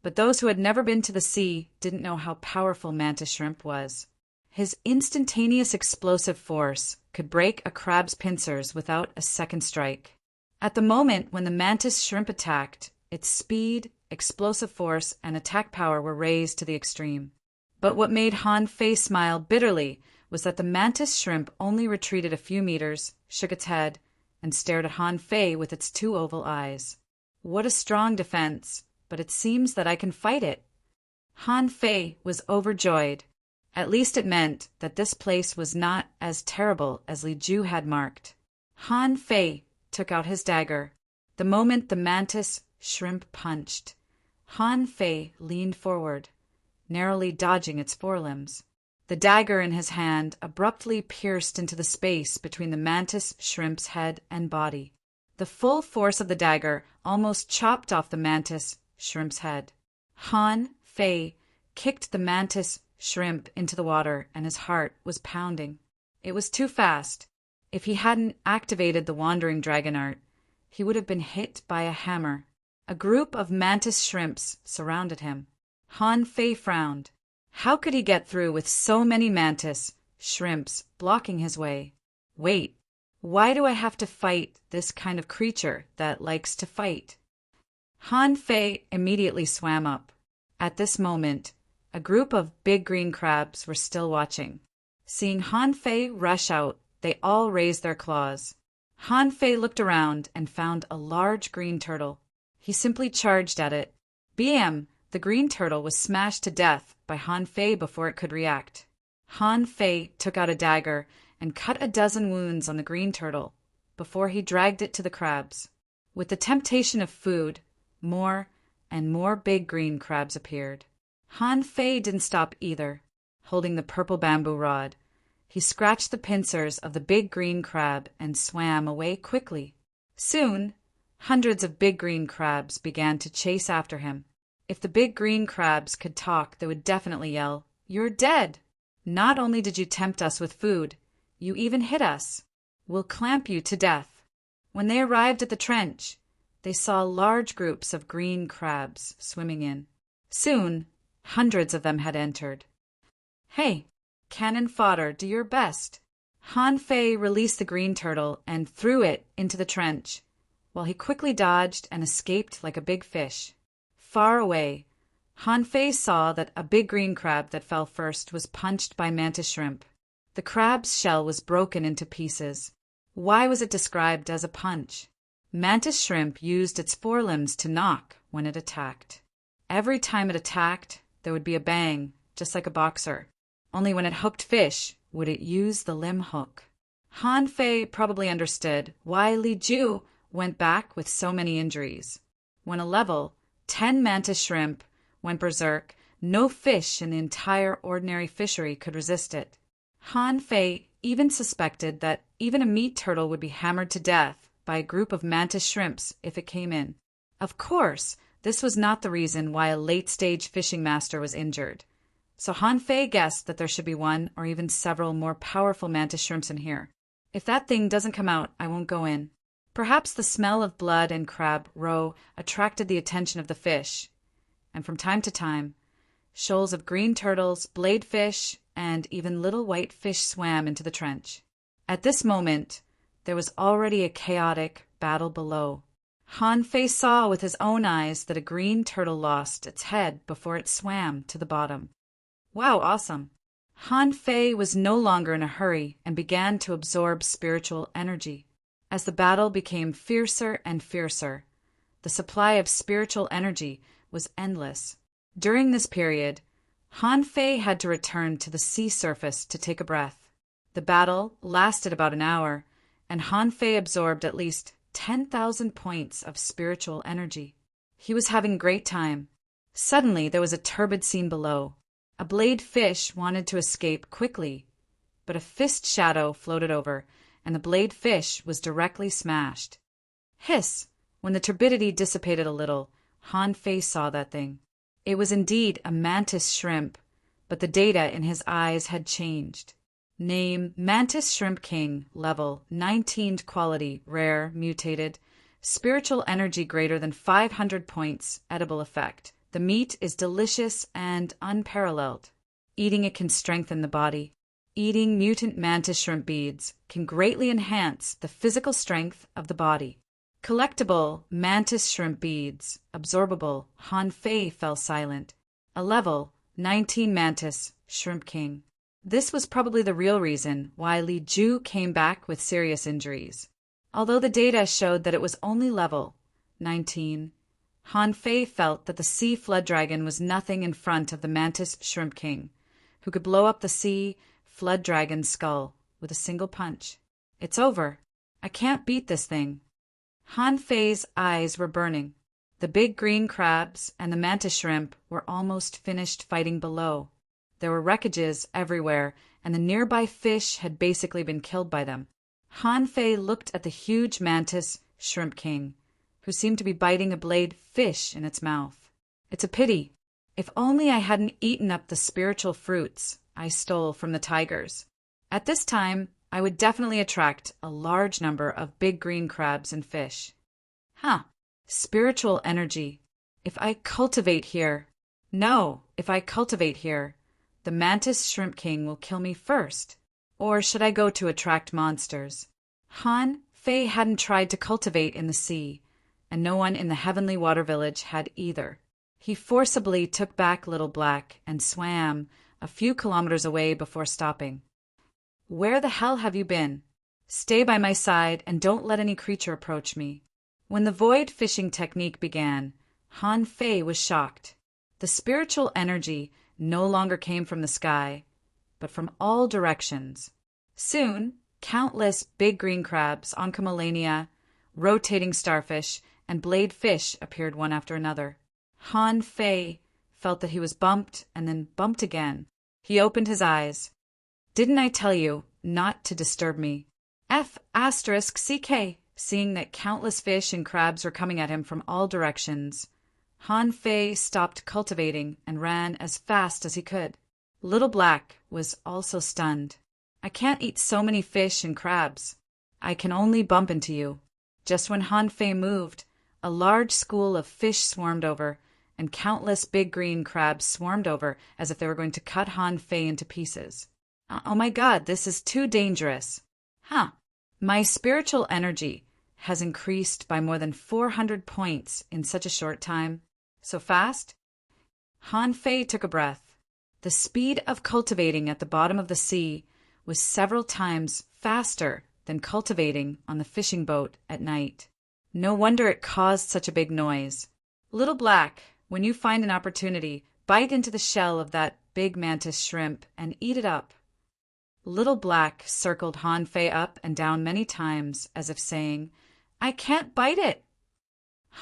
Speaker 1: but those who had never been to the sea didn't know how powerful mantis shrimp was. His instantaneous explosive force could break a crab's pincers without a second strike. At the moment when the mantis shrimp attacked, its speed, explosive force, and attack power were raised to the extreme. But what made Han Fei smile bitterly was that the mantis shrimp only retreated a few meters, shook its head, and stared at Han Fei with its 2 oval eyes. What a strong defense, but it seems that I can fight it. Han Fei was overjoyed. At least it meant that this place was not as terrible as Li Ju had marked. Han Fei took out his dagger. The moment the mantis shrimp punched, Han Fei leaned forward, narrowly dodging its forelimbs. The dagger in his hand abruptly pierced into the space between the mantis shrimp's head and body. The full force of the dagger almost chopped off the mantis shrimp's head. Han Fei kicked the mantis shrimp into the water, and his heart was pounding. It was too fast. If he hadn't activated the wandering dragon art, he would have been hit by a hammer. A group of mantis shrimps surrounded him. Han Fei frowned. How could he get through with so many mantis shrimps blocking his way? Wait, Why do I have to fight this kind of creature that likes to fight? Han Fei immediately swam up. At this moment, a group of big green crabs were still watching. Seeing Han Fei rush out, they all raised their claws. Han Fei looked around and found a large green turtle. He simply charged at it. Bam! The green turtle was smashed to death by Han Fei before it could react. Han Fei took out a dagger and cut a dozen wounds on the green turtle before he dragged it to the crabs. With the temptation of food, more and more big green crabs appeared. Han Fei didn't stop either. Holding the purple bamboo rod, he scratched the pincers of the big green crab and swam away quickly. Soon, hundreds of big green crabs began to chase after him. If the big green crabs could talk, they would definitely yell, "You're dead! Not only did you tempt us with food, you even hit us. We'll clamp you to death." When they arrived at the trench, they saw large groups of green crabs swimming in. Soon, hundreds of them had entered. "Hey, cannon fodder, do your best." Han Fei released the green turtle and threw it into the trench, while he quickly dodged and escaped like a big fish. Far away, Han Fei saw that a big green crab that fell first was punched by mantis shrimp. The crab's shell was broken into pieces. Why was it described as a punch? Mantis shrimp used its forelimbs to knock when it attacked. Every time it attacked, there would be a bang, just like a boxer. Only when it hooked fish would it use the limb hook. Han Fei probably understood why Li Ju went back with so many injuries. When a level 10 mantis shrimp went berserk, no fish in the entire ordinary fishery could resist it. Han Fei even suspected that even a meat turtle would be hammered to death by a group of mantis shrimps if it came in. Of course, this was not the reason why a late-stage fishing master was injured. So Han Fei guessed that there should be one or even several more powerful mantis shrimps in here. If that thing doesn't come out, I won't go in. Perhaps the smell of blood and crab roe attracted the attention of the fish, and from time to time, shoals of green turtles, bladefish, and even little white fish swam into the trench. At this moment, there was already a chaotic battle below. Han Fei saw with his own eyes that a green turtle lost its head before it swam to the bottom. Wow, awesome! Han Fei was no longer in a hurry and began to absorb spiritual energy. As the battle became fiercer and fiercer, the supply of spiritual energy was endless. During this period, Han Fei had to return to the sea surface to take a breath. The battle lasted about an hour, and Han Fei absorbed at least 10,000 points of spiritual energy. He was having a great time. Suddenly, there was a turbid scene below. A blade fish wanted to escape quickly, but a fist shadow floated over, and the blade fish was directly smashed. Hiss! When the turbidity dissipated a little, Han Fei saw that thing. It was indeed a mantis shrimp, but the data in his eyes had changed. Name: Mantis Shrimp King, level 19th quality, rare, mutated, spiritual energy greater than 500 points, edible effect. The meat is delicious and unparalleled. Eating it can strengthen the body. Eating mutant mantis shrimp beads can greatly enhance the physical strength of the body. Collectible mantis shrimp beads. Absorbable. Han Fei fell silent. A level 19 Mantis Shrimp King. This was probably the real reason why Li Ju came back with serious injuries. Although the data showed that it was only level 19, Han Fei felt that the sea flood dragon was nothing in front of the Mantis Shrimp King, who could blow up the sea flood dragon's skull with a single punch. It's over. I can't beat this thing. Han Fei's eyes were burning. The big green crabs and the mantis shrimp were almost finished fighting below. There were wreckages everywhere, and the nearby fish had basically been killed by them. Han Fei looked at the huge Mantis Shrimp King, who seemed to be biting a blade fish in its mouth. It's a pity. If only I hadn't eaten up the spiritual fruits I stole from the tigers. At this time, I would definitely attract a large number of big green crabs and fish. Spiritual energy. If I cultivate here, the Mantis Shrimp King will kill me first. Or should I go to attract monsters? Han Fei hadn't tried to cultivate in the sea, and no one in the Heavenly Water Village had either. He forcibly took back Little Black and swam a few kilometers away before stopping. "Where the hell have you been? Stay by my side and don't let any creature approach me." When the void fishing technique began, Han Fei was shocked. The spiritual energy no longer came from the sky, but from all directions. Soon, countless big green crabs, oncomelania, rotating starfish, and blade fish appeared one after another. Han Fei felt that he was bumped and then bumped again. He opened his eyes. "Didn't I tell you not to disturb me?" F***CK. Seeing that countless fish and crabs were coming at him from all directions, Han Fei stopped cultivating and ran as fast as he could. Little Black was also stunned. "I can't eat so many fish and crabs. I can only bump into you." Just when Han Fei moved, a large school of fish swarmed over, and countless big green crabs swarmed over as if they were going to cut Han Fei into pieces. "Oh my God, this is too dangerous." My spiritual energy has increased by more than 400 points in such a short time. So fast? Han Fei took a breath. The speed of cultivating at the bottom of the sea was several times faster than cultivating on the fishing boat at night. No wonder it caused such a big noise. "Little Black, when you find an opportunity, bite into the shell of that big mantis shrimp and eat it up." Little Black circled Han Fei up and down many times, as if saying, "I can't bite it."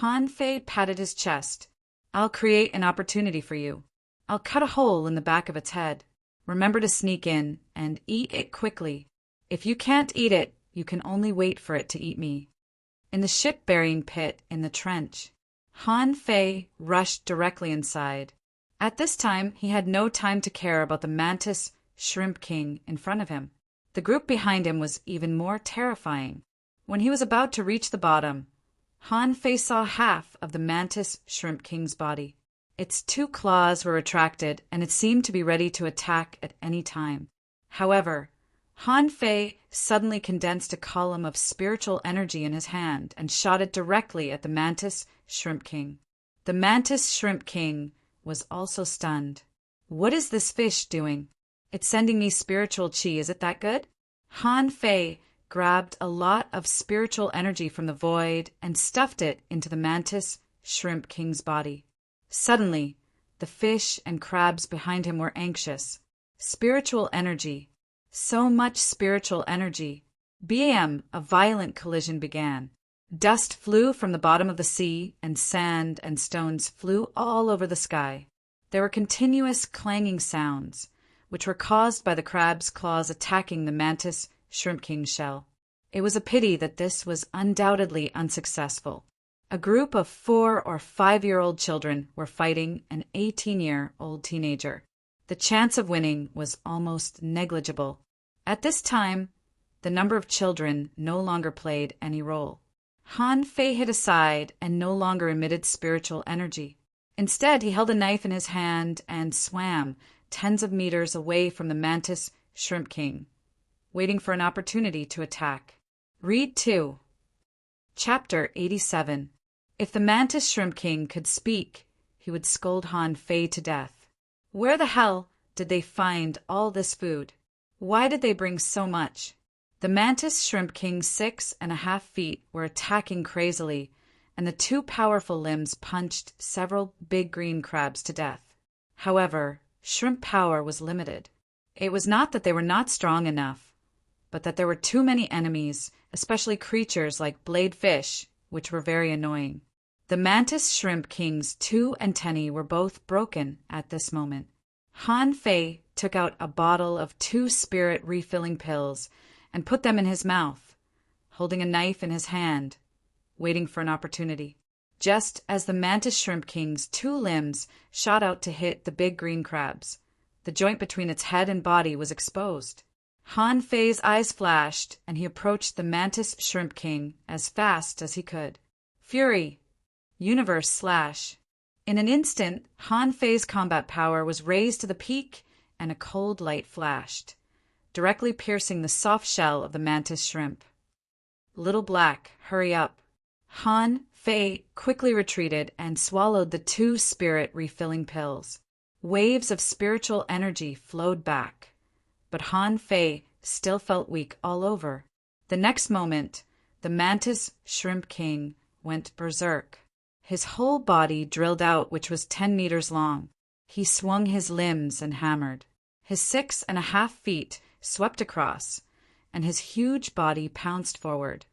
Speaker 1: Han Fei patted his chest. "I'll create an opportunity for you. I'll cut a hole in the back of its head. Remember to sneak in and eat it quickly. If you can't eat it, you can only wait for it to eat me." In the ship-burying pit in the trench, Han Fei rushed directly inside. At this time, he had no time to care about the mantis Shrimp King in front of him. The group behind him was even more terrifying. When he was about to reach the bottom, Han Fei saw half of the mantis Shrimp King's body. Its 2 claws were retracted, and it seemed to be ready to attack at any time. However, Han Fei suddenly condensed a column of spiritual energy in his hand and shot it directly at the mantis Shrimp King. The mantis Shrimp King was also stunned. "What is this fish doing? It's sending me spiritual chi. Is it that good?" Han Fei grabbed a lot of spiritual energy from the void and stuffed it into the mantis Shrimp King's body. Suddenly, the fish and crabs behind him were anxious. Spiritual energy. So much spiritual energy. Bam! A violent collision began. Dust flew from the bottom of the sea, and sand and stones flew all over the sky. There were continuous clanging sounds, which were caused by the crab's claws attacking the mantis Shrimp King's shell. It was a pity that this was undoubtedly unsuccessful. A group of 4 or 5-year-old children were fighting an 18-year-old teenager. The chance of winning was almost negligible. At this time, the number of children no longer played any role. Han Fei hid aside and no longer emitted spiritual energy. Instead, he held a knife in his hand and swam tens of meters away from the mantis Shrimp King, waiting for an opportunity to attack. Read 2. Chapter 87. If the mantis Shrimp King could speak, he would scold Han Fei to death. Where the hell did they find all this food? Why did they bring so much? The mantis Shrimp King's 6.5 feet were attacking crazily, and the 2 powerful limbs punched several big green crabs to death. However, shrimp power was limited. It was not that they were not strong enough, but that there were too many enemies, especially creatures like blade fish, which were very annoying. The mantis Shrimp King's 2 antennae were both broken at this moment. Han Fei took out a bottle of 2 spirit refilling pills and put them in his mouth, holding a knife in his hand, waiting for an opportunity. Just as the mantis Shrimp King's 2 limbs shot out to hit the big green crabs, the joint between its head and body was exposed. Han Fei's eyes flashed, and he approached the mantis Shrimp King as fast as he could. Fury! Universe Slash! In an instant, Han Fei's combat power was raised to the peak, and a cold light flashed, directly piercing the soft shell of the mantis shrimp. Little Black, hurry up." Han Fei quickly retreated and swallowed the 2 spirit refilling pills. Waves of spiritual energy flowed back, but Han Fei still felt weak all over. The next moment, the Mantis Shrimp King went berserk. His whole body drilled out, which was 10 meters long. He swung his limbs and hammered. His 6.5 feet swept across, and his huge body pounced forward,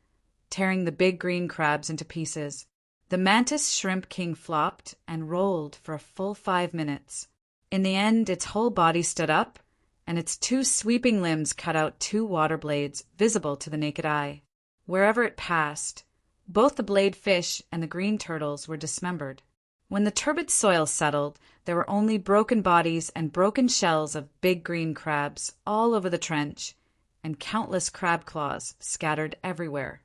Speaker 1: tearing the big green crabs into pieces. The Mantis Shrimp King flopped and rolled for a full 5 minutes. In the end, its whole body stood up, and its 2 sweeping limbs cut out 2 water blades visible to the naked eye. Wherever it passed, both the blade fish and the green turtles were dismembered. When the turbid soil settled, there were only broken bodies and broken shells of big green crabs all over the trench, and countless crab claws scattered everywhere.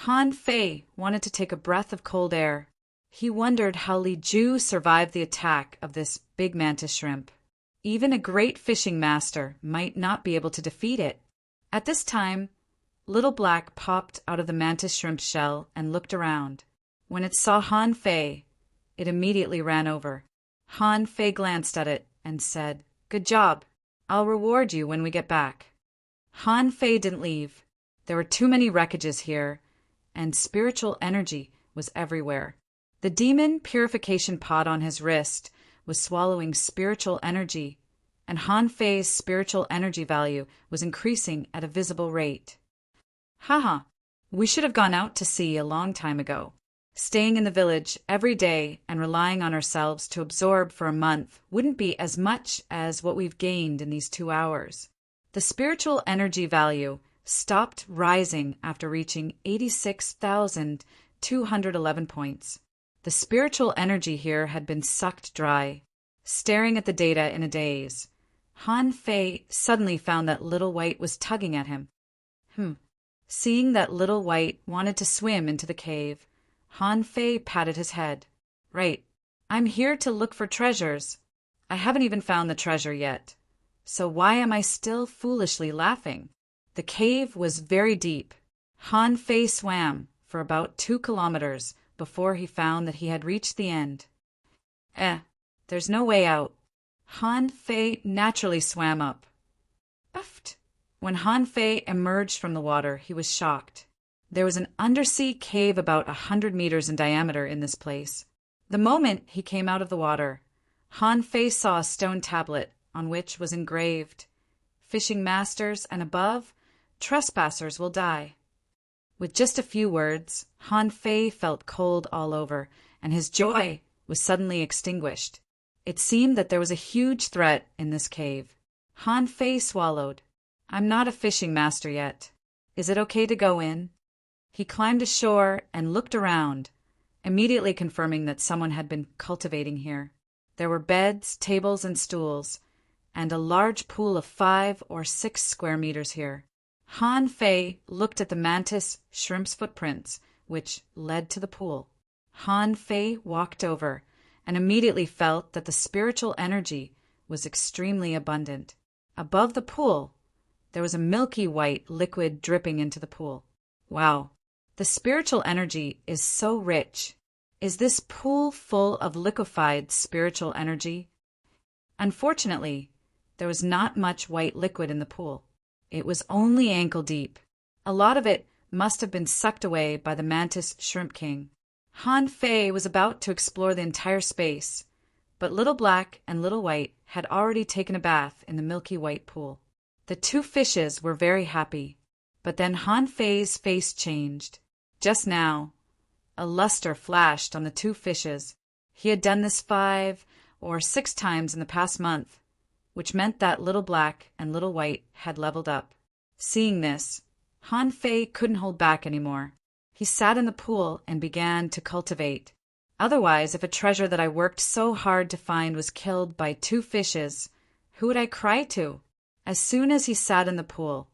Speaker 1: Han Fei wanted to take a breath of cold air. He wondered how Li Ju survived the attack of this big mantis shrimp. Even a great fishing master might not be able to defeat it. At this time, Little Black popped out of the mantis shrimp's shell and looked around. When it saw Han Fei, it immediately ran over. Han Fei glanced at it and said, "Good job. I'll reward you when we get back." Han Fei didn't leave. There were too many wreckages here, and spiritual energy was everywhere. The demon purification pot on his wrist was swallowing spiritual energy, and Han Fei's spiritual energy value was increasing at a visible rate. Haha, we should have gone out to sea a long time ago. Staying in the village every day and relying on ourselves to absorb for a month wouldn't be as much as what we've gained in these 2 hours. The spiritual energy value stopped rising after reaching 86,211 points. The spiritual energy here had been sucked dry. Staring at the data in a daze, Han Fei suddenly found that Little White was tugging at him. Seeing that Little White wanted to swim into the cave, Han Fei patted his head. "Right. I'm here to look for treasures. I haven't even found the treasure yet. So why am I still foolishly laughing?" The cave was very deep. Han Fei swam for about 2 kilometers before he found that he had reached the end. There's no way out. Han Fei naturally swam up. Buffed. When Han Fei emerged from the water, he was shocked. There was an undersea cave about 100 meters in diameter in this place. The moment he came out of the water, Han Fei saw a stone tablet on which was engraved, "Fishing masters, and above, trespassers will die." With just a few words, Han Fei felt cold all over, and his joy was suddenly extinguished. It seemed that there was a huge threat in this cave. Han Fei swallowed. "I'm not a fishing master yet. Is it okay to go in?" He climbed ashore and looked around, immediately confirming that someone had been cultivating here. There were beds, tables, and stools, and a large pool of 5 or 6 square meters here. Han Fei looked at the mantis shrimp's footprints, which led to the pool. Han Fei walked over and immediately felt that the spiritual energy was extremely abundant. Above the pool, there was a milky white liquid dripping into the pool. Wow, the spiritual energy is so rich. Is this pool full of liquefied spiritual energy? Unfortunately, there was not much white liquid in the pool. It was only ankle deep. A lot of it must have been sucked away by the mantis shrimp king. Han Fei was about to explore the entire space, but Little Black and Little White had already taken a bath in the milky white pool. The 2 fishes were very happy, but then Han Fei's face changed. Just now, a luster flashed on the 2 fishes. He had done this 5 or 6 times in the past month, which meant that Little Black and Little White had leveled up. Seeing this, Han Fei couldn't hold back anymore. He sat in the pool and began to cultivate. Otherwise, if a treasure that I worked so hard to find was killed by 2 fishes, who would I cry to? As soon as he sat in the pool,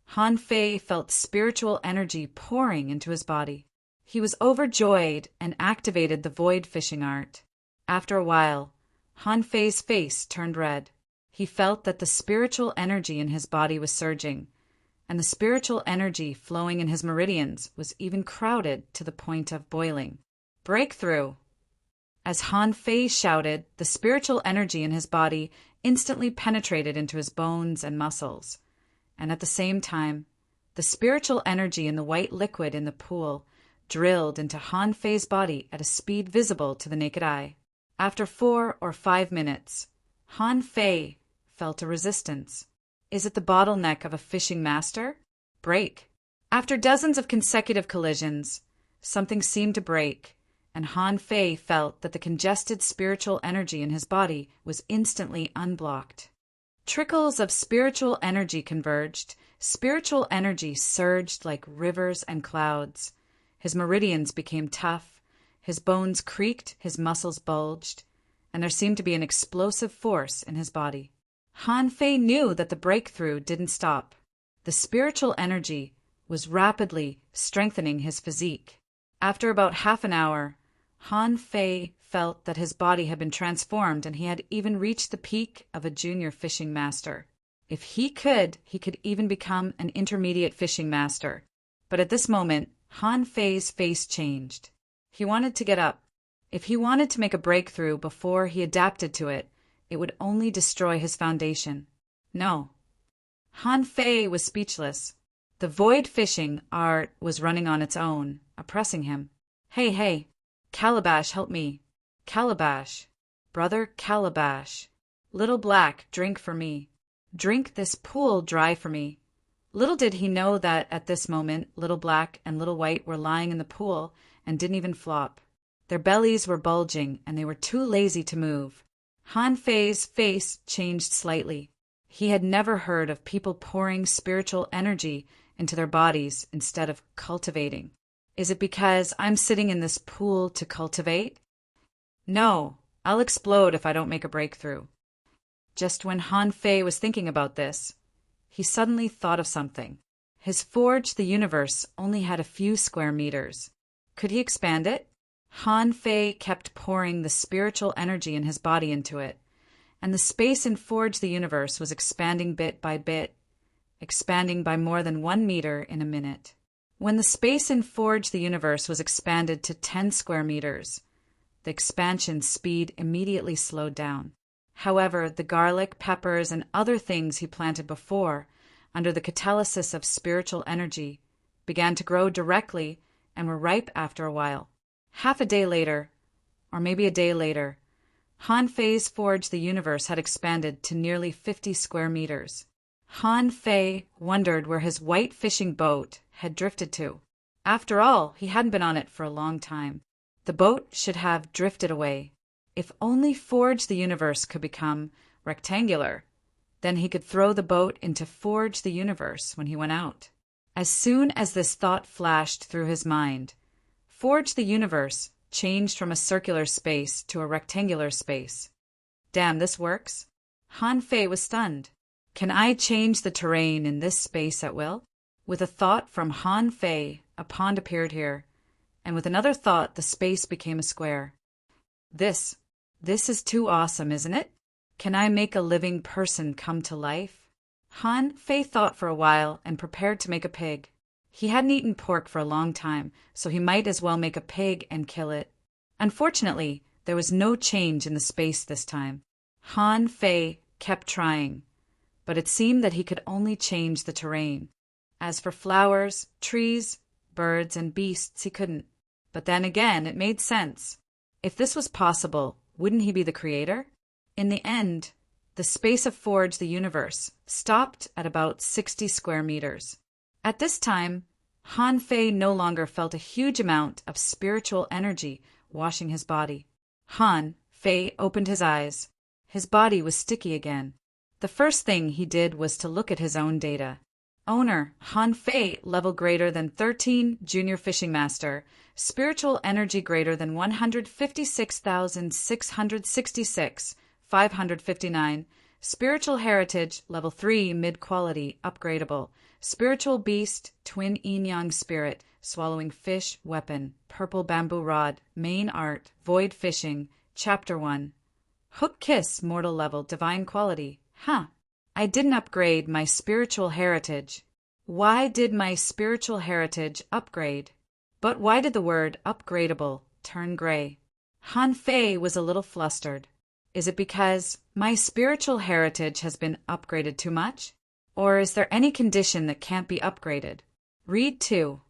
Speaker 1: Han Fei felt spiritual energy pouring into his body. He was overjoyed and activated the void fishing art. After a while, Han Fei's face turned red. He felt that the spiritual energy in his body was surging, and the spiritual energy flowing in his meridians was even crowded to the point of boiling. Breakthrough! As Han Fei shouted, the spiritual energy in his body instantly penetrated into his bones and muscles. And at the same time, the spiritual energy in the white liquid in the pool drilled into Han Fei's body at a speed visible to the naked eye. After 4 or 5 minutes, Han Fei felt a resistance. Is it the bottleneck of a fishing master? Break. After dozens of consecutive collisions, something seemed to break, and Han Fei felt that the congested spiritual energy in his body was instantly unblocked. Trickles of spiritual energy converged. Spiritual energy surged like rivers and clouds. His meridians became tough, his bones creaked, his muscles bulged, and there seemed to be an explosive force in his body. Han Fei knew that the breakthrough didn't stop. The spiritual energy was rapidly strengthening his physique. After about half an hour, Han Fei felt that his body had been transformed and he had even reached the peak of a junior fishing master. If he could even become an intermediate fishing master. But at this moment, Han Fei's face changed. He wanted to get up. If he wanted to make a breakthrough before he adapted to it, it would only destroy his foundation. No. Han Fei was speechless. The void fishing art was running on its own, oppressing him. Hey, Calabash, help me. Calabash. Brother Calabash. Little Black, drink for me. Drink this pool dry for me. Little did he know that at this moment, Little Black and Little White were lying in the pool and didn't even flop. Their bellies were bulging and they were too lazy to move. Han Fei's face changed slightly. He had never heard of people pouring spiritual energy into their bodies instead of cultivating. Is it because I'm sitting in this pool to cultivate? No, I'll explode if I don't make a breakthrough. Just when Han Fei was thinking about this, he suddenly thought of something. His forge, the universe, only had a few square meters. Could he expand it? Han Fei kept pouring the spiritual energy in his body into it, and the space in Forge the Universe was expanding bit by bit, expanding by more than 1 meter in a minute. When the space in Forge the Universe was expanded to 10 square meters, the expansion speed immediately slowed down. However, the garlic, peppers, and other things he planted before, under the catalysis of spiritual energy, began to grow directly and were ripe after a while. Half a day later, or maybe a day later, Han Fei's Forge the Universe had expanded to nearly 50 square meters. Han Fei wondered where his white fishing boat had drifted to. After all, he hadn't been on it for a long time. The boat should have drifted away. If only Forge the Universe could become rectangular, then he could throw the boat into Forge the Universe when he went out. As soon as this thought flashed through his mind, Forge the Universe changed from a circular space to a rectangular space. Damn, this works? Han Fei was stunned. Can I change the terrain in this space at will? With a thought from Han Fei, a pond appeared here, and with another thought, the space became a square. This is too awesome, isn't it? Can I make a living person come to life? Han Fei thought for a while and prepared to make a pig. He hadn't eaten pork for a long time, so he might as well make a pig and kill it. Unfortunately, there was no change in the space this time. Han Fei kept trying, but it seemed that he could only change the terrain. As for flowers, trees, birds, and beasts, he couldn't. But then again, it made sense. If this was possible, wouldn't he be the creator? In the end, the space of Forge the Universe stopped at about 60 square meters. At this time, Han Fei no longer felt a huge amount of spiritual energy washing his body. Han Fei opened his eyes. His body was sticky again. The first thing he did was to look at his own data. Owner, Han Fei, level greater than 13, junior fishing master, spiritual energy greater than 156,666, 559, spiritual heritage, level 3, mid-quality, upgradable, spiritual beast, twin yin-yang spirit, swallowing fish, weapon, purple bamboo rod, main art, void fishing, chapter 1. Hook kiss, mortal level, divine quality. I didn't upgrade my spiritual heritage. Why did my spiritual heritage upgrade? But why did the word upgradable turn gray? Han Fei was a little flustered. Is it because my spiritual heritage has been upgraded too much? Or is there any condition that can't be upgraded? Read 2.